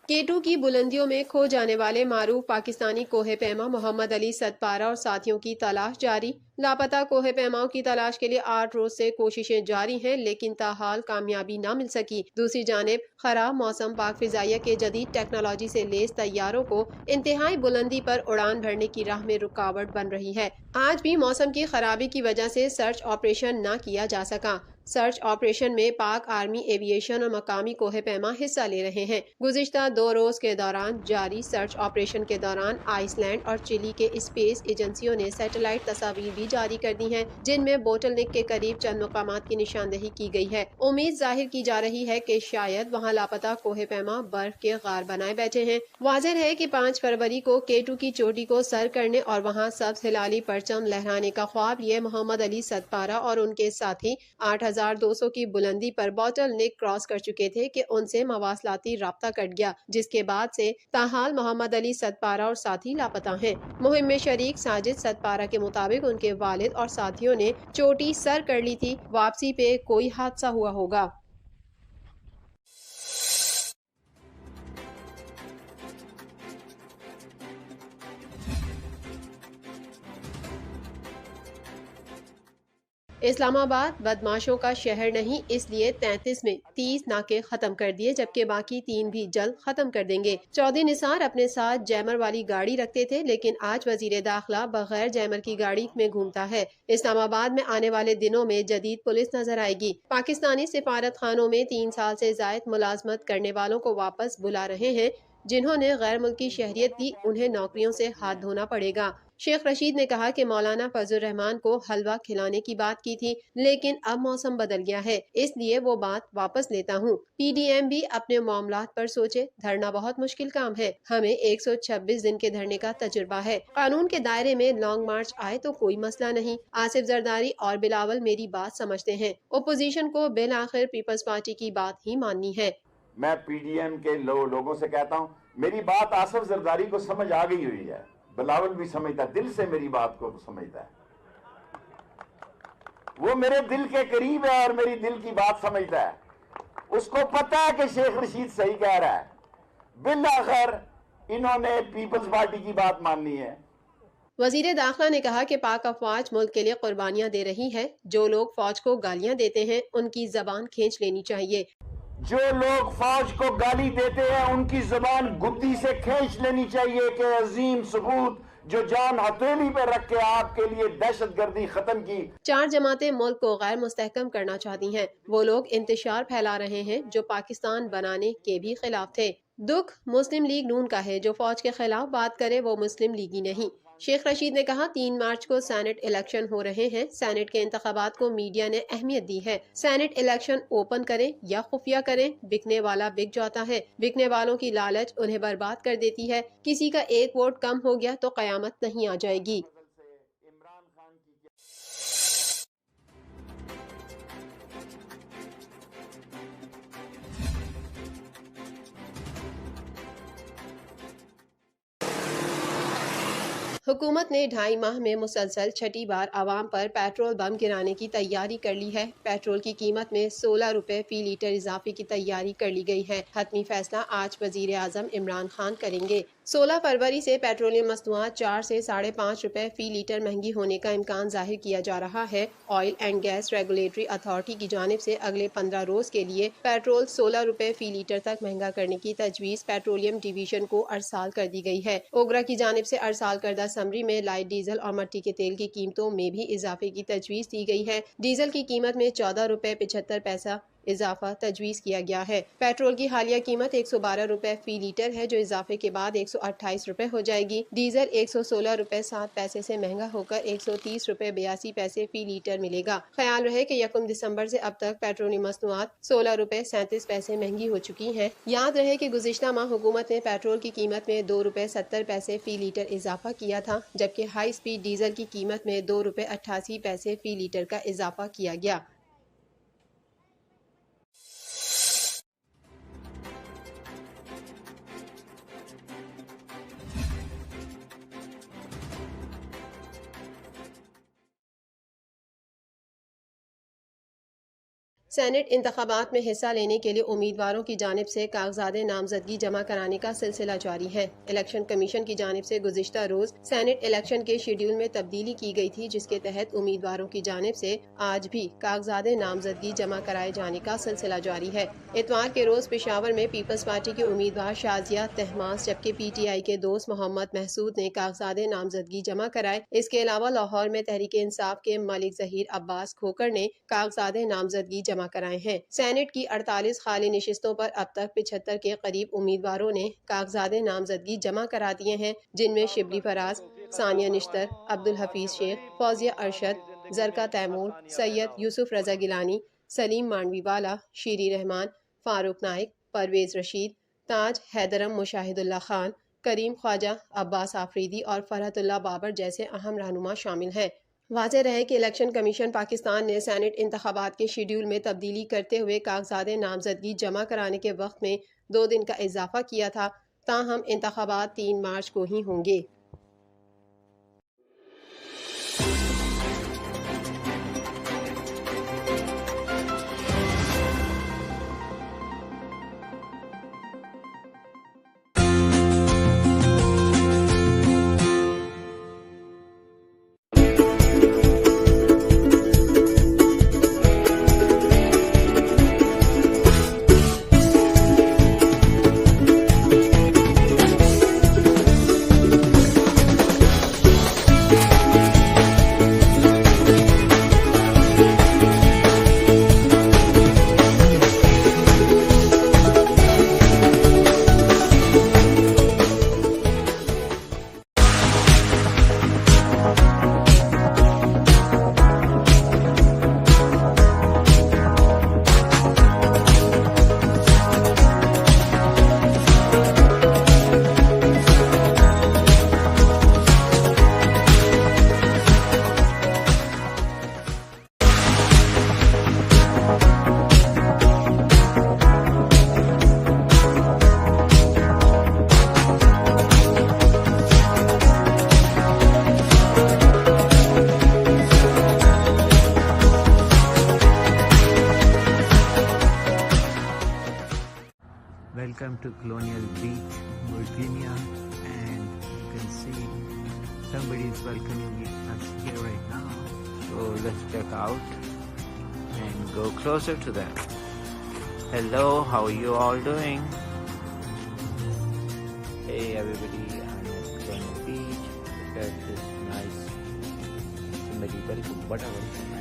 K2 की बुलंदियों में खो जाने वाले मारूफ पाकिस्तानी कोहे पैमा मोहम्मद अली सतपारा और साथियों की तलाश जारी। लापता कोहे पैमाओं की तलाश के लिए 8 रोज से कोशिशें जारी हैं, लेकिन ताहाल कामयाबी न मिल सकी। दूसरी जानिब खराब मौसम पाक फिजाइया के जदीद टेक्नोलॉजी से लेस तैयारों को इंतहाई बुलंदी पर उड़ान भरने की राह में रुकावट बन रही है। आज भी मौसम की खराबी की वजह से सर्च ऑपरेशन न किया जा सका। सर्च ऑपरेशन में पाक आर्मी एविएशन और मकामी कोहे पैमा हिस्सा ले रहे हैं। गुज़िश्ता 2 रोज के दौरान जारी सर्च ऑपरेशन के दौरान आइसलैंड और चिली के स्पेस एजेंसियों ने सैटेलाइट तस्वीर भी जारी कर दी हैं, जिनमें बोटलनेक के करीब चंद मकामात की निशानदेही की गई है। उम्मीद जाहिर की जा रही है कि शायद वहां लापता कोहे पैमा बर्फ के गार बनाए बैठे हैं। वाज़ेह है कि 5 फरवरी को K2 की चोटी को सर करने और वहां सब्ज हिलाली परचम लहराने का ख्वाब लिए मोहम्मद अली सतपारा और उनके साथी 8,200 की बुलंदी पर बॉटल नेक क्रॉस कर चुके थे कि उनसे मवासलाती राब्ता कट गया, जिसके बाद से ताहाल मोहम्मद अली सतपारा और साथी लापता हैं। मुहिम में शरीक साजिद सतपारा के मुताबिक उनके वालिद और साथियों ने चोटी सर कर ली थी। वापसी पे कोई हादसा हुआ होगा। इस्लामाबाद बदमाशों का शहर नहीं, इसलिए 33 में 30 नाके खत्म कर दिए, जबकि बाकी 3 भी जल्द खत्म कर देंगे। चौधरी निसार अपने साथ जैमर वाली गाड़ी रखते थे, लेकिन आज वजीर दाखिला बगैर जैमर की गाड़ी में घूमता है। इस्लामाबाद में आने वाले दिनों में जदीद पुलिस नजर आएगी। पाकिस्तानी सिफारत खानों में 3 साल से जायद मुलाजमत करने वालों को वापस बुला रहे हैं। जिन्होंने गैर मुल्की शहरियत दी, उन्हें नौकरियों से हाथ धोना पड़ेगा। शेख रशीद ने कहा कि मौलाना फजल रहमान को हलवा खिलाने की बात की थी, लेकिन अब मौसम बदल गया है, इसलिए वो बात वापस लेता हूँ। PDM भी अपने मामलात पर सोचे। धरना बहुत मुश्किल काम है, हमें 126 दिन के धरने का तजुर्बा है। कानून के दायरे में लॉन्ग मार्च आए तो कोई मसला नहीं। आसिफ जरदारी और बिलावल मेरी बात समझते हैं। ओपोजिशन को बिल आखिर पीपल्स पार्टी की बात ही माननी है। मैं PDM के लोगों से कहता हूँ, मेरी बात आसिफ जरदारी को समझ आ गई हुई है, बिलावल भी समझता, दिल से मेरी बात को समझता है। वो मेरे दिल के करीब है और मेरी दिल की बात समझता है। उसको पता है कि शेख रशीद सही कह रहा है। बिल आखिर इन्होंने पीपल्स पार्टी की बात माननी है। वजीर दाखिला ने कहा कि पाक अफवाज मुल्क के लिए कुर्बानियां दे रही है। जो लोग फौज को गालियां देते हैं, उनकी जबान खींच लेनी चाहिए। जो लोग फौज को गाली देते हैं, उनकी जुबान गुद्दी से खींच लेनी चाहिए कि अजीम सबूत जो जान हथेली पे रख के आपके लिए दहशतगर्दी खत्म की। 4 जमातें मुल्क को गैर मुस्तहकम करना चाहती हैं। वो लोग इंतशार फैला रहे हैं जो पाकिस्तान बनाने के भी खिलाफ थे। दुख मुस्लिम लीग नून का है। जो फौज के खिलाफ बात करे वो मुस्लिम लीगी नहीं। शेख रशीद ने कहा 3 मार्च को सेनेट इलेक्शन हो रहे हैं। सेनेट के इंतखाबात को मीडिया ने अहमियत दी है। सेनेट इलेक्शन ओपन करें या खुफिया करें, बिकने वाला बिक जाता है। बिकने वालों की लालच उन्हें बर्बाद कर देती है। किसी का एक वोट कम हो गया तो कयामत नहीं आ जाएगी। हुकूमत ने 2.5 माह में मुसलसल छठी बार आवाम पर पेट्रोल बम गिराने की तैयारी कर ली है। पेट्रोल की कीमत में 16 रुपए फी लीटर इजाफे की तैयारी कर ली गई है। हतमी फैसला आज वजीर आजम इमरान खान करेंगे। 16 फरवरी से पेट्रोलियम मसनूआत 4 से 5.5 रुपए फी लीटर महंगी होने का इम्कान जाहिर किया जा रहा है। Oil and gas regulatory authority की जानिब से अगले 15 रोज के लिए पेट्रोल 16 रुपए फी लीटर तक महंगा करने की तजवीज़ पेट्रोलियम डिवीजन को अरसाल कर दी गई है। ओगरा की जानिब से अरसाल करदा समरी में लाइट डीजल और मट्टी के तेल की कीमतों में भी इजाफे की तजवीज़ दी गई है। डीजल की कीमत में 14 रुपए 75 पैसा इजाफा तजवीज़ किया गया है। पेट्रोल की हालिया कीमत 112 रुपए फी लीटर है, जो इजाफे के बाद 128 रुपए हो जाएगी। डीजल 116 रुपए 7 पैसे से महंगा होकर 130 रुपए 82 पैसे फी लीटर मिलेगा। ख्याल रहे कि 1 दिसंबर से अब तक पेट्रोलियम मसनूआत 16 रुपए 37 पैसे महंगी हो चुकी है। याद रहे कि गुज़िश्ता माह हुकूमत ने पेट्रोल की कीमत में 2 रुपए 70 पैसे फी लीटर इजाफा किया था, जबकि हाई स्पीड डीजल की कीमत में 2 रुपए 88 पैसे फी लीटर का इजाफा किया गया। सेनेट इंतखाबात में हिस्सा लेने के लिए उम्मीदवारों की जानिब से कागजात नामजदगी जमा कराने का सिलसिला जारी है। इलेक्शन कमीशन की जानिब से गुज़िश्ता रोज सेनेट इलेक्शन के शेड्यूल में तब्दीली की गई थी, जिसके तहत उम्मीदवारों की जानिब से आज भी कागजात नामजदगी जमा कराए जाने का सिलसिला जारी है। इतवार के रोज पेशावर में पीपल्स पार्टी के उम्मीदवार शाजिया तहमास जबकि PTI के दोस्त मोहम्मद महसूद ने कागजात नामजदगी जमा कराए। इसके अलावा लाहौर में तहरीक इंसाफ के मलिक जहीर अब्बास खोकर ने कागजात नामजदगी जमा कराए हैं। सेनेट की 48 खाली निशिस्तों पर अब तक 75 के करीब उम्मीदवारों ने कागजात नामजदगी जमा करा दिए हैं, जिनमें शिबली फराज, सानिया निश्तर, अब्दुल हफीज शेख, फौजिया अरशद, जरका तैमूर, सैयद यूसुफ रजा गिलानी, सलीम मांडवीवाला, शीरी रहमान, फारूक नाइक, परवेज रशीद, ताज हैदरम मुशाहिदुल्लाह खान, करीम ख्वाजा, अब्बास आफरीदी और फरहतुल्लाह बाबर जैसे अहम रहनुमा शामिल हैं। वाज़ेह रहे कि इलेक्शन कमीशन पाकिस्तान ने सेनेट इंतखाबात के शेड्यूल में तब्दीली करते हुए कागजात नामजदगी जमा कराने के वक्त में 2 दिन का इजाफा किया था। ताहम इंतखाबात 3 मार्च को ही होंगे। Welcome to Colonial Beach, Virginia, and you can see somebody is welcoming us here right now. So let's check out and go closer to them. Hello, how are you all doing? Hey everybody, I'm at Colonial Beach. Look at this nice, somebody very good whatever from my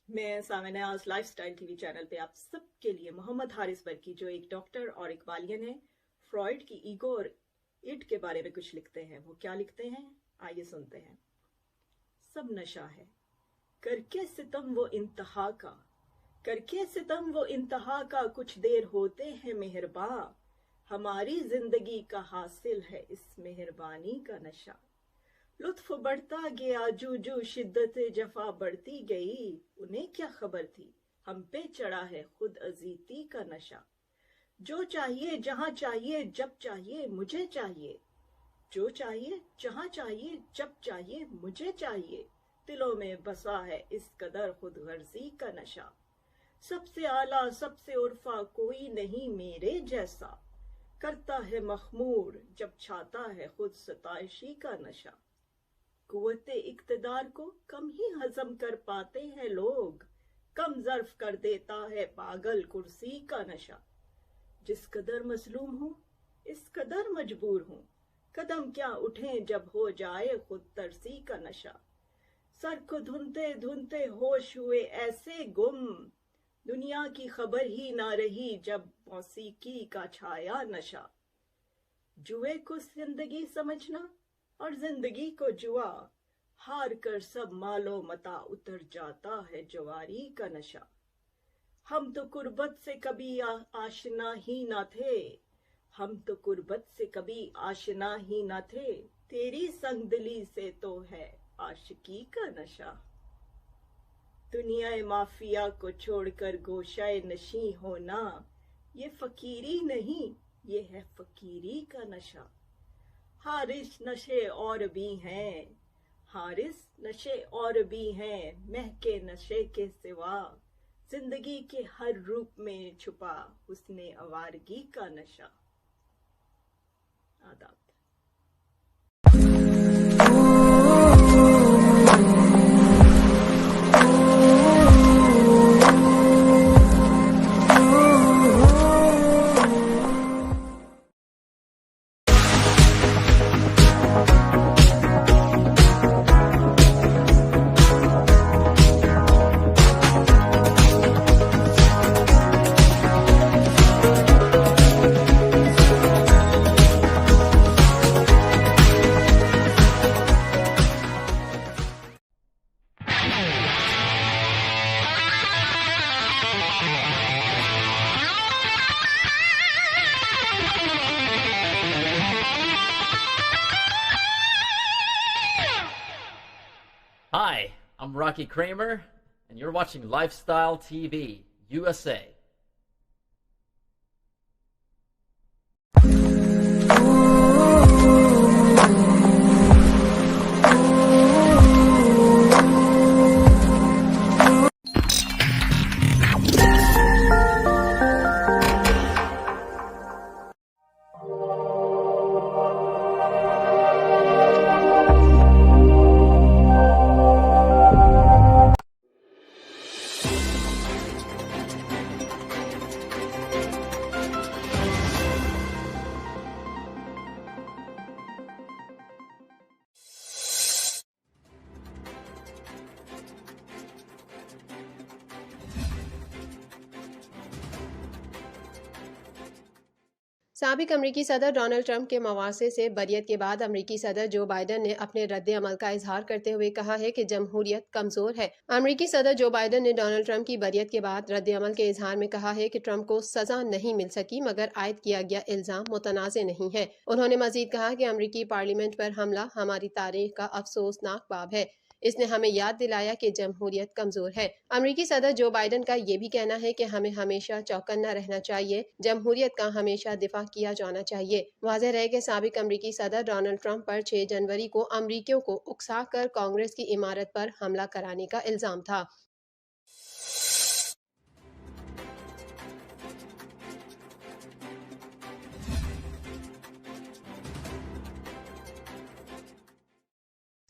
मैं सामने आज lifestyle TV channel पे आप सबके लिए मोहम्मद हारिस बरकी, जो एक doctor और इकबालियन है, फ्रॉइड की ईगो और इट के बारे में कुछ लिखते हैं। वो क्या लिखते हैं, आइए सुनते हैं। सब नशा है, करके सितम वो इंतहा का, करके सितम वो इंतहा का, कुछ देर होते हैं मेहरबां, हमारी जिंदगी का हासिल है इस मेहरबानी का नशा। लुत्फ बढ़ता गया जू जू शिद्दत जफा बढ़ती गई, उन्हें क्या खबर थी हम पे चढ़ा है खुद अजीती का नशा। जो चाहिए जहां चाहिए जब चाहिए मुझे चाहिए, जो चाहिए जहां चाहिए जब चाहिए मुझे चाहिए, दिलों में बसा है इस कदर खुद गर्जी का नशा। सबसे आला सबसे उर्फा कोई नहीं मेरे जैसा, करता है मखमूर जब छाता है खुद सताइशी का नशा। कुव्वते इक्तदार को कम ही हजम कर पाते हैं लोग, कम ज़र्फ कर देता है पागल कुर्सी का नशा। जिस कदर मजलूम हूँ इस कदर मजबूर हूँ, कदम क्या उठें जब हो जाए खुद तरसी का नशा। सर को धुनते धुनते होश हुए ऐसे गुम, दुनिया की खबर ही ना रही जब मौसीकी का छाया नशा। जुए को जिंदगी समझना और जिंदगी को जुआ, हार कर सब मालो मता उतर जाता है जवारी का नशा। हम तो कुर्बत से कभी आशना ही ना थे, हम तो कुर्बत से कभी आशना ही ना थे, तेरी संगदिली से तो है आशिकी का नशा। दुनिया माफिया को छोड़कर गोशाए नशी होना, ये फकीरी नहीं ये है फकीरी का नशा। हारिस नशे और भी हैं, हारिस नशे और भी हैं, महके नशे के सिवा, जिंदगी के हर रूप में छुपा उसने आवारगी का नशा। आदाब। Hi, I'm Rocky Kramer, and you're watching Lifestyle TV, USA. साबिक अमरीकी सदर डोनाल्ड ट्रंप के मवासे से बरियत के बाद अमरीकी सदर जो बाइडन ने अपने रद्द अमल का इजहार करते हुए कहा है कि जमहूरियत कमजोर है। अमरीकी सदर जो बाइडन ने डोनाल्ड ट्रंप की बरियत के बाद रद्द अमल के इजहार में कहा है कि ट्रंप को सजा नहीं मिल सकी, मगर आयद किया गया इल्जाम मुतनाज़ नहीं है। उन्होंने मजीद कहा कि अमरीकी पार्लियामेंट पर हमला हमारी तारीख का अफसोसनाक बाब है। इसने हमें याद दिलाया कि जमहूरियत कमजोर है। अमरीकी सदर जो बाइडन का ये भी कहना है कि हमें हमेशा चौकन्ना रहना चाहिए, जमहूरियत का हमेशा दिफा किया जाना चाहिए। वाज़ेह रहे कि साबिक अमरीकी सदर डोनाल्ड ट्रंप पर 6 जनवरी को अमरीकियों को उकसाकर कांग्रेस की इमारत पर हमला कराने का इल्जाम था।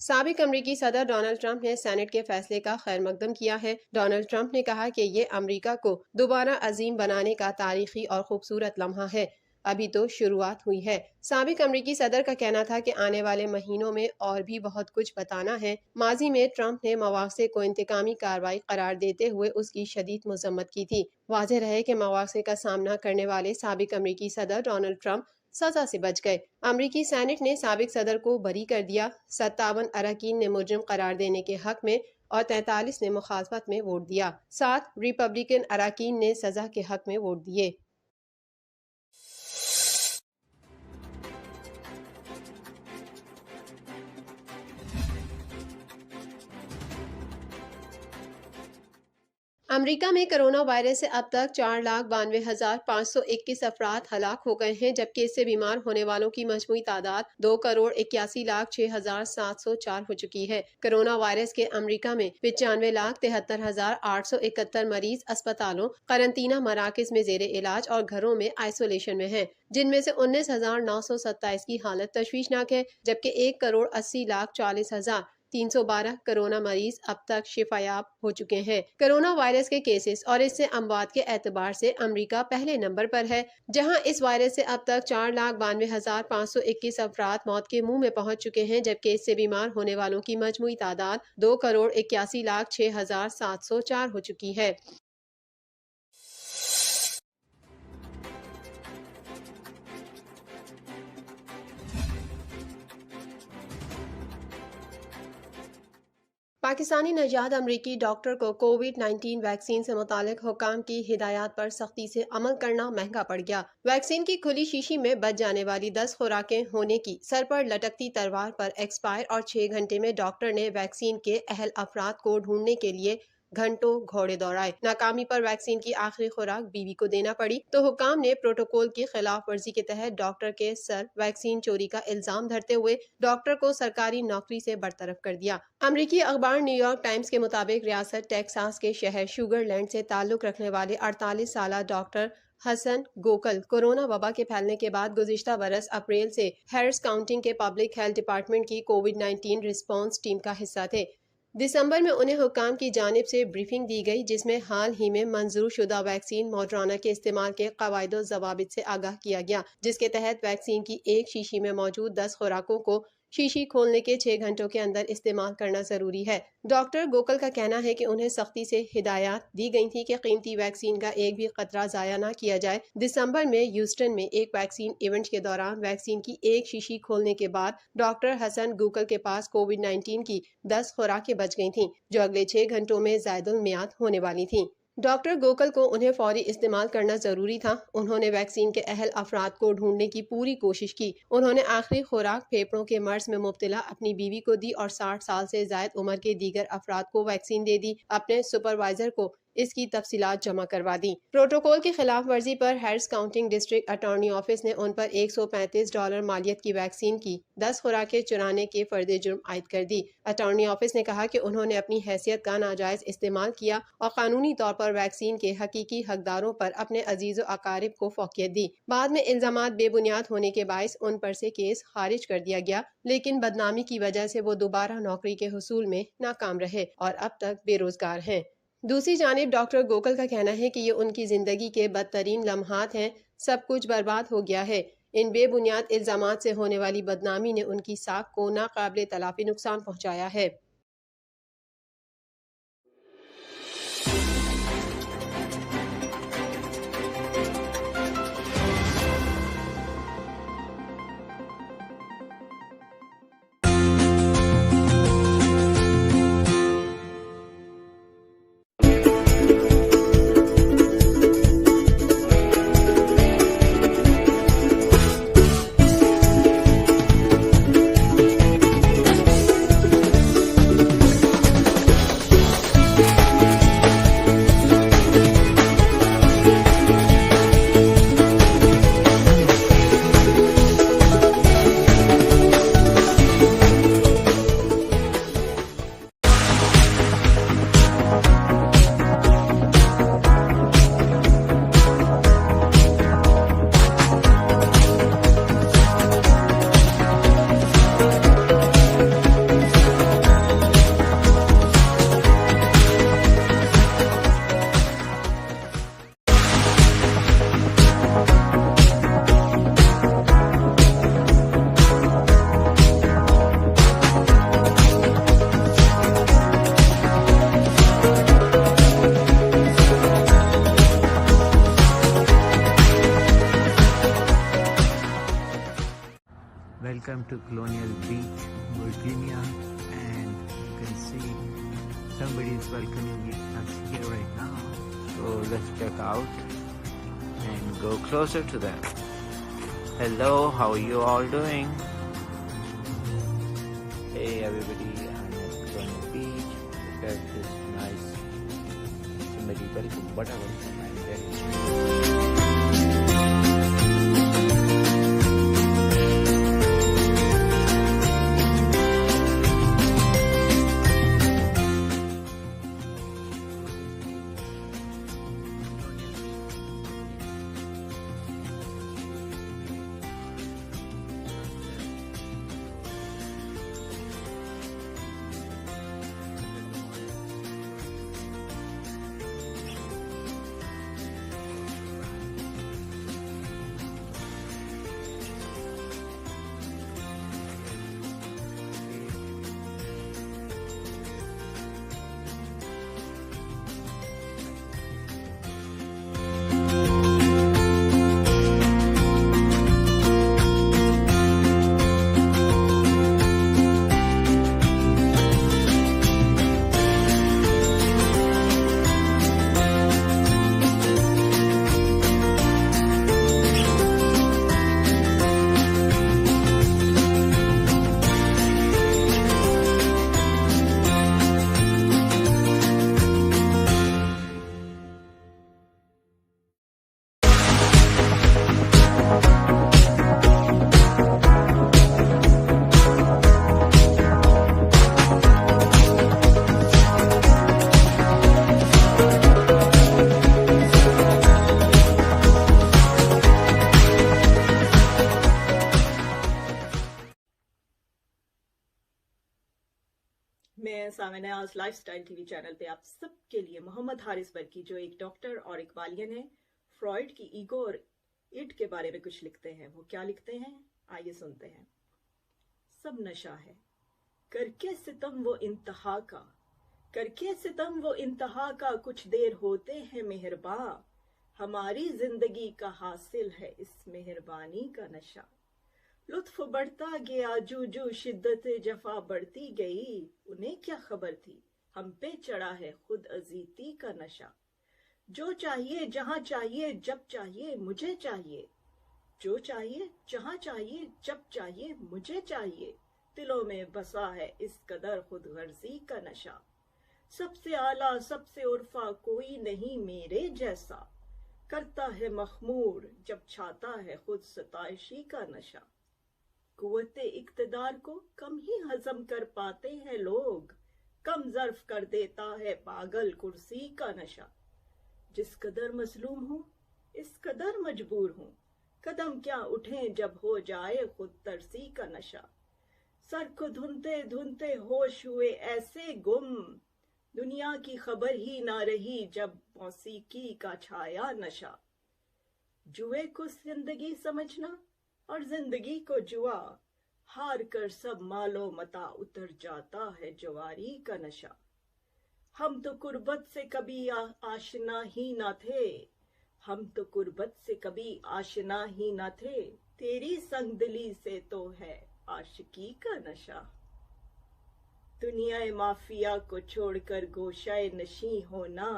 साबिक अमरीकी सदर डोनाल्ड ट्रंप ने सेनेट के फैसले का खैर मकदम किया है। डोनाल्ड ट्रंप ने कहा कि ये अमरीका को दोबारा अजीम बनाने का तारीखी और खूबसूरत लम्हा है। अभी तो शुरुआत हुई है। साबिक अमरीकी सदर का कहना था कि आने वाले महीनों में और भी बहुत कुछ बताना है। माजी में ट्रंप ने मवासे को इंतकामी कार्रवाई करार देते हुए उसकी शदीद मजम्मत की थी। वाज़ेह रहे कि मवासे का सामना करने वाले साबिक अमरीकी सदर डोनाल्ड ट्रंप सजा से बच गए। अमरीकी सेनेट ने साबिक सदर को बरी कर दिया। 57 अरकान ने मुजरिम करार देने के हक में और 43 ने मुखालफत में वोट दिया। 7 रिपब्लिकन अरकान ने सजा के हक में वोट दिए। अमरीका में कोरोना वायरस से अब तक 4,92,521 अफराद हलाक हो गए हैं, जबकि इससे बीमार होने वालों की मजमूई तादाद 2,81,06,704 हो चुकी है। कोरोना वायरस के अमरीका में 95,73,871 मरीज अस्पतालों, करंतना मराकज में जेर इलाज और घरों में आइसोलेशन में हैं, जिनमें से 19,927 की हालत तशवीशनाक है, जबकि 1,80,40,312 कोरोना मरीज अब तक शिफायाब हो चुके हैं। कोरोना वायरस के केसेस और इससे अमवात के एतबार से अमरीका पहले नंबर पर है, जहां इस वायरस से अब तक 4,92,521 अफराद मौत के मुंह में पहुंच चुके हैं, जबकि इससे बीमार होने वालों की मजमूई तादाद 2,81,06,704 हो चुकी है। पाकिस्तानी नजाद अमरीकी डॉक्टर को कोविड-19 वैक्सीन से मुतालिक हुकाम की हिदायत पर सख्ती से अमल करना महंगा पड़ गया। वैक्सीन की खुली शीशी में बच जाने वाली 10 खुराकें होने की सर पर लटकती तलवार पर एक्सपायर और 6 घंटे में डॉक्टर ने वैक्सीन के अहल अफराद को ढूंढने के लिए घंटों घोड़े दौड़ाए। नाकामी पर वैक्सीन की आखिरी खुराक बीवी को देना पड़ी तो हुकाम ने प्रोटोकॉल की खिलाफ वर्जी के तहत डॉक्टर के सर वैक्सीन चोरी का इल्जाम धरते हुए डॉक्टर को सरकारी नौकरी से बरतरफ कर दिया। अमरीकी अखबार न्यूयॉर्क टाइम्स के मुताबिक रियासत टेक्सास के शहर शुगरलैंड से ताल्लुक रखने वाले 48 साल डॉक्टर हसन गोकल कोरोना वबा के फैलने के बाद गुज़िश्ता बरस अप्रैल से हैरिस काउंटी के पब्लिक हेल्थ डिपार्टमेंट की कोविड-19 रिस्पांस टीम का हिस्सा थे। दिसंबर में उन्हें हुकाम की जानिब से ब्रीफिंग दी गई, जिसमें हाल ही में मंजूर शुदा वैक्सीन मॉडर्ना के इस्तेमाल के कवायद ज़वाबित से आगाह किया गया, जिसके तहत वैक्सीन की एक शीशी में मौजूद 10 खुराकों को शीशी खोलने के 6 घंटों के अंदर इस्तेमाल करना जरूरी है। डॉक्टर गोकल का कहना है कि उन्हें सख्ती से हिदायत दी गई थी कि कीमती वैक्सीन का एक भी कतरा जाया न किया जाए। दिसंबर में ह्यूस्टन में एक वैक्सीन इवेंट के दौरान वैक्सीन की एक शीशी खोलने के बाद डॉक्टर हसन गोकल के पास कोविड-19 की 10 खुराकें बच गई थीं, जो अगले 6 घंटों में ज़ायदुल मियाद होने वाली थीं। डॉक्टर गोकल को उन्हें फौरी इस्तेमाल करना जरूरी था। उन्होंने वैक्सीन के अहल अफराद को ढूंढने की पूरी कोशिश की। उन्होंने आखिरी खुराक फेफड़ों के मर्ज में मुब्तला अपनी बीवी को दी और 60 साल से जायद उम्र के दीगर अफराद को वैक्सीन दे दी। अपने सुपरवाइजर को इसकी तफसीलात जमा करवा दी। प्रोटोकॉल की खिलाफ वर्जी पर Harris county district attorney office ने उन पर $135 मालियत की वैक्सीन की 10 खुराकें चुराने के फर्द जुर्म आयद कर दी। अटॉर्नी ऑफिस ने कहा कि उन्होंने अपनी हैसियत का नाजायज इस्तेमाल किया और कानूनी तौर पर वैक्सीन के हकीकी हकदारों पर अपने अजीज अकारिब को फौकियत दी। बाद में इल्जामात बेबुनियाद होने के बायस उन पर से केस खारिज कर दिया गया, लेकिन बदनामी की वजह से वो दोबारा नौकरी के हुसूल में नाकाम रहे और अब तक बेरोजगार हैं। दूसरी जानिब डॉक्टर गोकल का कहना है कि ये उनकी जिंदगी के बदतरीन लम्हात हैं। सब कुछ बर्बाद हो गया है। इन बेबुनियाद इल्जामात से होने वाली बदनामी ने उनकी साख को नाकाबिले तलाफी नुकसान पहुंचाया है। Welcome to Colonial Beach, Virginia, and you can see somebody is welcoming us here right now. So let's check out and go closer to them. Hello, how are you all doing? Hey everybody, I'm at Colonial Beach. Look at this nice somebody welcome whatever I'm very मैं सामिना आज lifestyle TV channel पे आप सबके लिए मोहम्मद हारिस बरकी, जो एक doctor और एक वालियन है, फ्रॉइड की ईगो और इट के बारे में कुछ लिखते हैं। वो क्या लिखते हैं, आइए सुनते हैं। सब नशा है, करके सितम वो इंतहा का, करके सितम वो इंतहा का, कुछ देर होते हैं मेहरबां, हमारी जिंदगी का हासिल है इस मेहरबानी का नशा। लुत्फ बढ़ता गया जू जू शिद्दत जफा बढ़ती गई, उन्हें क्या खबर थी हम पे चढ़ा है खुद अजीती का नशा। जो चाहिए जहां चाहिए जब चाहिए मुझे चाहिए, जो चाहिए जहां चाहिए जब चाहिए मुझे चाहिए, दिलों में बसा है इस कदर खुद गर्जी का नशा। सबसे आला सबसे उर्फा कोई नहीं मेरे जैसा, करता है मखमूर जब छाता है खुद सताइशी का नशा। कुव्वते इक्तदार को कम ही हजम कर पाते हैं लोग, कम ज़र्फ कर देता है पागल कुर्सी का नशा। जिस कदर मजलूम हूँ इस कदर मजबूर हूँ, कदम क्या उठें जब हो जाए खुद तरसी का नशा। सर को धुनते धुनते होश हुए ऐसे गुम, दुनिया की खबर ही ना रही जब मौसीकी का छाया नशा। जुए को जिंदगी समझना और जिंदगी को जुआ, हार कर सब मालो मता उतर जाता है जवारी का नशा। हम तो कुर्बत से कभी आशना ही ना थे, हम तो कुर्बत से कभी आशना ही ना थे, तेरी संगदिली से तो है आशिकी का नशा। दुनिया माफिया को छोड़कर गोशाए नशी होना,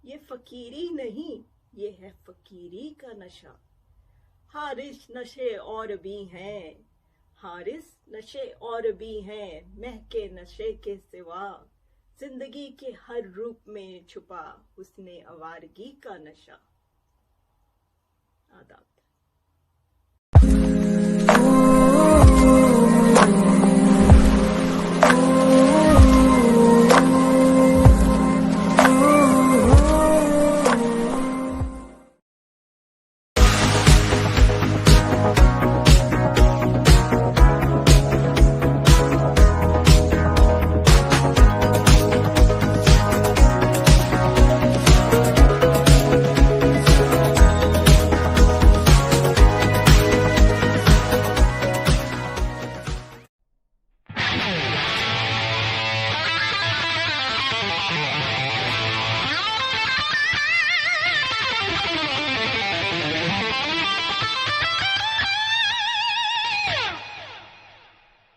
ये फकीरी नहीं ये है फकीरी का नशा। हारिस नशे और भी हैं, हारिस नशे और भी हैं, महके नशे के सिवा, जिंदगी के हर रूप में छुपा हुस्ने आवारगी का नशा। आदाब।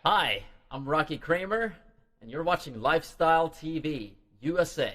Hi, I'm Rocky Kramer, and you're watching Lifestyle TV USA.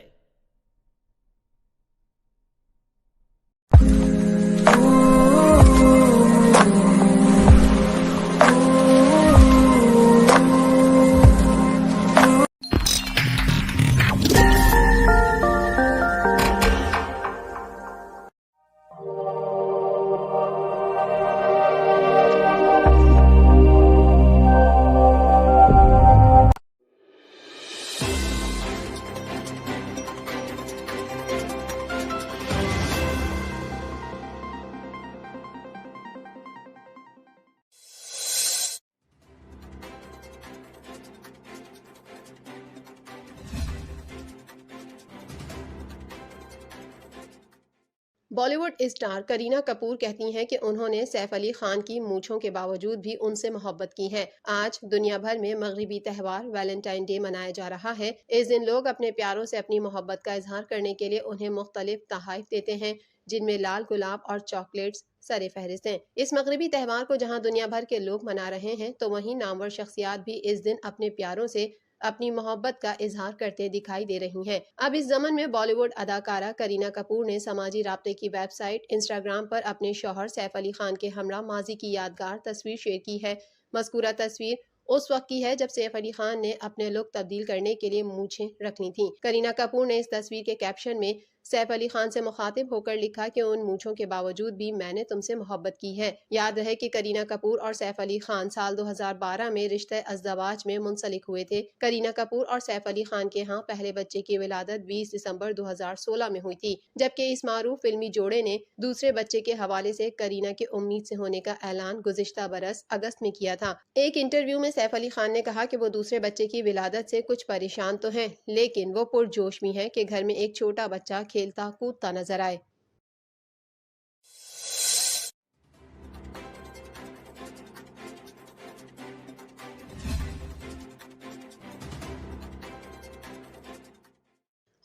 Bollywood star Kareena Kapoor कहती हैं कि उन्होंने सैफ अली खान की मूंछों के बावजूद भी उनसे मोहब्बत की है। आज दुनिया भर में मगरिबी त्यौहार वैलेंटाइन डे मनाया जा रहा है। इस दिन लोग अपने प्यारों से अपनी मोहब्बत का इजहार करने के लिए उन्हें मुख्तलिफ तोहफे देते हैं, जिनमें लाल गुलाब और चॉकलेट्स सरे फहरिस्त हैं। इस मगरिबी त्यौहार को जहां दुनिया भर के लोग मना रहे हैं, तो वहीं नामवर शख्सियात भी इस दिन अपने प्यारों से अपनी मोहब्बत का इजहार करते दिखाई दे रही हैं। अब इस ज़मन में बॉलीवुड अदाकारा करीना कपूर ने समाजी राब्ते की वेबसाइट इंस्टाग्राम पर अपने शौहर सैफ अली खान के हमरा माजी की यादगार तस्वीर शेयर की है। मज़कूरा तस्वीर उस वक्त की है जब सैफ अली खान ने अपने लुक तब्दील करने के लिए मूंछें रखनी थी। करीना कपूर ने इस तस्वीर के कैप्शन में सैफ अली खान से मुखातिब होकर लिखा कि उन मूंछों के बावजूद भी मैंने तुमसे मोहब्बत की है। याद रहे कि करीना कपूर और सैफ अली खान साल 2012 में रिश्ते अज़दवाज में मुंसलिक हुए थे। करीना कपूर और सैफ अली खान के यहाँ पहले बच्चे की विलादत 20 दिसंबर 2016 में हुई थी, जबकि इस मारूफ फिल्मी जोड़े ने दूसरे बच्चे के हवाले से करीना की उम्मीद से होने का ऐलान गुज़िश्ता बरस अगस्त में किया था। एक इंटरव्यू में सैफ अली खान ने कहा कि वो दूसरे बच्चे की विलादत से कुछ परेशान तो हैं, लेकिन वो पुरजोश भी हैं कि घर में एक छोटा बच्चा खेलता कूदता नजर आए।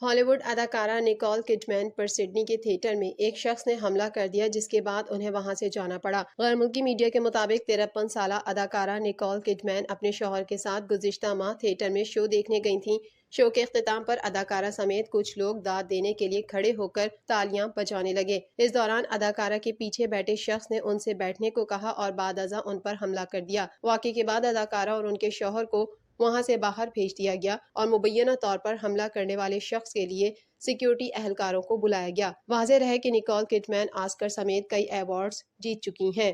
हॉलीवुड अदाकारा निकोल किडमैन पर सिडनी के थिएटर में एक शख्स ने हमला कर दिया, जिसके बाद उन्हें वहां से जाना पड़ा। गैर मुल्की मीडिया के मुताबिक 53 साला अदाकारा निकोल किडमैन अपने शौहर के साथ गुज़िश्ता माह थिएटर में शो देखने गई थीं। शो के इख्तिताम पर अदाकारा समेत कुछ लोग दाद देने के लिए खड़े होकर तालियां बजाने लगे। इस दौरान अदाकारा के पीछे बैठे शख्स ने उनसे बैठने को कहा और बादअज़ा उन पर हमला कर दिया। वाक़े के बाद अदाकारा और उनके शौहर को वहां से बाहर भेज दिया गया और मुबैना तौर पर हमला करने वाले शख्स के लिए सिक्योरिटी एहलकारों को बुलाया गया। वाज़ेह रहे कि निकोल किडमैन ऑस्कर समेत कई अवार्ड्स जीत चुकी हैं।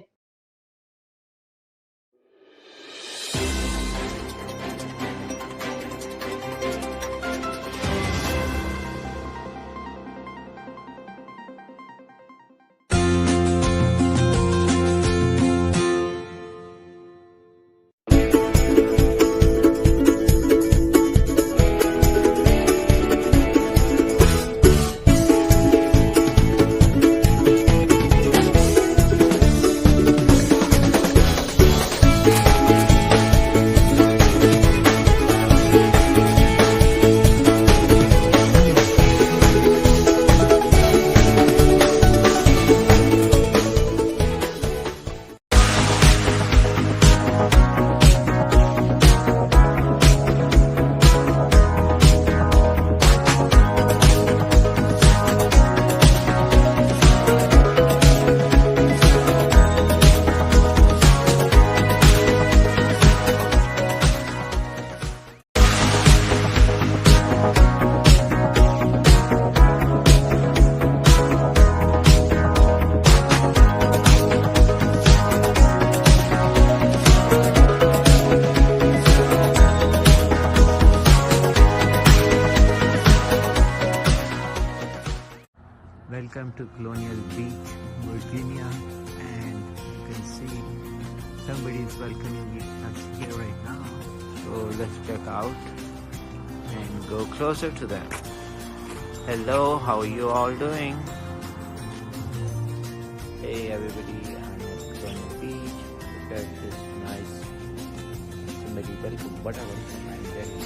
Welcome to Colonial Beach, Virginia, and you can see somebody is welcoming us here right now. So let's check out and go closer to them. Hello, how are you all doing? Hey everybody, I'm at Colonial Beach. Look at this nice, somebody welcome, whatever, I'm very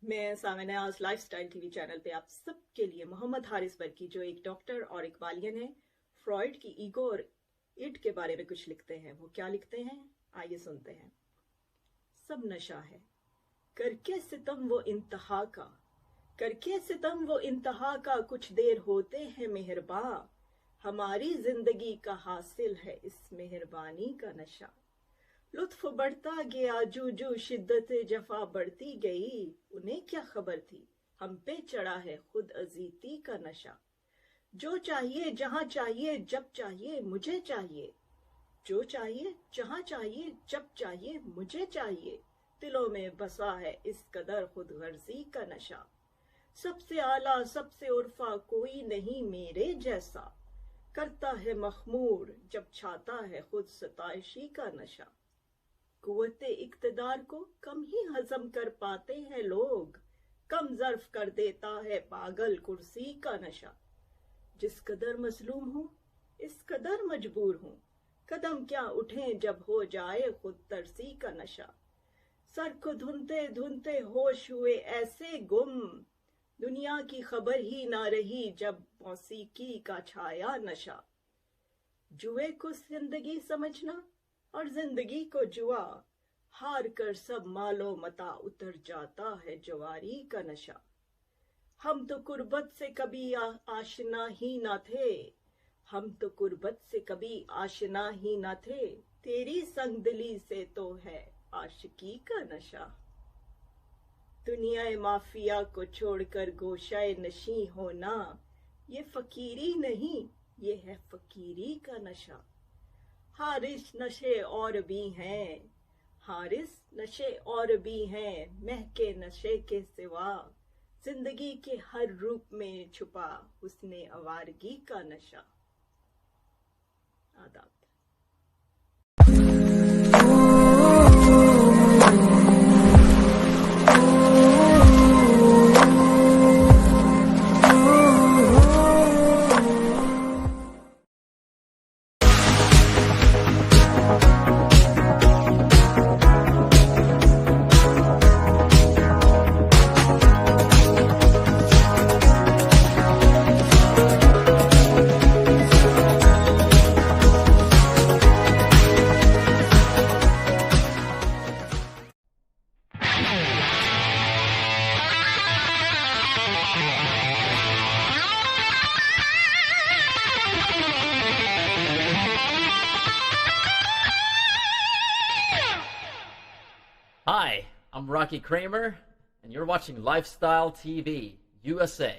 मैं सामिना आज lifestyle TV channel पे आप सबके लिए मोहम्मद हारिस बरकी, जो एक doctor और एक वालियन है, फ्रॉइड की ईगो और इड के बारे में कुछ लिखते हैं। वो क्या लिखते हैं, आइए सुनते हैं। सब नशा है, करके सितम वो इंतहा का, करके सितम वो इंतहा का, कुछ देर होते हैं मेहरबान, हमारी जिंदगी का हासिल है इस मेहरबानी का नशा। लुत्फ बढ़ता गया जू जू शिद्दत जफा बढ़ती गई, उन्हें क्या खबर थी हम पे चढ़ा है खुद अजीती का नशा। जो चाहिए जहां चाहिए जब चाहिए मुझे चाहिए, जो चाहिए जहां चाहिए जब चाहिए मुझे चाहिए, दिलों में बसा है इस कदर खुद गर्जी का नशा। सबसे आला सबसे उर्फा कोई नहीं मेरे जैसा, करता है मखमूर जब छाता है खुद सताइशी का नशा। कुव्वते इक्तदार को कम ही हजम कर पाते हैं लोग, कम ज़र्फ कर देता है पागल कुर्सी का नशा। जिस कदर मजलूम हूँ इस कदर मजबूर हूँ, कदम क्या उठें जब हो जाए खुद तरसी का नशा। सर को धुनते धुनते होश हुए ऐसे गुम, दुनिया की खबर ही ना रही जब मौसीकी का छाया नशा। जुए को जिंदगी समझना और जिंदगी को जुआ, हार कर सब मालो मता उतर जाता है जवारी का नशा। हम तो कुर्बत से कभी आशना ही ना थे, हम तो कुर्बत से कभी आशना ही ना थे, तेरी संगदिली से तो है आशिकी का नशा। दुनिया माफिया को छोड़कर गोशाए नशी होना, ये फकीरी नहीं ये है फकीरी का नशा। हारिस नशे और भी हैं, हारिस नशे और भी हैं, महके नशे के सिवा जिंदगी के हर रूप में छुपा उसने आवारगी का नशा। आदाब। Hi, I'm Rocky Kramer, and you're watching Lifestyle TV, USA.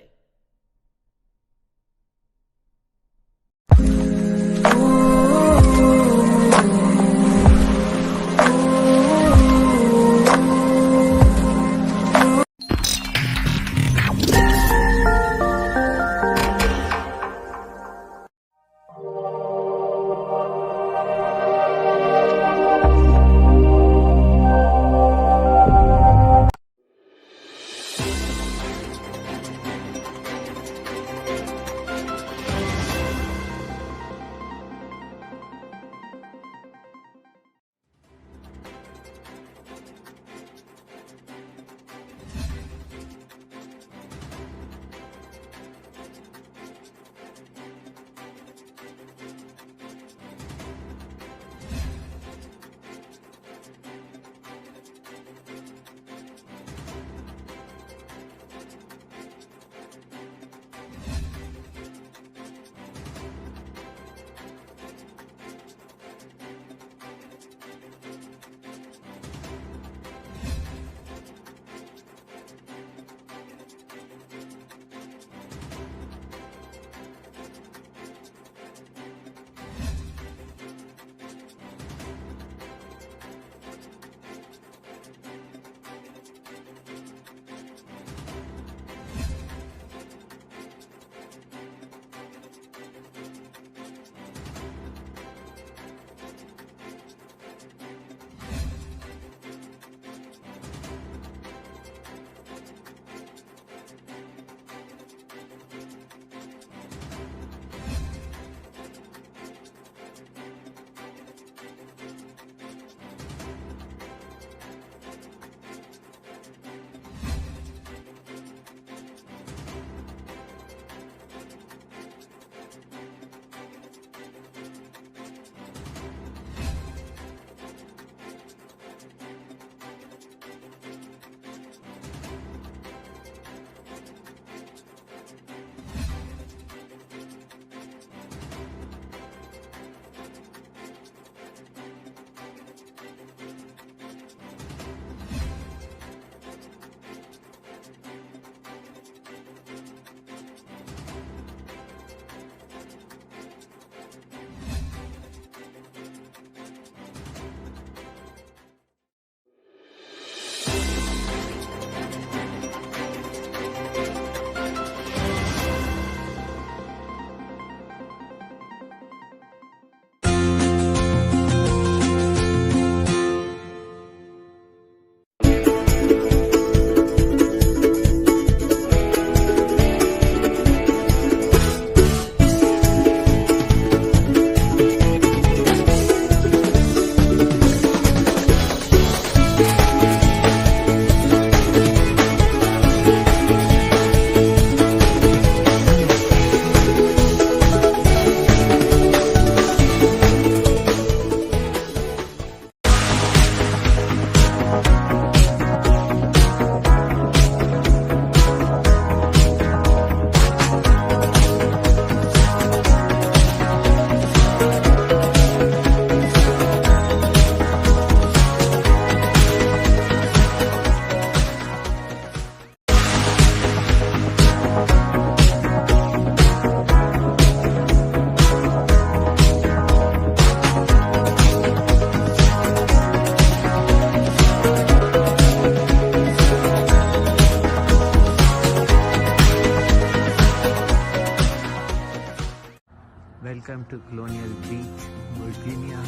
Welcome to Colonial Beach, Virginia,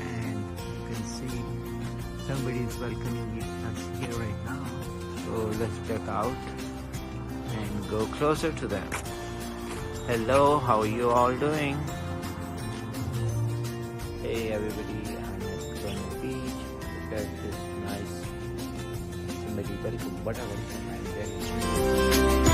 and you can see somebody is welcoming us here right now. So let's check out and go closer to them. Hello, how are you all doing? Hey everybody, I'm at Colonial Beach. Look at this nice somebody welcome, whatever I'm getting.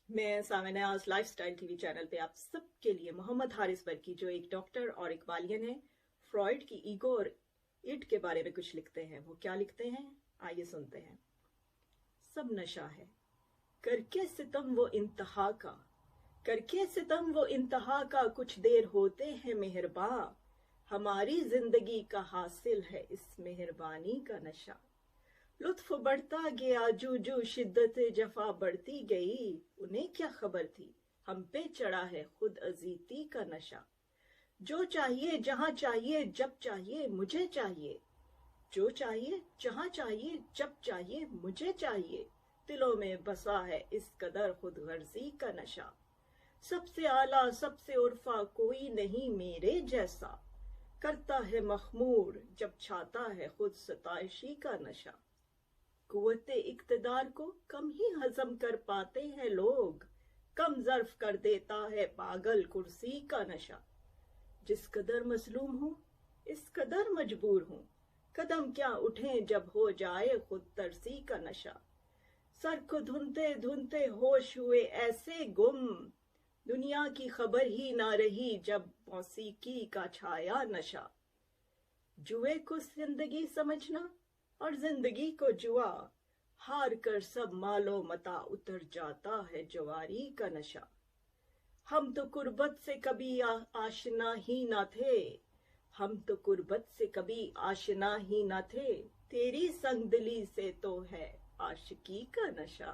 मैं सामने आज lifestyle TV channel पे आप सबके लिए मोहम्मद हारिस बरकी, जो एक doctor और एक वालियन है, फ्रॉइड की ईगो और इट के बारे में कुछ लिखते हैं। वो क्या लिखते हैं, आइए सुनते हैं। सब नशा है, करके सितम वो इंतहा का, करके सितम वो इंतहा का, कुछ देर होते हैं मेहरबां, हमारी जिंदगी का हासिल है इस मेहरबानी का नशा। लुत्फ बढ़ता गया जू जू शिद्दत जफा बढ़ती गई, उन्हें क्या खबर थी हम पे चढ़ा है खुद अजीती का नशा। जो चाहिए जहां चाहिए जब चाहिए मुझे चाहिए, जो चाहिए जहां चाहिए जब चाहिए मुझे चाहिए, दिलों में बसा है इस कदर खुद गर्जी का नशा। सबसे आला सबसे उर्फा कोई नहीं मेरे जैसा, करता है मखमूर जब छाता है खुद सताइशी का नशा। कुव्वते इक्तदार को कम ही हजम कर पाते हैं लोग, कम ज़र्फ कर देता है पागल कुर्सी का नशा। जिस कदर मसलूम हूँ इस कदर मजबूर हूँ, कदम क्या उठें जब हो जाए खुद तरसी का नशा। सर को धुनते धुनते होश हुए ऐसे गुम, दुनिया की खबर ही ना रही जब मौसीकी का छाया नशा। जुए को जिंदगी समझना और जिंदगी को जुआ, हार कर सब मालो मता उतर जाता है जवारी का नशा। हम तो कुर्बत से कभी आशना ही ना थे, हम तो कुर्बत से कभी आशना ही ना थे, तेरी संगदिली से तो है आशिकी का नशा।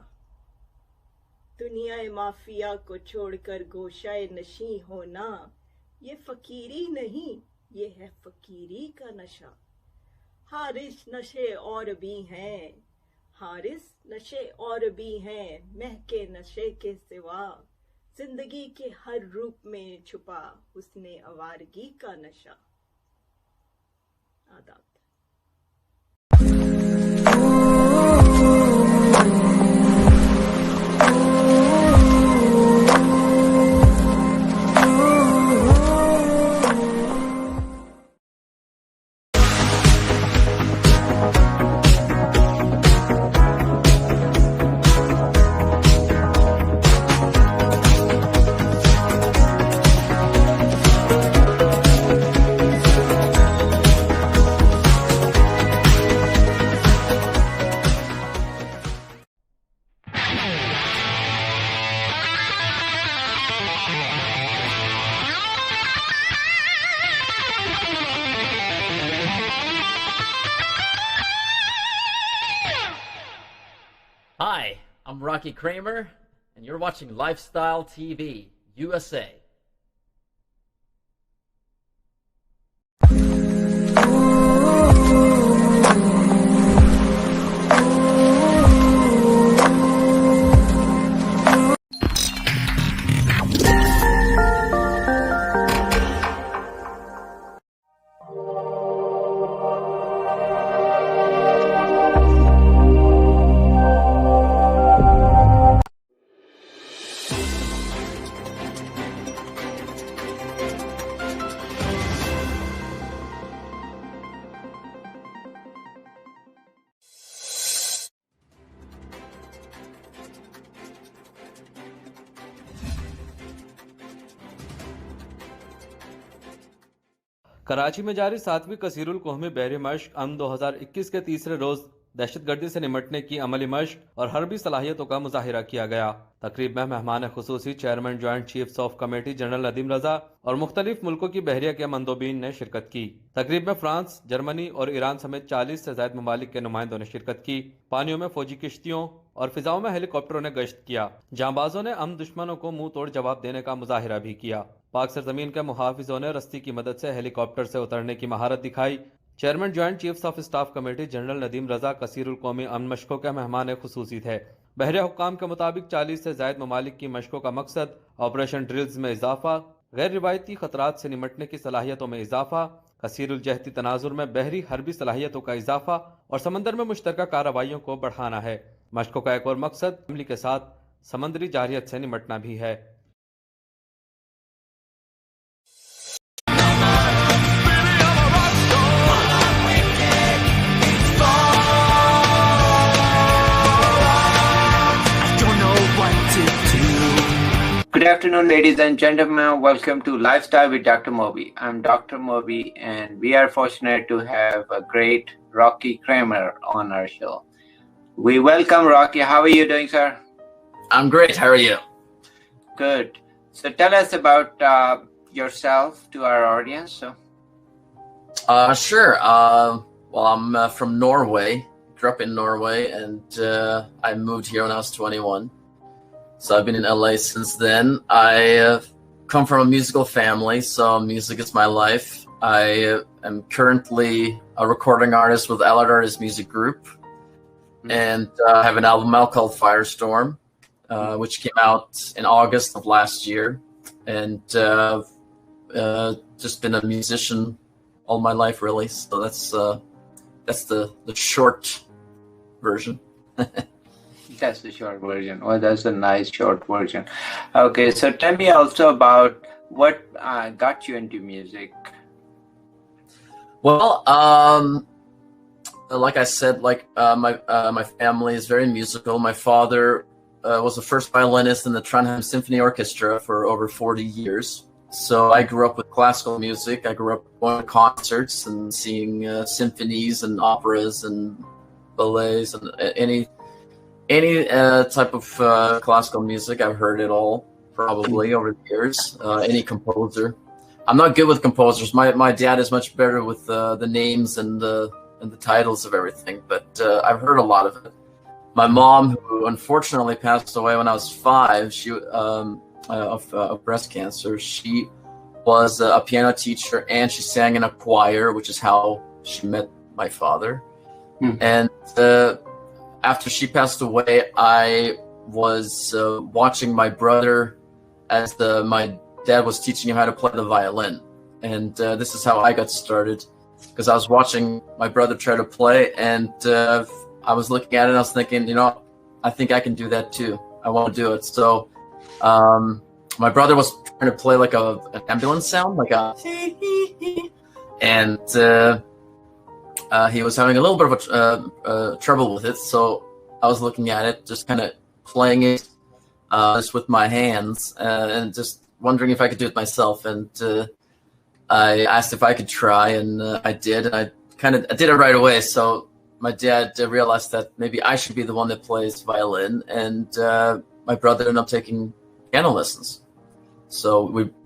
दुनिया माफिया को छोड़कर गोशाए नशी होना, ये फकीरी नहीं ये है फकीरी का नशा। हारिस नशे और भी हैं, हारिस नशे और भी हैं, महके नशे के सिवा, जिंदगी के हर रूप में छुपा हुस्ने आवारगी का नशा। आदाब। Hi, I'm Rocky Kramer, and you're watching Lifestyle TV, USA. Karachi में जारी 7वीं कसीरुल कोहमी बहरी मश्क अम 2021 के तीसरे रोज दहशतगर्दी से निमटने की अमली मश्क और हर्बी सलाहियतों का मुजाहिरा किया गया। तकरीब में मेहमान खुसूसी chairman joint chiefs of committee general Nadeem Raza और मुख्तलिफ मुल्कों की बहरिया के मंदोबीन ने शिरकत की। तकरीब में फ्रांस, जर्मनी और ईरान समेत 40 से ज्यादा ममालिक के नुमाइंदों ने शिरकत की। पानियों में फौजी किश्तियों और फिजाओं में हेलीकॉप्टरों ने गश्त किया। जांबाजों ने दुश्मनों को मुंह तोड़ जवाब देने का मुजाहिरा भी किया। पाक सरजमीन के मुहाफिजों ने रस्सी की मदद से हेलीकॉप्टर से उतरने की महारत दिखाई। Chairman joint chiefs of staff committee general Nadeem Raza कसीरुल कौमी अमन मशकों के मेहमान खुसूसी थे। बहरिया हुक्काम के मुताबिक 40 से ज्यादा ममालिक की मशकों का मकसद ऑपरेशन ड्रिल्स में इजाफा, गैर रिवायती खतरात से निमटने की सलाहियतों में इजाफा, कसीरुल जहती तनाजुर में बहरी हरबी सलाहियतों का इजाफा और समंदर में मुश्तरका कार्रवाइयों को बढ़ाना है। मशकों का एक और मकसद अमली के साथ समंदरी जारियत से निमटना भी है। Good afternoon, ladies and gentlemen. Welcome to Lifestyle with Dr. Moby. I'm Dr. Moby, and we are fortunate to have a great Rocky Kramer on our show. We welcome Rocky. How are you doing, sir? I'm great. How are you? Good. So tell us about yourself to our audience. Sure. Well, I'm from Norway. Grew up in Norway, and I moved here when I was 21. So I've been in LA since then. I come from a musical family, so music is my life. I am currently a recording artist with Allied Artists Music Group, and I have an album out called Firestorm, which came out in August of last year, and just been a musician all my life, really. So that's the short version. That's the short version. Oh, that's a nice short version. Okay, so tell me also about what got you into music. Well, like I said, my family is very musical. My father was the first violinist in the Trondheim Symphony Orchestra for over 40 years. So I grew up with classical music. I grew up going to concerts and seeing symphonies and operas and ballets and any type of classical music. I've heard it all probably over the years. Any composer. I'm not good with composers. My dad is much better with the names and the titles of everything, but I've heard a lot of it. My mom, who unfortunately passed away when I was 5, she of breast cancer. She was a piano teacher, and she sang in a choir, which is how she met my father. And after she passed away, I was watching my brother as my dad was teaching him how to play the violin. And this is how I got started, because I was watching my brother try to play, and I was looking at it and I was thinking, I think I can do that too. I want to do it. So my brother was trying to play like an ambulance sound, like a and he was having a little bit of trouble with it. So I was looking at it, just kind of playing it just with my hands and just wondering if I could do it myself. And I asked if I could try, and I did. And I did it right away. So my dad realized that maybe I should be the one that plays violin, and my brother ended up taking piano lessons. So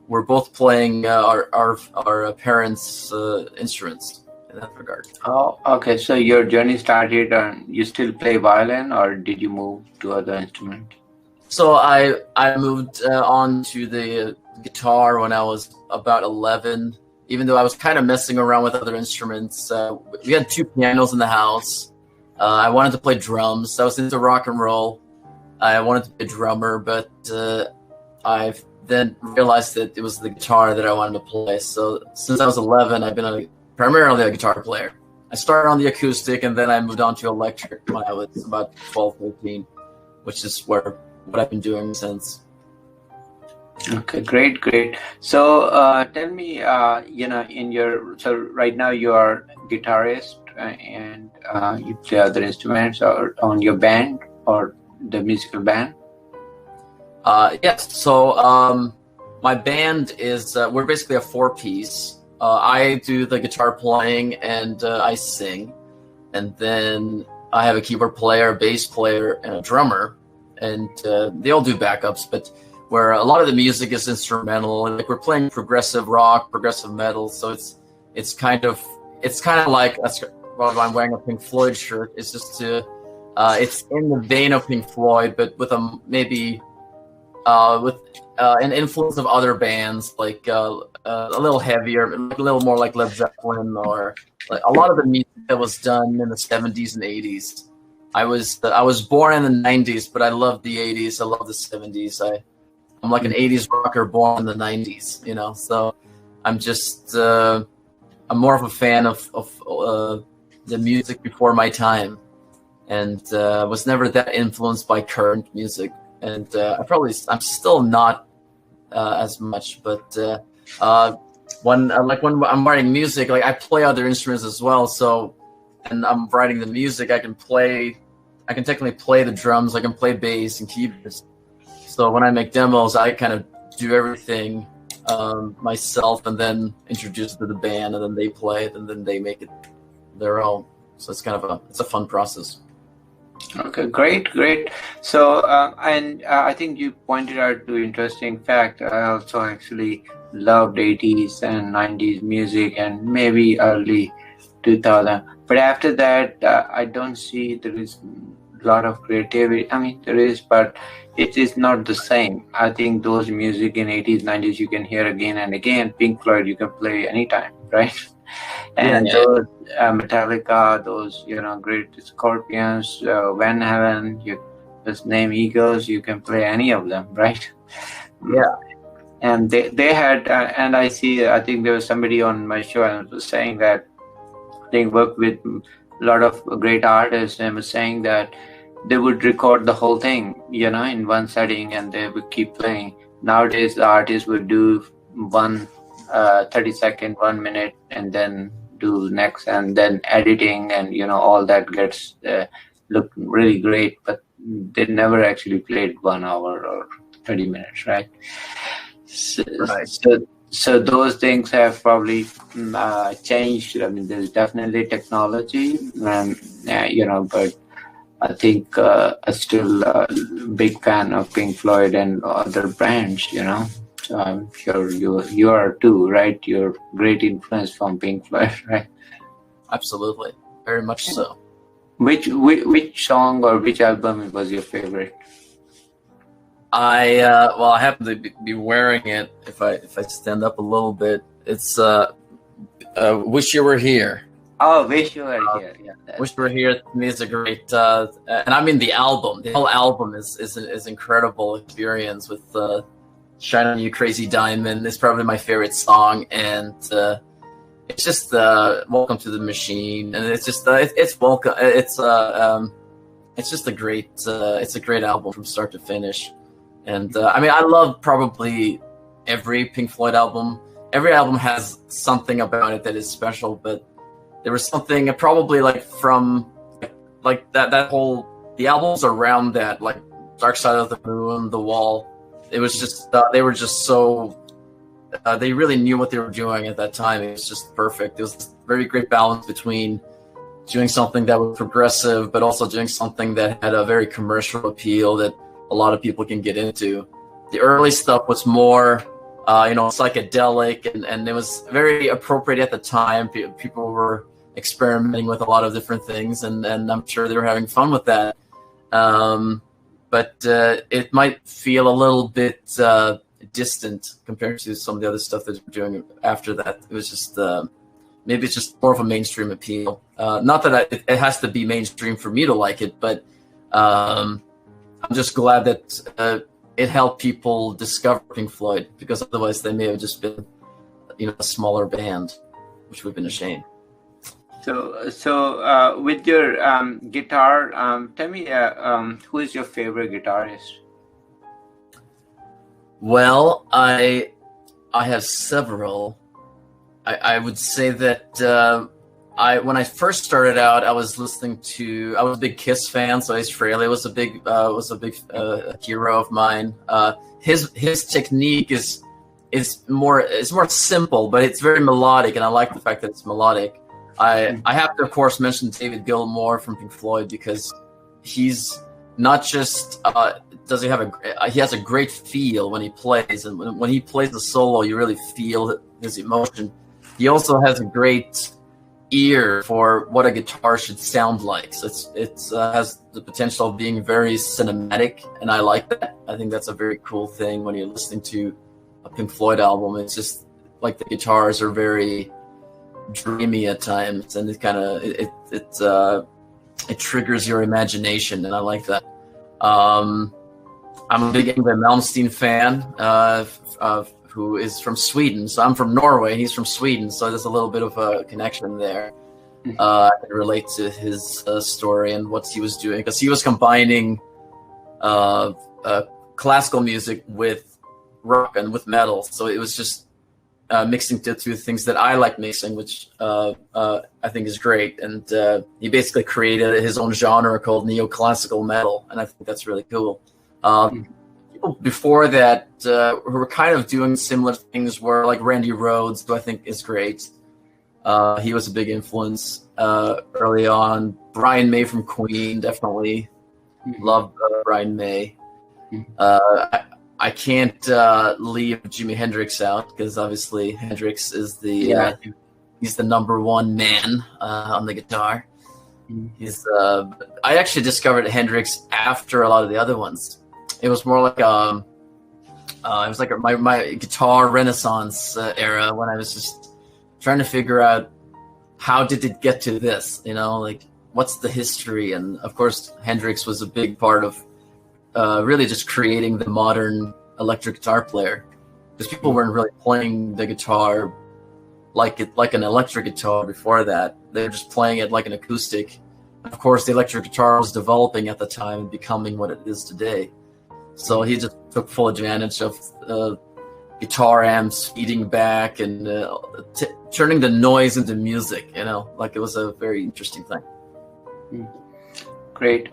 we're both playing our parents' instruments. in that regard. Oh, okay. So your journey started on, you still play violin, or did you move to other instruments? So I moved on to the guitar when I was about 11, even though I was kind of messing around with other instruments. We had 2 pianos in the house. I wanted to play drums. I was into rock and roll. I wanted to be a drummer, but I've then realized that it was the guitar that I wanted to play. So since I was 11, I've been primarily a guitar player. I started on the acoustic, and then I moved on to electric when I was about 12, 13, which is what I've been doing since. Okay, great. So tell me, so right now you are guitarist and you play other instruments or on your band or the musical band? Yes. So my band is, we're basically a 4-piece. I do the guitar playing and I sing. And then I have a keyboard player, a bass player, and a drummer. And they all do backups, but where a lot of the music is instrumental. Like we're playing progressive rock, progressive metal. So it's kind of like, that's why I'm wearing a Pink Floyd shirt. It's just it's in the vein of Pink Floyd, but with maybe with an influence of other bands, like a little heavier, a little more like Led Zeppelin, or like a lot of the music that was done in the 70s and 80s. I was born in the 90s, but I love the 80s. I love the 70s. I'm like an 80s rocker born in the 90s, you know. So I'm just I'm more of a fan of the music before my time, and was never that influenced by current music. And I'm still not as much, but when I'm writing music, like I play other instruments as well. So, and I'm writing the music, I can technically play the drums, I can play bass and keyboards. So when I make demos, I kind of do everything myself, and then introduce it to the band, and then they play it, and then they make it their own. So it's kind of it's a fun process. Okay, great. So, I think you pointed out to interesting fact. I also actually loved 80s and 90s music and maybe early 2000. But after that, I don't see there is a lot of creativity. I mean, there is, but it is not the same. I think those music in 80s, 90s, you can hear again and again. Pink Floyd, you can play anytime, right? And those Metallica, those great Scorpions, Van Halen, you just name Eagles, you can play any of them, right? Yeah. And they had, and I think there was somebody on my show and was saying that they worked with a lot of great artists, and was saying that they would record the whole thing, in one setting, and they would keep playing. Nowadays, the artists would do one 30-second, 1 minute, and then do next, and then editing, and all that gets look really great, but they never actually played 1 hour or 30 minutes, right? So those things have probably changed. I mean, there's definitely technology, but I think I'm still a big fan of Pink Floyd and other bands, So I'm sure you are too, right? You're great influence from Pink Floyd, right? Absolutely, very much so. Which song or which album was your favorite? I happen to be wearing it. If I stand up a little bit, it's "Wish You Were Here." Oh, "Wish You Were Here." Yeah, "Wish You Were Here" to me is a great, and I mean the album. The whole album is incredible experience with "Shine on You, Crazy Diamond." It's probably my favorite song, and it's just "Welcome to the Machine," and it's just it's welcome. It's just a great album from start to finish. And I mean, I love probably every Pink Floyd album. Every album has something about it that is special, but there was something probably like from like that whole, the albums around that, like Dark Side of the Moon, The Wall. It was just they were just so they really knew what they were doing at that time. It was just perfect. It was a very great balance between doing something that was progressive, but also doing something that had a very commercial appeal that a lot of people can get into. The early stuff was more, psychedelic, and it was very appropriate at the time. People were experimenting with a lot of different things, and I'm sure they were having fun with that. But it might feel a little bit distant compared to some of the other stuff that they're doing after that. It was just maybe it's just more of a mainstream appeal. Not that it has to be mainstream for me to like it, but I'm just glad that it helped people discover Pink Floyd, because otherwise they may have just been, a smaller band, which would have been a shame. So with your guitar, tell me who is your favorite guitarist? Well, I have several. I would say that when I first started out, I was a big Kiss fan, so Ace Frehley was a big hero of mine. His technique is more simple, but it's very melodic, and I like the fact that it's melodic. I have to, of course, mention David Gilmour from Pink Floyd, because he's not just he has a great feel when he plays, and when he plays the solo, you really feel his emotion. He also has a great ear for what a guitar should sound like. So it has the potential of being very cinematic, and I like that. I think that's a very cool thing when you're listening to a Pink Floyd album. It's just like the guitars are very dreamy at times, and it kind of it triggers your imagination, and I like that. I'm a big Yngwie Malmsteen fan, who is from Sweden. So I'm from Norway, he's from Sweden, so there's a little bit of a connection there. I can relate to his story and what he was doing, because he was combining classical music with rock and with metal. So it was just mixing the two things that I like mixing, which I think is great. And he basically created his own genre called neoclassical metal, and I think that's really cool. People before that who were kind of doing similar things were like Randy Rhoads, who I think is great. He was a big influence early on. Brian May from Queen, definitely. Loved Brian May. I can't leave Jimi Hendrix out, because obviously Hendrix is he's the number one man on the guitar. I actually discovered Hendrix after a lot of the other ones. It was more like it was like my guitar renaissance era, when I was just trying to figure out how did it get to this, like what's the history. And of course Hendrix was a big part of really just creating the modern electric guitar player, because people weren't really playing the guitar like an electric guitar before that. They were just playing it like an acoustic. Of course, the electric guitar was developing at the time and becoming what it is today. So he just took full advantage of guitar amps feeding back and turning the noise into music, like it was a very interesting thing. Great.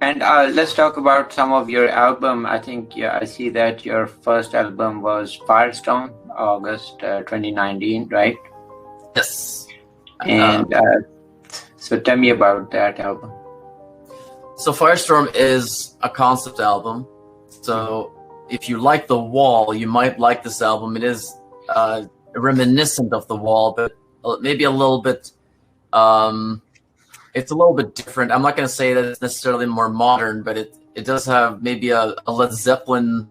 And let's talk about some of your album. I think, I see that your first album was Firestorm, August 2019, right? Yes. And so tell me about that album. So Firestorm is a concept album. So if you like The Wall, you might like this album. It is reminiscent of The Wall, but maybe a little bit... it's a little bit different. I'm not going to say that it's necessarily more modern, but it does have maybe a Led Zeppelin,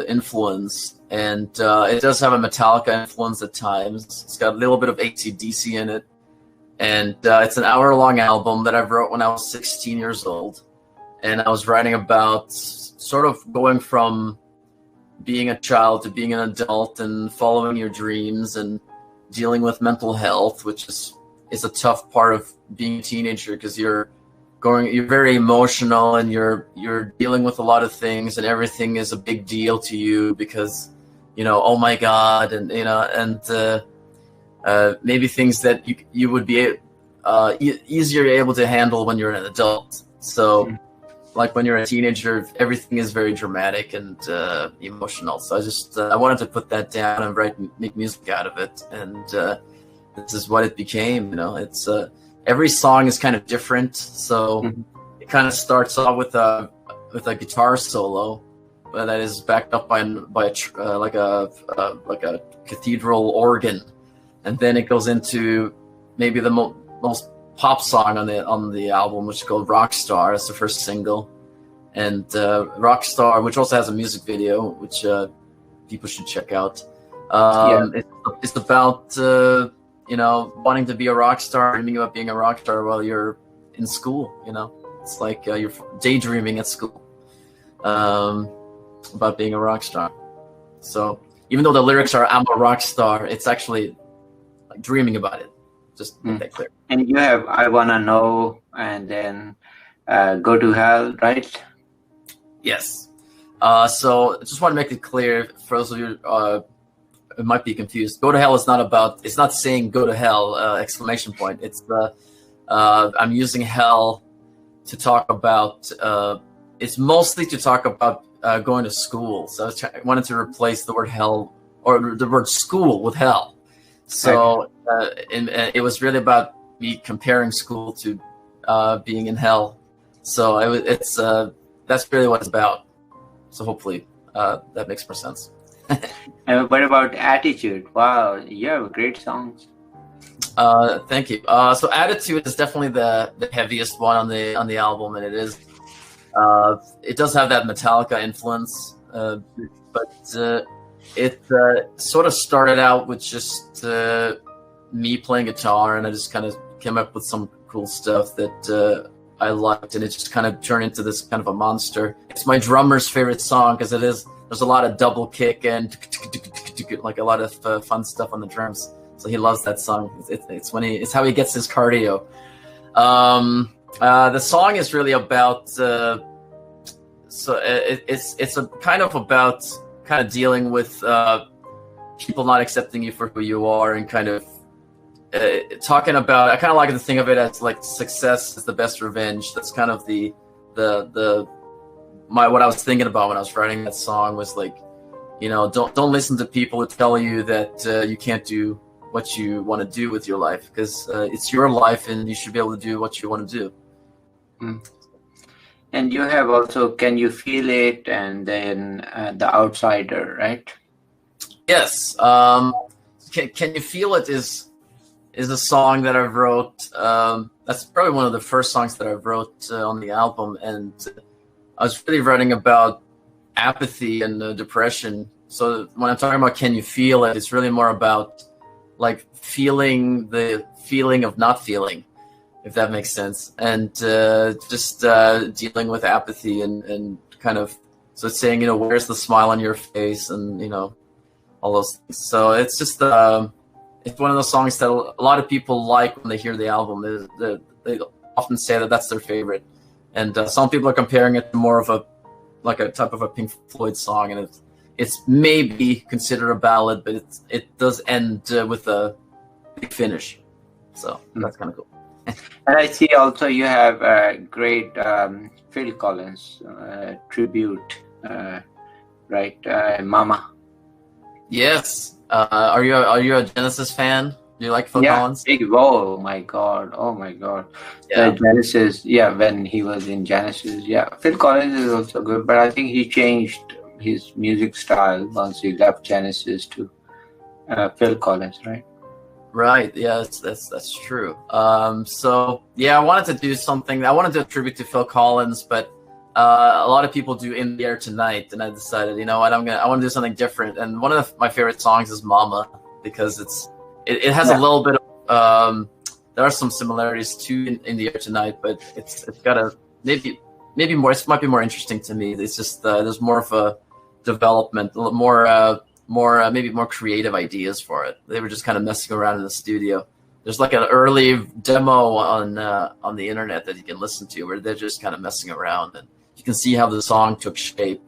influence, and it does have a Metallica influence at times. It's got a little bit of AC/DC in it, and it's an hour-long album that I wrote when I was 16 years old, and I was writing about sort of going from being a child to being an adult and following your dreams and dealing with mental health, which is a tough part of being a teenager, because you're very emotional and you're dealing with a lot of things, and everything is a big deal to you because, oh my God, and maybe things that you would be easier able to handle when you're an adult. So like when you're a teenager, everything is very dramatic and emotional. So I wanted to put that down and make music out of it. And this is what it became. It's every song is kind of different. So it kind of starts off with a guitar solo, that is backed up by like a cathedral organ, and then it goes into maybe the most pop song on the album, which is called Rockstar. That's the first single, and Rockstar, which also has a music video, which people should check out. It's about wanting to be a rock star, dreaming about being a rock star while you're in school. It's like you're daydreaming at school about being a rock star. So even though the lyrics are "I'm a rock star," it's actually like dreaming about it. Just make that clear. And you have "I Wanna Know" and then "Go to Hell," right? Yes. So I just want to make it clear for those of you who might be confused. "Go to Hell" is it's not saying "go to hell!" Exclamation point. It's I'm using hell to talk about. It's mostly to talk about going to school. So I wanted to replace the word hell or the word school with hell. So it was really about me comparing school to being in hell. So it's that's really what it's about. So hopefully that makes more sense. And what about Attitude? Wow, you have great songs. Thank you. So Attitude is definitely the heaviest one on the album, and it is. It does have that Metallica influence, but it sort of started out with just me playing guitar, and I just kind of came up with some cool stuff that I liked, and it just kind of turned into this kind of a monster. It's my drummer's favorite song because there's a lot of double kick and like a lot of fun stuff on the drums. So he loves that song. It's how he gets his cardio. The song is really about it's a kind of dealing with people not accepting you for who you are, and kind of talking about. I kind of like to think of it as like success is the best revenge. That's kind of what I was thinking about when I was writing that song was like, don't listen to people who tell you that you can't do what you want to do with your life, because it's your life and you should be able to do what you want to do. And you have also "Can You Feel It" and then "The Outsider," right? Yes. Can You Feel It is a song that I wrote. That's probably one of the first songs that I wrote on the album, and I was really writing about apathy and depression. So when I'm talking about "Can You Feel It," it's really more about like feeling the feeling of not feeling, if that makes sense, and just dealing with apathy and kind of, so it's saying, where's the smile on your face, and all those things. So it's just it's one of those songs that a lot of people like when they hear the album. They often say that that's their favorite, and some people are comparing it to more of a type of a Pink Floyd song, and it's maybe considered a ballad, but it does end with a big finish. So that's kind of cool. And I see also you have a great Phil Collins tribute, right? Mama. Yes. Are you a Genesis fan? Do you like Phil Collins? Oh my god. Yeah. Genesis. Yeah, when he was in Genesis. Yeah, Phil Collins is also good, but I think he changed his music style once he left Genesis to Phil Collins, right? Right. Yes, that's true. So yeah, I wanted to do something. I wanted to attribute to Phil Collins, but a lot of people do "In the Air Tonight," and I decided, I want to do something different. And one of my favorite songs is "Mama," because it has a little bit of there are some similarities to "In the Air Tonight," but it's got a maybe more. It might be more interesting to me. It's just there's more of a development, maybe more creative ideas for it. They were just kind of messing around in the studio. There's like an early demo on the internet that you can listen to where they're just kind of messing around, and you can see how the song took shape.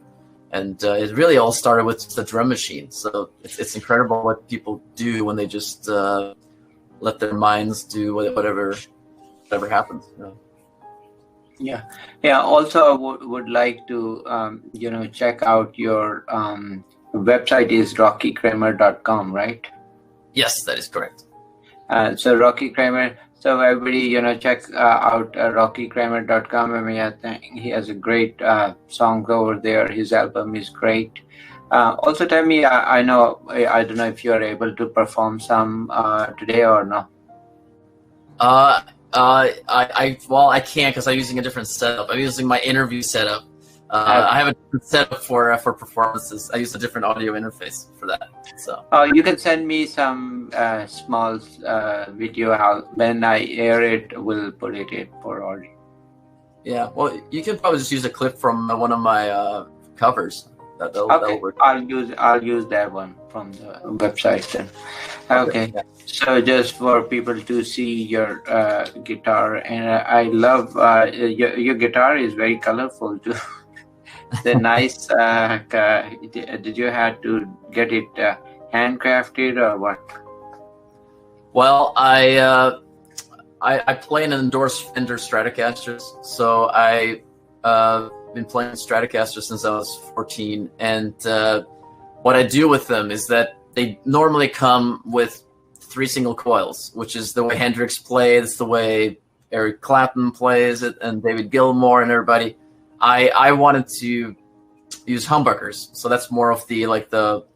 And it really all started with the drum machine. So it's incredible what people do when they just let their minds do whatever happens. Yeah. Also, I would like to check out your website is rockykramer.com, right? Yes, that is correct. So Rocky Kramer. So everybody, check out rockykramer.com. I mean, I think he has a great songs over there. His album is great. Also, tell me, I don't know if you are able to perform some today or no. I can't because I'm using a different setup. I'm using my interview setup. I have a different setup for performances. I use a different audio interface for that. So you can send me some small video. When I air it, we'll put it in for audio. Yeah, well, you can probably just use a clip from one of my covers. That'll work. I'll use that one from the website then. Okay. Yeah. So just for people to see your guitar, and I love your guitar is very colorful too. The nice. Did you have to get it handcrafted or what? Well, I play an endorsed Fender Stratocasters, so I been playing Stratocaster since I was 14, and what I do with them is that they normally come with 3 single coils, which is the way Hendrix plays, it's the way Eric Clapton plays it, and David Gilmour and everybody. I wanted to use humbuckers, so that's more of that's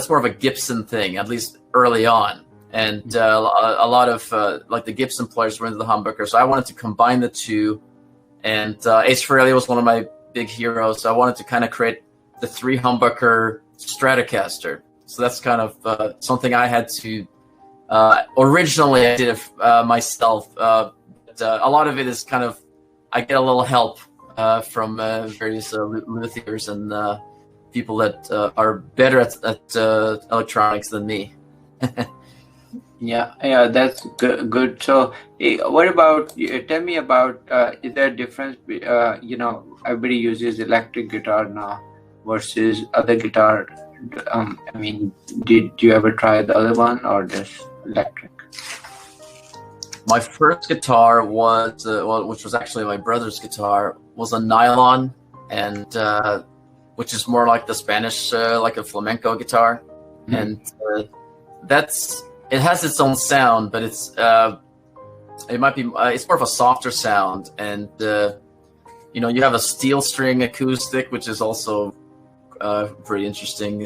more of a Gibson thing, at least early on. And a lot of the Gibson players were into the humbucker, so I wanted to combine the two. And Ace Frehley was one of my big heroes, so I wanted to kind of create the 3 humbucker Stratocaster. So that's kind of something I had to. Originally, I did it myself, but a lot of it is kind of I get a little help from various luthiers and people that are better at electronics than me. Yeah, that's good. So, what about? Tell me about. Is there a difference? Everybody uses electric guitar now versus other guitar. I mean, did you ever try the other one or just electric? My first guitar was, which was actually my brother's guitar, was a nylon, and which is more like the Spanish, like a flamenco guitar, and it has its own sound, but it's more of a softer sound, and you have a steel string acoustic, which is also pretty interesting.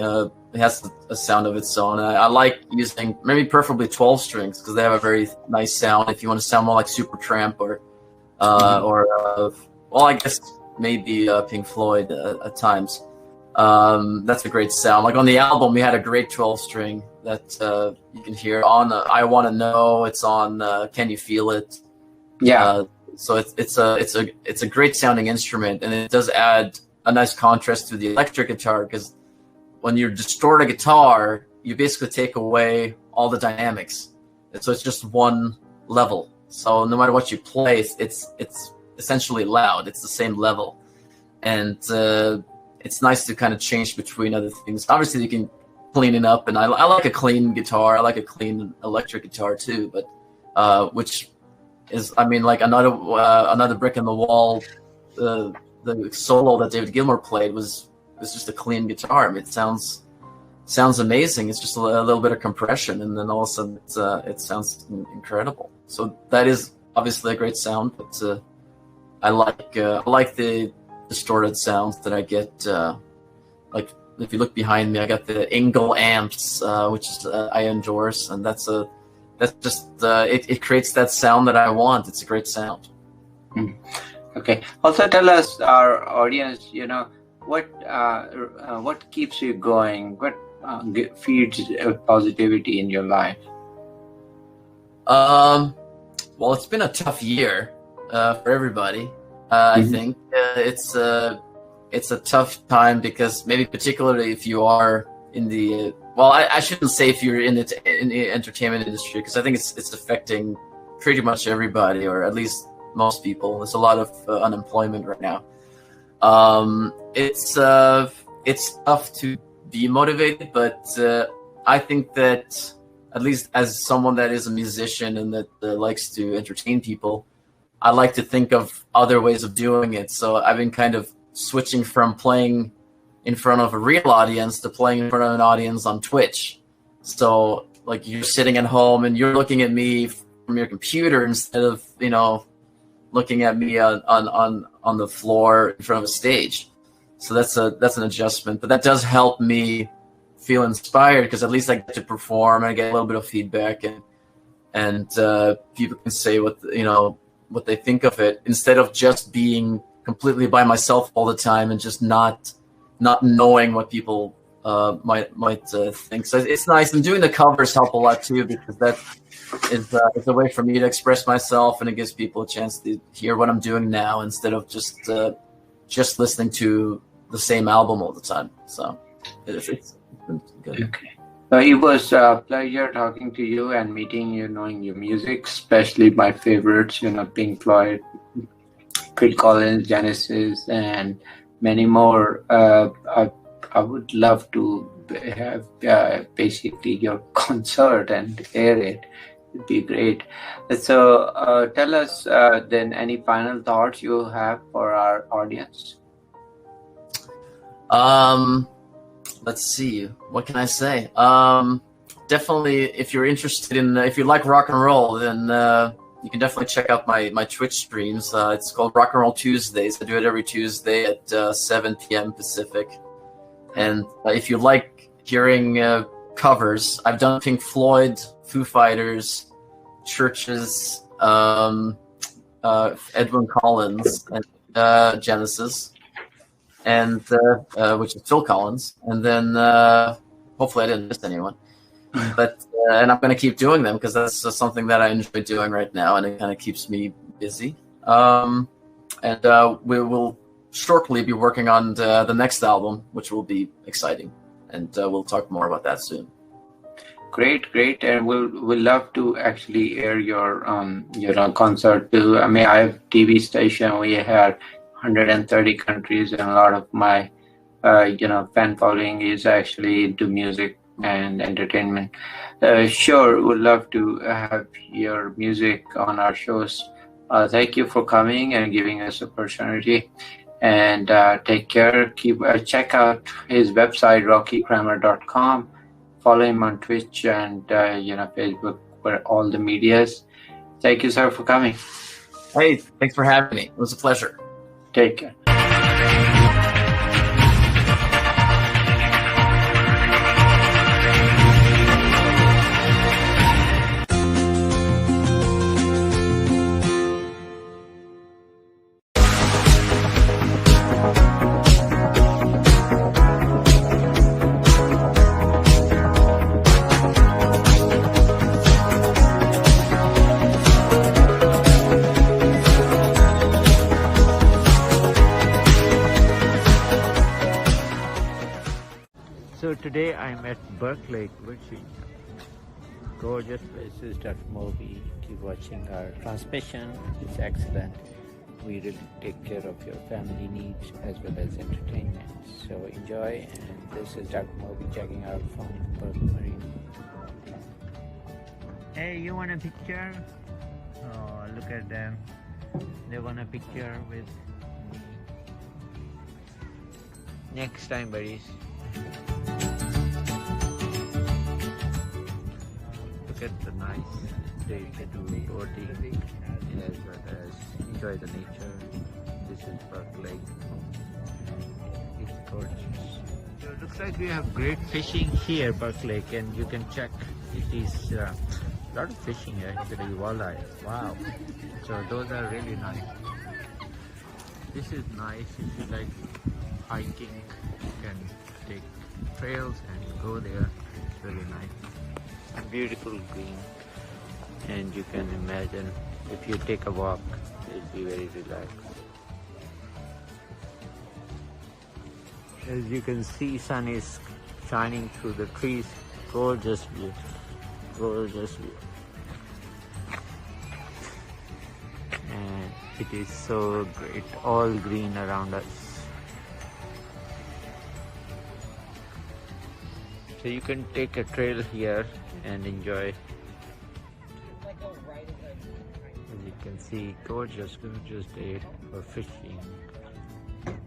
It has a sound of its own. I like using maybe preferably 12 strings because they have a very nice sound. If you want to sound more like Supertramp or I guess maybe Pink Floyd at times. That's a great sound. Like on the album, we had a great 12 string that you can hear on I Want to Know. It's on Can You Feel It? Yeah. So it's a great sounding instrument, and it does add a nice contrast to the electric guitar, because when you distort a guitar, you basically take away all the dynamics, and so it's just one level. So no matter what you play, it's essentially loud. It's the same level, and it's nice to kind of change between other things. Obviously, you can clean it up, and I like a clean guitar. I like a clean electric guitar too, but which is, I mean, like another brick in the wall. The solo that David Gilmour played was just a clean guitar. I mean, it sounds amazing. It's just a little bit of compression, and then all of a sudden it sounds incredible. So that is obviously a great sound, but I like the distorted sounds that I get. Like if you look behind me, I got the Engel amps, which is I endorse, and that's just it creates that sound that I want. It's a great sound. Okay. Also, tell us, our audience, what keeps you going? What feeds positivity in your life? Well, it's been a tough year for everybody. I think it's a tough time because maybe particularly if you are in the I shouldn't say if you're in the entertainment industry, because I think it's affecting pretty much everybody, or at least most people. There's a lot of unemployment right now. It's tough to be motivated, but I think that at least as someone that is a musician and that likes to entertain people, I like to think of other ways of doing it. So I've been kind of switching from playing in front of a real audience to playing in front of an audience on Twitch. So like you're sitting at home and you're looking at me from from your computer instead of, looking at me on the floor in front of a stage. So that's an adjustment, but that does help me feel inspired because at least I get to perform and I get a little bit of feedback and people can say what they think of it instead of just being completely by myself all the time and just not knowing what people might think. So it's nice. And doing the covers help a lot too because that is a way for me to express myself and it gives people a chance to hear what I'm doing now instead of just listening to the same album all the time. So it's good. Okay. It was a pleasure talking to you and meeting you, knowing your music, especially my favorites, Pink Floyd, Phil Collins, Genesis, and many more. I would love to have basically your concert and air it. It'd be great. So tell us then any final thoughts you have for our audience. Let's see. What can I say? Definitely, if you're interested if you like rock and roll, then you can definitely check out my Twitch streams. It's called Rock and Roll Tuesdays. I do it every Tuesday at 7 p.m. Pacific. And if you like hearing covers, I've done Pink Floyd, Foo Fighters, Churches, Edwin Collins, and Genesis, and which is Phil Collins, and then hopefully I didn't miss anyone. But and I'm going to keep doing them because that's something that I enjoy doing right now, and it kind of keeps me busy. And we will shortly be working on the next album, which will be exciting, and we'll talk more about that soon. Great, and we'll love to actually air your concert too. I mean, I have TV station. We have 130 countries, and a lot of my fan following is actually into music and entertainment. Sure, would love to have your music on our shows. Thank you for coming and giving us opportunity. And take care. Check out his website, rockykramer.com. Follow him on Twitch and Facebook, where all the medias. Thank you, sir, for coming. Hey, thanks for having me. It was a pleasure. Take care. So today I'm at Berkeley, Virginia. Gorgeous places, Dr. Moby. Keep watching our transmission. It's excellent. We really take care of your family needs as well as entertainment. So enjoy. And this is Dr. Moby checking out from Berkeley Marine. Hey, you want a picture? Oh, look at them. They want a picture with me. Next time, buddies. Look at the nice day to do boating as well as enjoy the nature. This is Berkeley. It's gorgeous. So it looks like we have great fishing here, Berkeley, and you can check. It is a lot of fishing actually, walleye. Wow. So those are really nice. This is nice if you like hiking. You can take trails and go there. It's really nice. A beautiful green, and you can imagine if you take a walk, you'll be very relaxed. As you can see, sun is shining through the trees. Gorgeous view. Gorgeous view. And it is so great, all green around us. So you can take a trail here and enjoy. As you can see, gorgeous day for fishing. And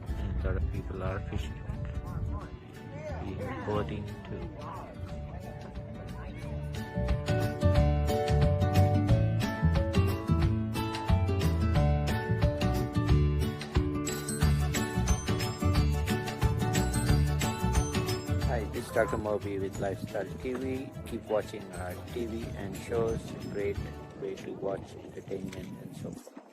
a lot of people are fishing. Boating too. Dr. Moby with Lifestyle TV. Keep watching our TV and shows. Great way to watch entertainment and so forth.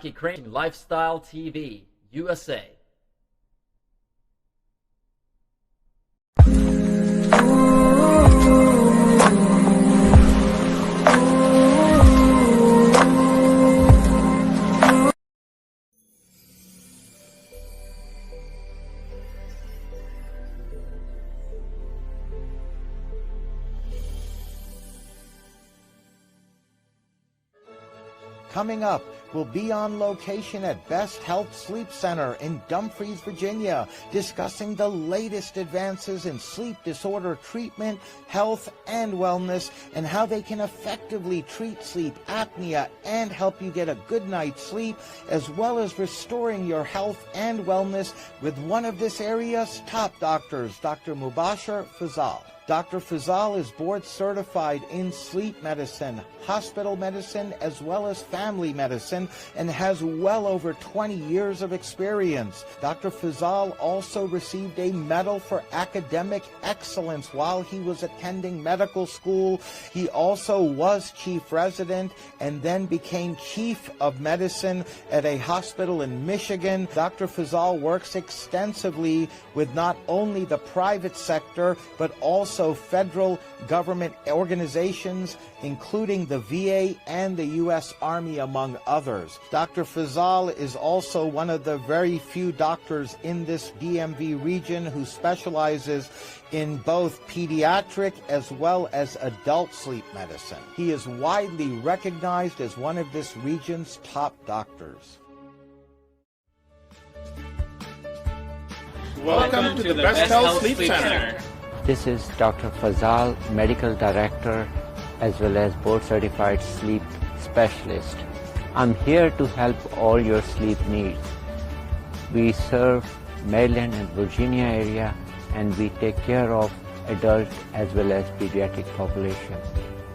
Jackie Crane, Lifestyle TV, USA. Coming up, we'll be on location at Best Health Sleep Center in Dumfries, Virginia, discussing the latest advances in sleep disorder treatment, health, and wellness, and how they can effectively treat sleep apnea and help you get a good night's sleep, as well as restoring your health and wellness with one of this area's top doctors, Dr. Mubashir Fazal. Dr. Fazal is board certified in sleep medicine, hospital medicine, as well as family medicine, and has well over 20 years of experience. Dr. Fazal also received a medal for academic excellence while he was attending medical school. He also was chief resident and then became chief of medicine at a hospital in Michigan. Dr. Fazal works extensively with not only the private sector, but also federal government organizations, including the VA and the U.S. Army, among others. Dr. Fazal is also one of the very few doctors in this DMV region who specializes in both pediatric as well as adult sleep medicine. He is widely recognized as one of this region's top doctors. Welcome to the Best Health Sleep Center. This is Dr. Fazal, Medical Director, as well as Board Certified Sleep Specialist. I'm here to help all your sleep needs. We serve Maryland and Virginia area, and we take care of adult as well as pediatric population.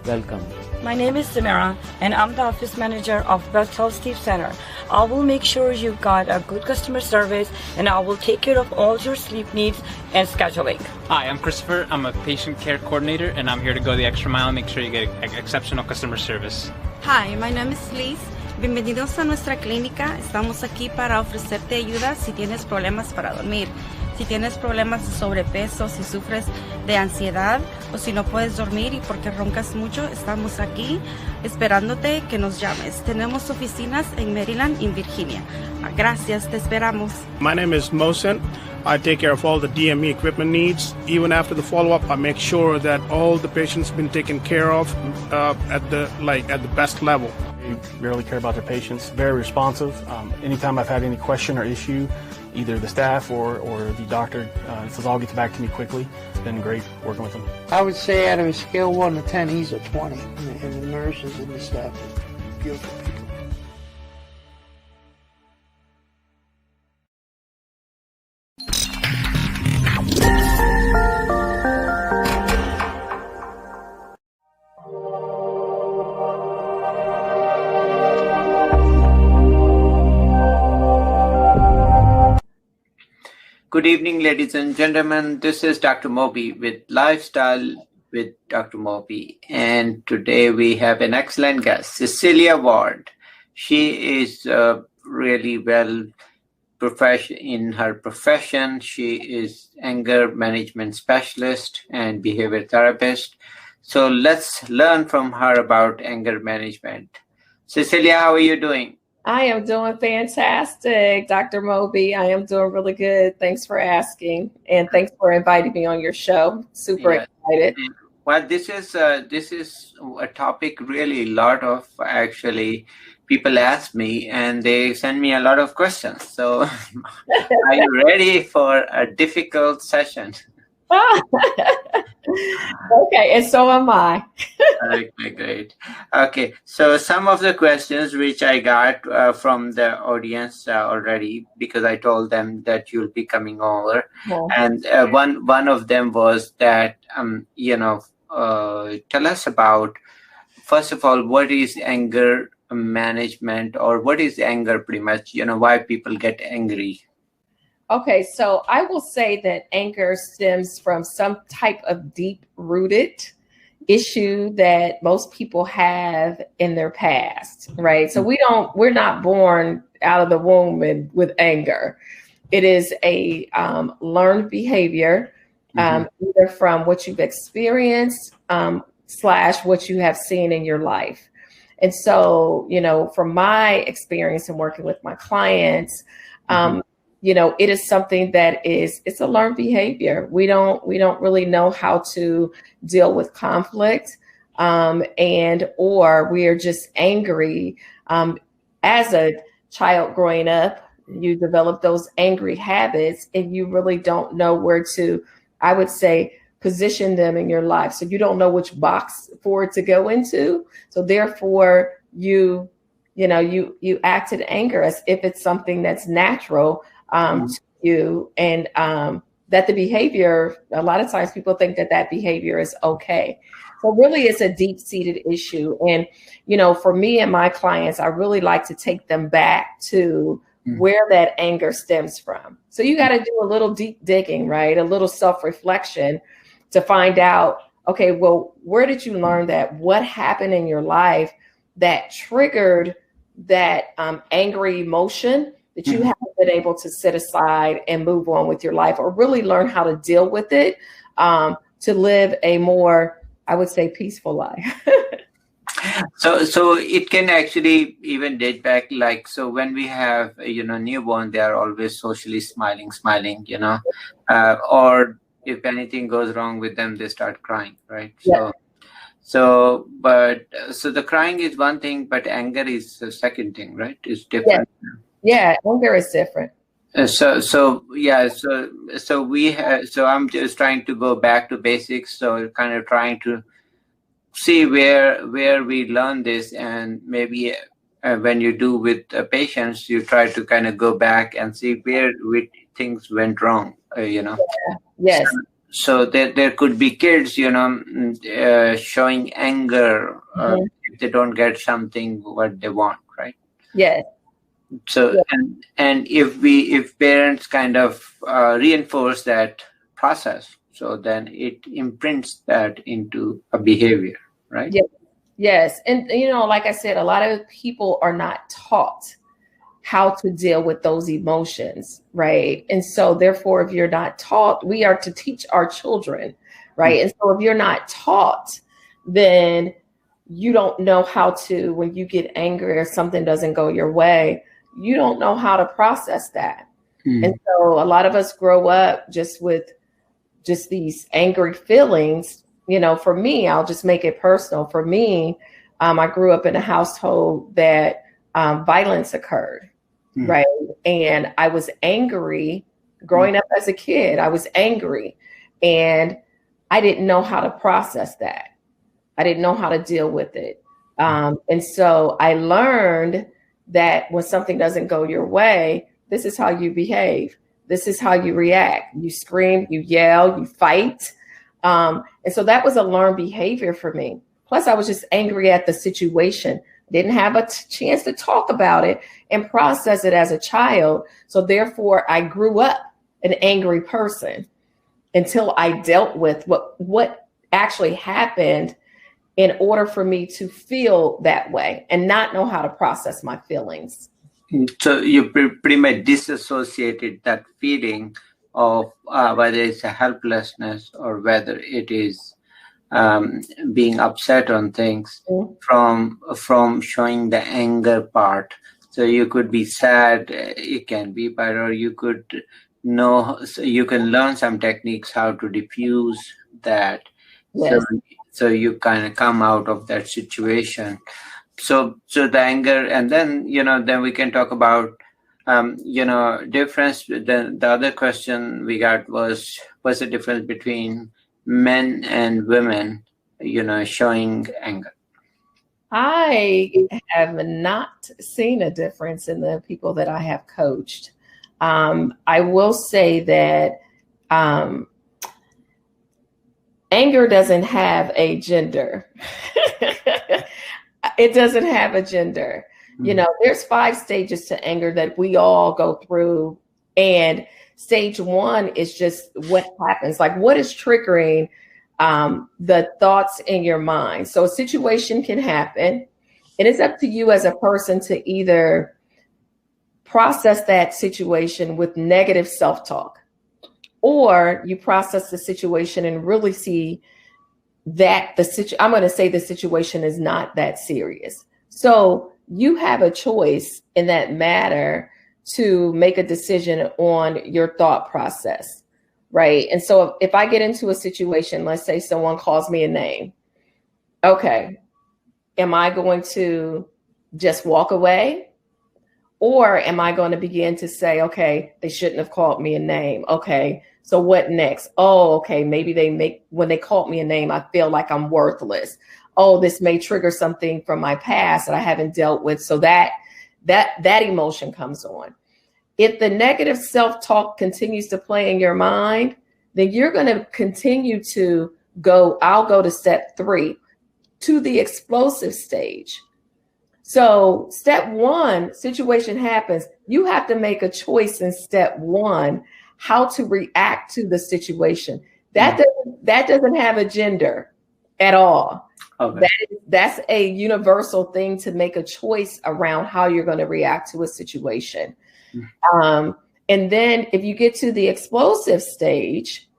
Welcome. My name is Samara, and I'm the office manager of Best Health Sleep Center. I will make sure you've got a good customer service, and I will take care of all your sleep needs and scheduling. Hi, I'm Christopher. I'm a patient care coordinator, and I'm here to go the extra mile and make sure you get exceptional customer service. Hi, my name is Liz. Bienvenidos a nuestra clínica. Estamos aquí para ofrecerte ayuda si tienes problemas para dormir. Si tienes problemas de sobrepeso, si sufres de ansiedad o si no puedes dormir y porque roncas mucho, estamos aquí esperándote que nos llames. Tenemos oficinas en Maryland y Virginia. Gracias, te esperamos. My name is Mohsen. I take care of all the DME equipment needs. Even after the follow-up, I make sure that all the patients been taken care of at the best level. They really care about their patients. Very responsive. Anytime I've had any question or issue, either the staff or the doctor Fazal gets back to me quickly. It's been great working with them. I would say out of a scale 1 to 10, he's a 20. And the nurses and the staff are beautiful people. Good evening, ladies and gentlemen. This is Dr. Moby with Lifestyle with Dr. Moby. And today we have an excellent guest, Cecilia Ward. She is really well in her profession. She is anger management specialist and behavior therapist. So let's learn from her about anger management. Cecilia, how are you doing? I am doing fantastic, Dr. Moby. I am doing really good. Thanks for asking, and thanks for inviting me on your show. Super excited. Well, this is a topic really a lot of actually people ask me, and they send me a lot of questions. So, are you ready for a difficult session? Okay, and so am I. Okay, great. Okay, so some of the questions which I got from the audience already, because I told them that you'll be coming over, and one of them was that tell us about, first of all, what is anger management, or what is anger pretty much? Why people get angry. Okay, so I will say that anger stems from some type of deep-rooted issue that most people have in their past, right? So we're not born out of the womb with anger. It is a learned behavior, either from what you've experienced / what you have seen in your life. And so, from my experience in working with my clients, it is something that it's a learned behavior. We don't really know how to deal with conflict, or we are just angry. As a child growing up, you develop those angry habits and you really don't know where to, I would say, position them in your life. So you don't know which box for it to go into. So therefore you act in anger as if it's something that's natural to you, and that the behavior, a lot of times people think that behavior is okay. So really it's a deep-seated issue. And, for me and my clients, I really like to take them back to where that anger stems from. So you got to do a little deep digging, right? A little self-reflection to find out, okay, well, where did you learn that? What happened in your life that triggered that angry emotion that you haven't been able to set aside and move on with your life, or really learn how to deal with it to live a more, I would say, peaceful life. So it can actually even date back, like, so when we have, newborn, they are always socially smiling, or if anything goes wrong with them, they start crying, right? Yeah. So the crying is one thing, but anger is the second thing, right? It's different. Yeah, anger is different. So I'm just trying to go back to basics. So kind of trying to see where we learn this, and maybe when you do with patients, you try to kind of go back and see where things went wrong. Yes. So there could be kids, showing anger if they don't get something what they want, right? Yes. So and if parents kind of reinforce that process, so then it imprints that into a behavior, right? Yes. And like I said, a lot of people are not taught how to deal with those emotions, right? And so therefore, if you're not taught, we are to teach our children, right? And so if you're not taught, then you don't know how to, when you get angry or something doesn't go your way, you don't know how to process that. And so a lot of us grow up just with just these angry feelings. For me, I'll just make it personal. For me, I grew up in a household that violence occurred, right? And I was angry growing up as a kid. I was angry and I didn't know how to process that. I didn't know how to deal with it. And so I learned that when something doesn't go your way, this is how you behave. This is how you react. You scream, you yell, you fight. And so that was a learned behavior for me. Plus, I was just angry at the situation. Didn't have a chance to talk about it and process it as a child. So therefore, I grew up an angry person until I dealt with what actually happened in order for me to feel that way and not know how to process my feelings. So you pretty much disassociated that feeling of whether it's a helplessness or whether it is being upset on things from showing the anger part. So you could be sad, it can be, but or you could know, so you can learn some techniques how to diffuse that. Yes. So you kind of come out of that situation. So the anger, and then then we can talk about difference. Then the other question we got was, what's the difference between men and women showing anger? I have not seen a difference in the people that I have coached. I will say that anger doesn't have a gender. It doesn't have a gender. There's 5 stages to anger that we all go through. And stage 1 is just what happens, like what is triggering the thoughts in your mind. So a situation can happen, and it's up to you as a person to either process that situation with negative self-talk, or you process the situation and really see that I'm going to say the situation is not that serious. So you have a choice in that matter to make a decision on your thought process, right? And so if I get into a situation, let's say someone calls me a name, okay, am I going to just walk away? Or am I going to begin to say, okay, they shouldn't have called me a name. Okay, so what next? Oh, okay, maybe when they called me a name, I feel like I'm worthless. Oh, this may trigger something from my past that I haven't dealt with. So that emotion comes on. If the negative self-talk continues to play in your mind, then you're going to continue to I'll go to step 3, to the explosive stage. So step 1, situation happens. You have to make a choice in step 1, how to react to the situation. That doesn't have a gender at all. Okay. That's a universal thing, to make a choice around how you're going to react to a situation. And then if you get to the explosive stage,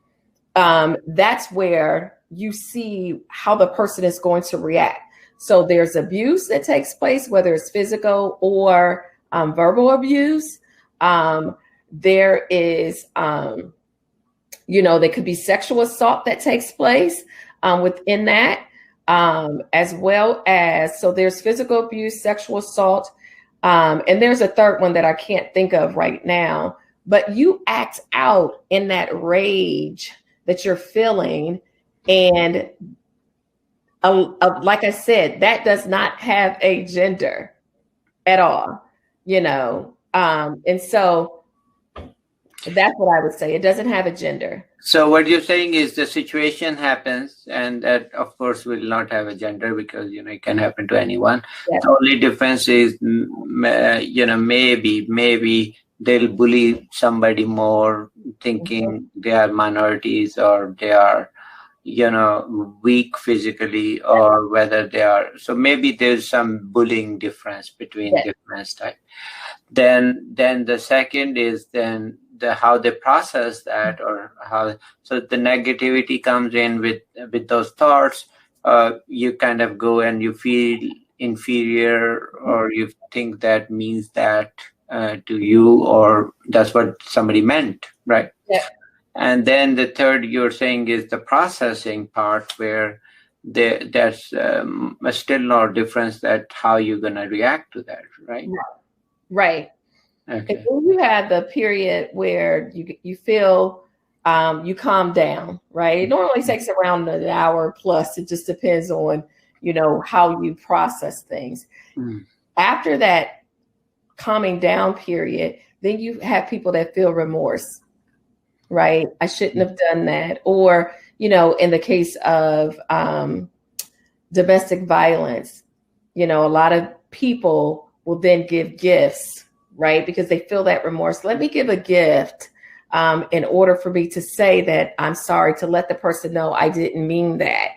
that's where you see how the person is going to react. So there's abuse that takes place, whether it's physical or verbal abuse. There is, there could be sexual assault that takes place within that, as well as, so there's physical abuse, sexual assault, and there's a third one that I can't think of right now, but you act out in that rage that you're feeling. And like I said, that does not have a gender at all, and so that's what I would say. It doesn't have a gender. So what you're saying is the situation happens, and that of course will not have a gender, because it can happen to anyone. Yeah. The only difference is maybe they'll bully somebody more, thinking they are minorities, or they are weak physically, or whether they are, so maybe there's some bullying difference between different types. Then the second is then how they process that, or how, so the negativity comes in with those thoughts. You kind of go and you feel inferior, or you think that means that to you, or that's what somebody meant, right? Yeah. And then the third you're saying is the processing part, where there's still no difference that how you're going to react to that, right? Right. Okay. And then you have the period where you feel you calm down, right? It normally takes around an hour plus. It just depends on, how you process things. After that calming down period, then you have people that feel remorse, right? I shouldn't have done that. Or, in the case of domestic violence, a lot of people will then give gifts, right? Because they feel that remorse. Let me give a gift in order for me to say that I'm sorry, to let the person know I didn't mean that.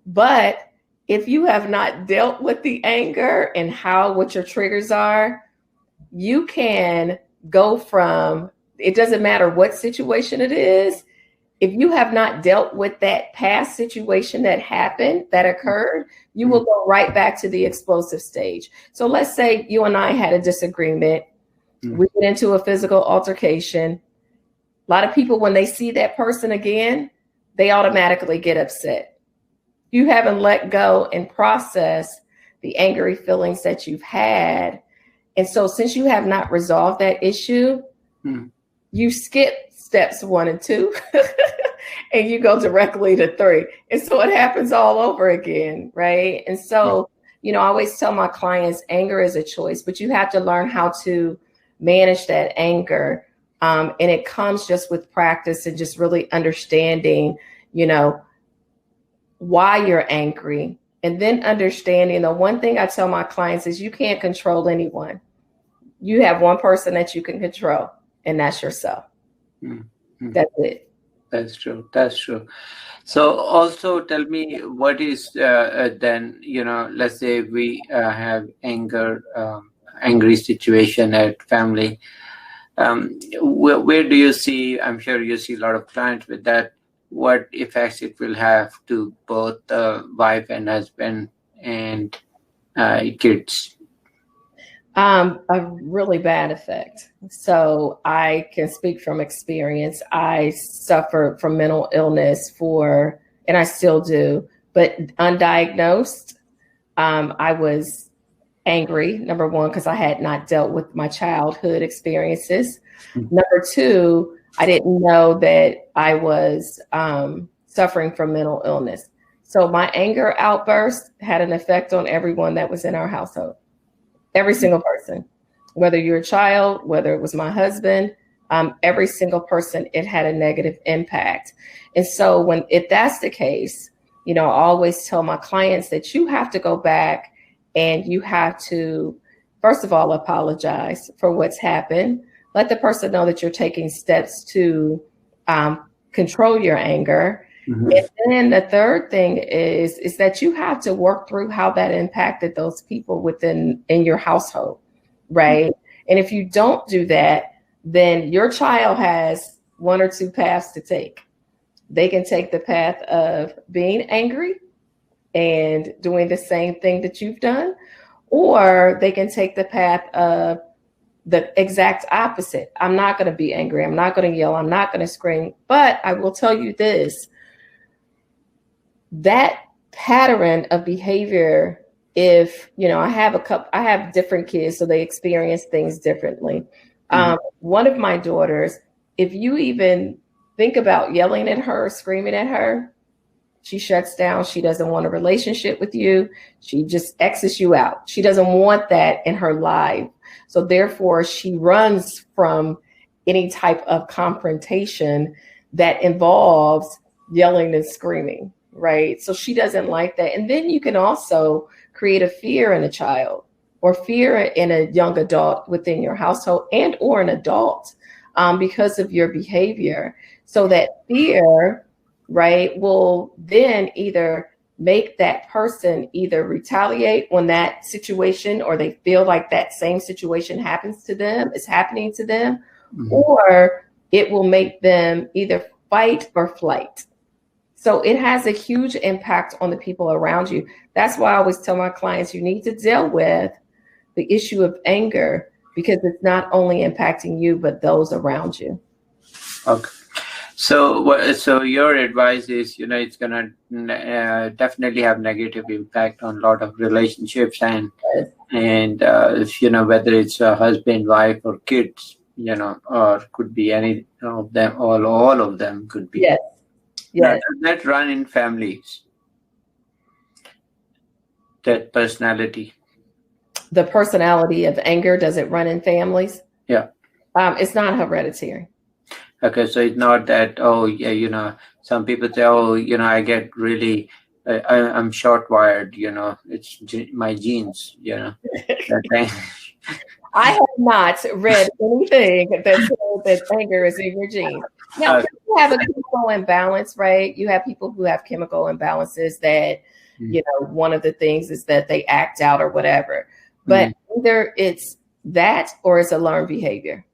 But if you have not dealt with the anger and what your triggers are, you can go from, it doesn't matter what situation it is. If you have not dealt with that past situation that occurred, you will go right back to the explosive stage. So let's say you and I had a disagreement. We get into a physical altercation. A lot of people, when they see that person again, they automatically get upset. You haven't let go and process the angry feelings that you've had. And so since you have not resolved that issue, you skip steps 1 and 2 and you go directly to 3. And so it happens all over again, right? And so, I always tell my clients, anger is a choice, but you have to learn how to manage that anger. And it comes just with practice and just really understanding, why you're angry. And then understanding, the one thing I tell my clients is you can't control anyone. You have one person that you can control, and that's yourself. That's it. That's true. That's true. So also tell me what is then, let's say we have angry situation at family. Where do you see, I'm sure you see a lot of clients with that, what effects it will have to both wife and husband and kids? A really bad effect. So I can speak from experience. I suffered from mental illness and I still do, but undiagnosed. I was angry, number one, because I had not dealt with my childhood experiences. Number two, I didn't know that I was suffering from mental illness. So my anger outburst had an effect on everyone that was in our household. Every single person, whether you're a child, whether it was my husband, every single person, it had a negative impact. And so if that's the case, I always tell my clients that you have to go back and you have to, first of all, apologize for what's happened. Let the person know that you're taking steps to control your anger. Mm-hmm. And then the third thing is that you have to work through how that impacted those people in your household, right? Mm-hmm. And if you don't do that, then your child has one or two paths to take. They can take the path of being angry and doing the same thing that you've done, or they can take the path of the exact opposite. I'm not going to be angry. I'm not going to yell. I'm not going to scream. But I will tell you this, that pattern of behavior, if, I have different kids, so they experience things differently. Mm-hmm. One of my daughters, if you even think about yelling at her, screaming at her, she shuts down. She doesn't want a relationship with you. She just exits you out. She doesn't want that in her life. So therefore, she runs from any type of confrontation that involves yelling and screaming, right? So she doesn't like that. And then you can also create a fear in a child or fear in a young adult within your household and or an adult because of your behavior. So that fear, right, will then either make that person either retaliate on that situation, or they feel like that same situation is happening to them, mm-hmm. or it will make them either fight or flight. So it has a huge impact on the people around you. That's why I always tell my clients, you need to deal with the issue of anger, because it's not only impacting you, but those around you. Okay. So your advice is, it's going to definitely have negative impact on a lot of relationships and whether it's a husband, wife, or kids, or could be any of them, all of them could be. Yes. Yes. That run in families. That personality. The personality of anger, does it run in families? Yeah. It's not hereditary. Okay, so it's not that, some people say, I get really, I'm short-wired, it's my genes, I have not read anything that says that anger is in your genes. Now, people have a chemical imbalance, right? You have people who have chemical imbalances that, one of the things is that they act out or whatever. But either it's that or it's a learned behavior.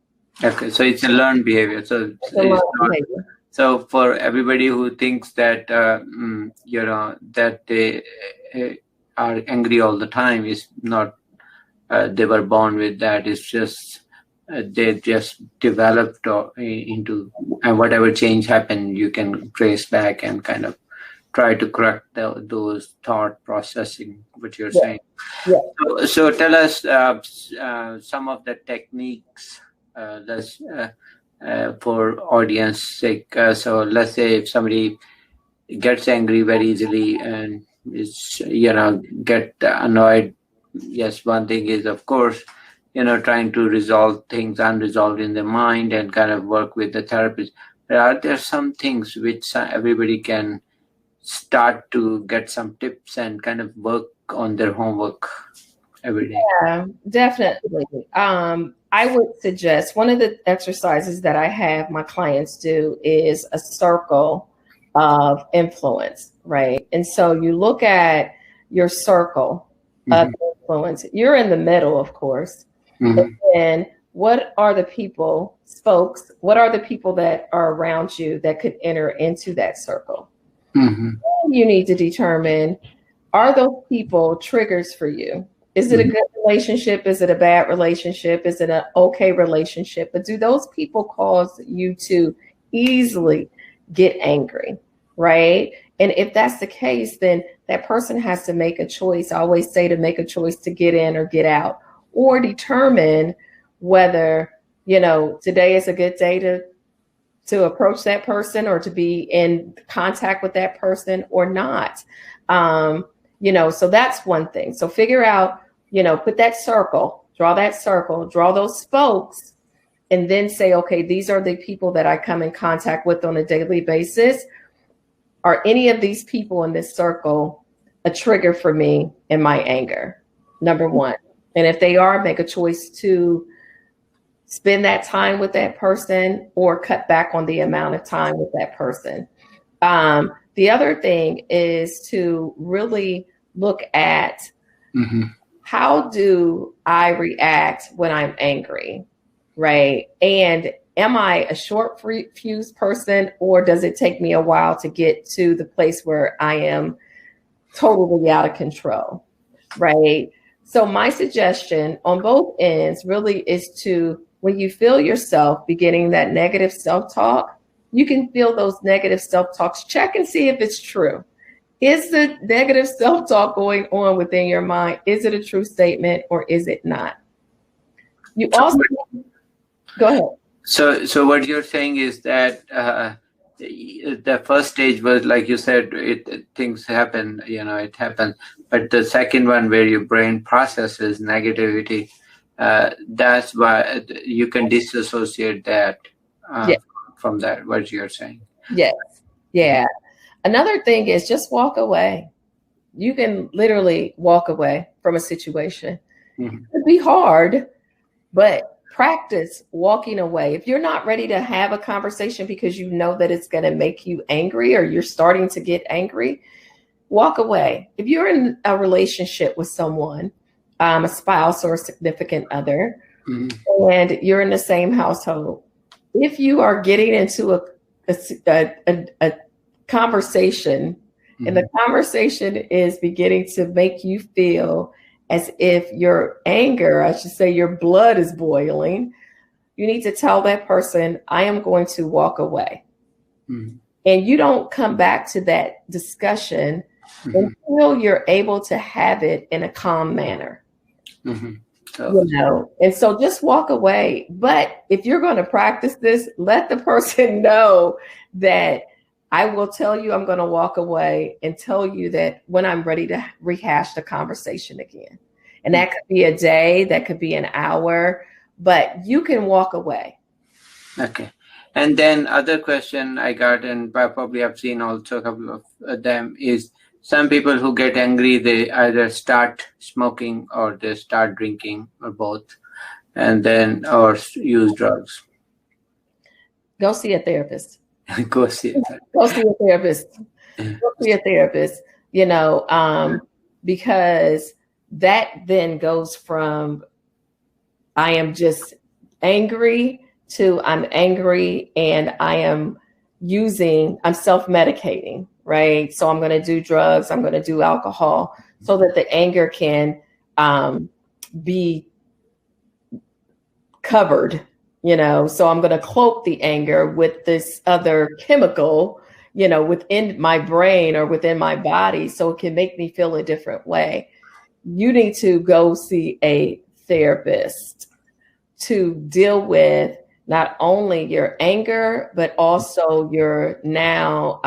Okay, so it's a learned behavior. So for everybody who thinks that that they are angry all the time, is not they were born with that. It's just they just developed into, and whatever change happened, you can trace back and kind of try to correct those thought processing, what you're saying. Yeah. So tell us some of the techniques. For audience sake. So let's say if somebody gets angry very easily and is, get annoyed. Yes, one thing is, of course, trying to resolve things unresolved in the mind and kind of work with the therapist. But are there some things which everybody can start to get some tips and kind of work on their homework every day? Yeah, definitely. I would suggest one of the exercises that I have my clients do is a circle of influence, right? And so you look at your circle of influence. You're in the middle, of course. And then what are the people, spokes, what are the people that are around you that could enter into that circle? You need to determine, are those people triggers for you? Is it a good relationship? Is it a bad relationship? Is it an okay relationship? But do those people cause you to easily get angry, right? And if that's the case, then that person has to make a choice. I always say to make a choice to get in or get out, or determine whether, today is a good day to approach that person or to be in contact with that person or not. So that's one thing. So figure out, put that circle, draw those spokes, and then say, okay, these are the people that I come in contact with on a daily basis. Are any of these people in this circle a trigger for me in my anger? Number one. And if they are, make a choice to spend that time with that person or cut back on the amount of time with that person. The other thing is to really look at how do I react when I'm angry, right? And am I a short fuse person, or does it take me a while to get to the place where I am totally out of control, right? So my suggestion on both ends really is to, when you feel yourself beginning that negative self-talk, you can feel those negative self-talks, check and see if it's true. Is the negative self-talk going on within your mind? Is it a true statement or is it not? You also, go ahead. So what you're saying is that the first stage was, like you said, things happen, it happens. But the second one, where your brain processes negativity, that's why you can disassociate that from that, what you're saying. Yes. Yeah. Another thing is just walk away. You can literally walk away from a situation. It'd be hard, but practice walking away. If you're not ready to have a conversation because you know that it's going to make you angry or you're starting to get angry, walk away. If you're in a relationship with someone, a spouse or a significant other, and you're in the same household, if you are getting into a conversation and the conversation is beginning to make you feel as if your anger, I should say your blood is boiling, you need to tell that person, I am going to walk away. And you don't come back to that discussion until you're able to have it in a calm manner. And so just walk away. But if you're going to practice this, let the person know that I will tell you I'm going to walk away and tell you that when I'm ready to rehash the conversation again. And that could be a day, that could be an hour, but you can walk away. Okay. And then other question I got, and probably I've seen also a couple of them, is some people who get angry, they either start smoking or they start drinking or both, and then, or use drugs. Go see a therapist. Go see a therapist. Go see a therapist, because that then goes from I am just angry to I'm angry and I'm self-medicating, right? So I'm going to do drugs, I'm going to do alcohol so that the anger can be covered, so I'm going to cloak the anger with this other chemical, within my brain or within my body so it can make me feel a different way. You need to go see a therapist to deal with not only your anger, but also your now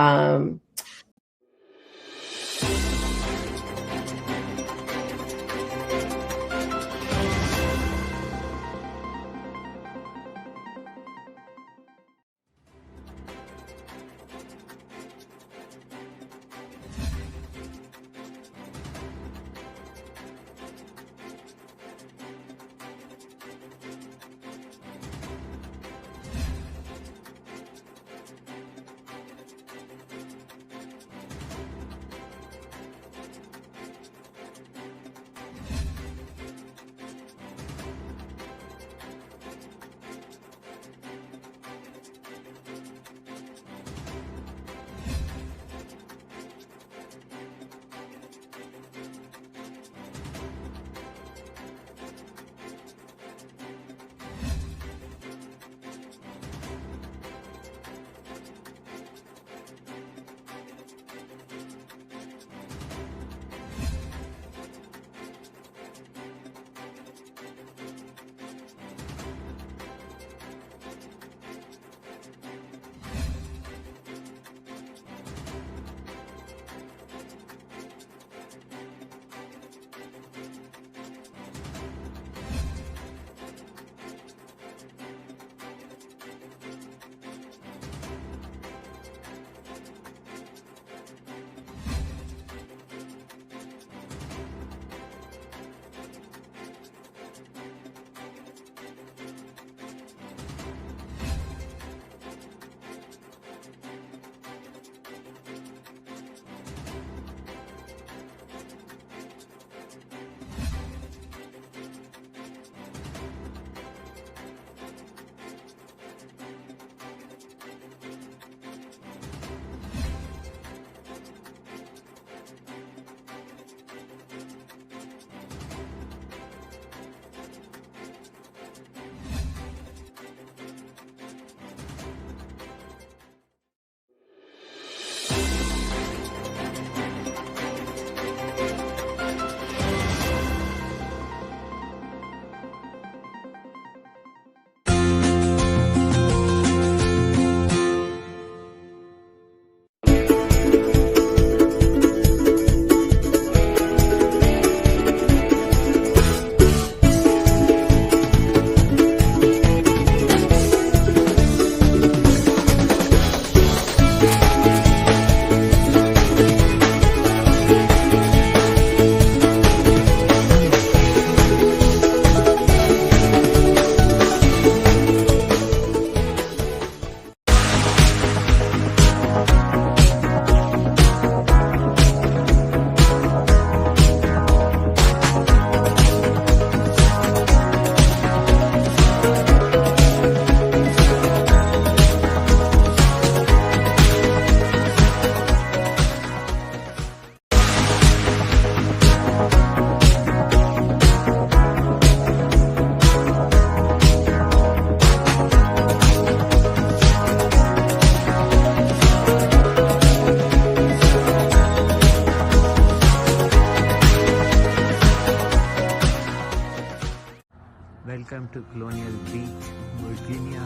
Welcome to Colonial Beach, Virginia,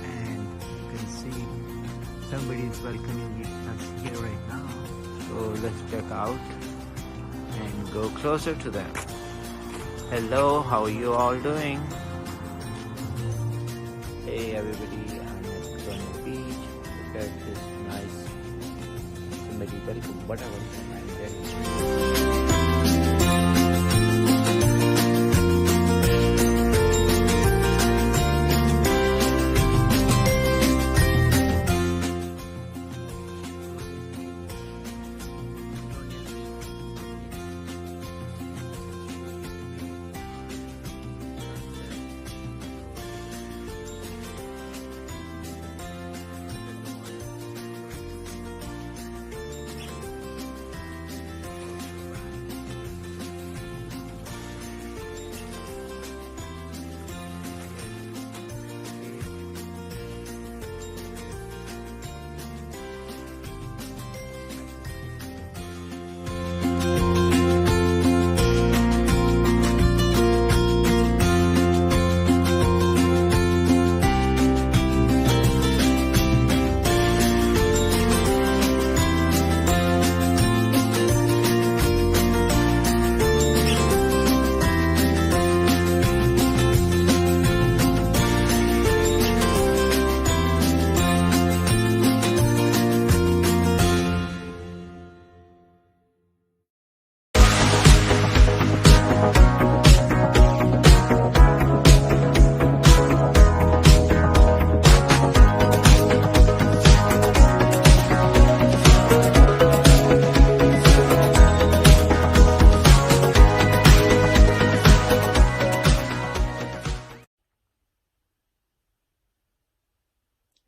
and you can see somebody is welcoming us here right now. So let's check out and go closer to them. Hello, how are you all doing? Hey everybody, I'm at Colonial Beach. Look at this nice somebody welcome whatever I'm getting.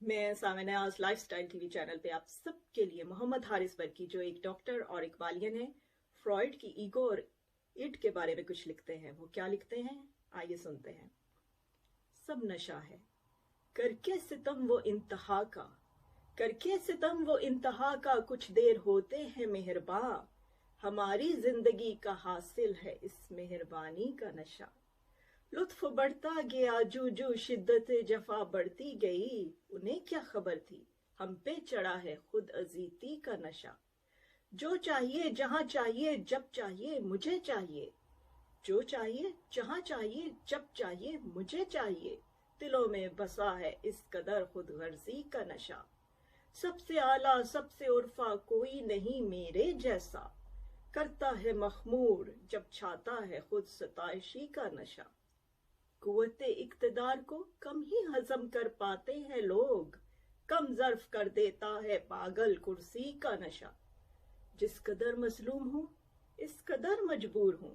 मैं सामिना आज lifestyle TV channel पे आप सबके लिए मोहम्मद हारिस बरकी, जो एक doctor और इकबालियन है, फ्रॉइड की ईगो और इड के बारे में कुछ लिखते हैं। वो क्या लिखते हैं, आइए सुनते हैं। सब नशा है, करके सितम वो इंतहा का, करके सितम वो इंतहा का, कुछ देर होते हैं मेहरबां, हमारी जिंदगी का हासिल है इस मेहरबानी का नशा। लुत्फ बढ़ता गया जू जू शिद्दत जफा बढ़ती गई, उन्हें क्या खबर थी हम पे चढ़ा है खुद अजीती का नशा। जो चाहिए जहां चाहिए जब चाहिए मुझे चाहिए, जो चाहिए जहां चाहिए जब चाहिए मुझे चाहिए, दिलों में बसा है इस कदर खुद गर्जी का नशा। सबसे आला सबसे उर्फा कोई नहीं मेरे जैसा, करता है मखमूर जब छाता है खुद सताइशी का नशा। कुव्वते इक्तदार को कम ही हजम कर पाते हैं लोग, कम ज़र्फ कर देता है पागल कुर्सी का नशा। जिस कदर मजलूम हूँ इस कदर मजबूर हूँ,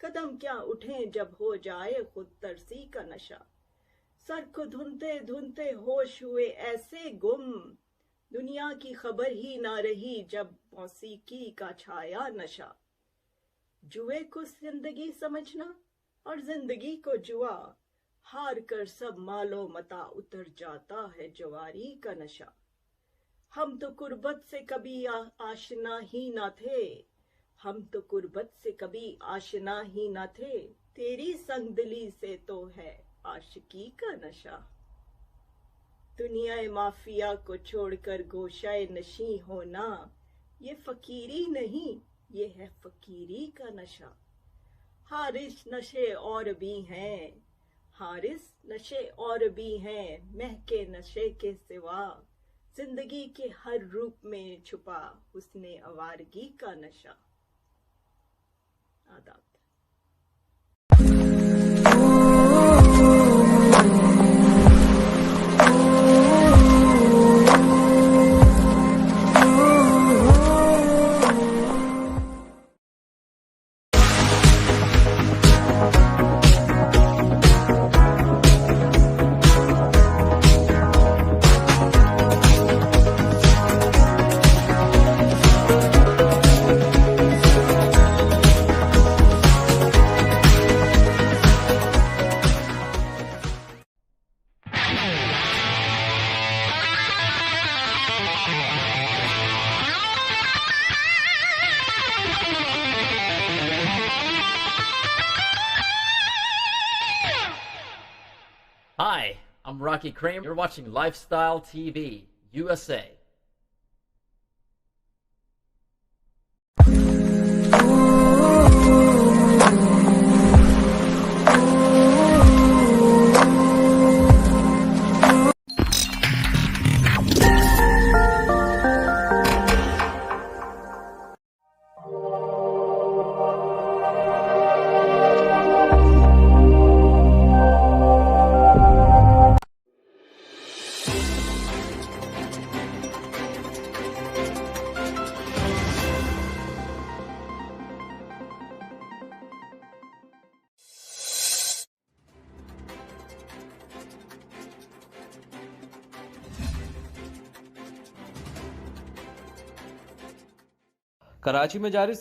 कदम क्या उठें जब हो जाए खुद तरसी का नशा। सर को धुनते धुनते होश हुए ऐसे गुम, दुनिया की खबर ही ना रही जब मौसीकी का छाया नशा। जुए को जिंदगी समझना और जिंदगी को जुआ, हार कर सब मालो मता उतर जाता है जवारी का नशा। हम तो कुर्बत से कभी आशना ही ना थे, हम तो कुर्बत से कभी आशना ही ना थे, तेरी संगदिली से तो है आशिकी का नशा। दुनिया माफिया को छोड़कर गोशाए नशी होना, ये फकीरी नहीं ये है फकीरी का नशा। हारिस नशे और भी हैं, हारिस नशे और भी हैं, महके नशे के सिवा, जिंदगी के हर रूप में छुपा हुस्ने आवारगी का नशा। आदाब। I'm Rocky Kramer. You're watching Lifestyle TV, USA. Karachi में जारी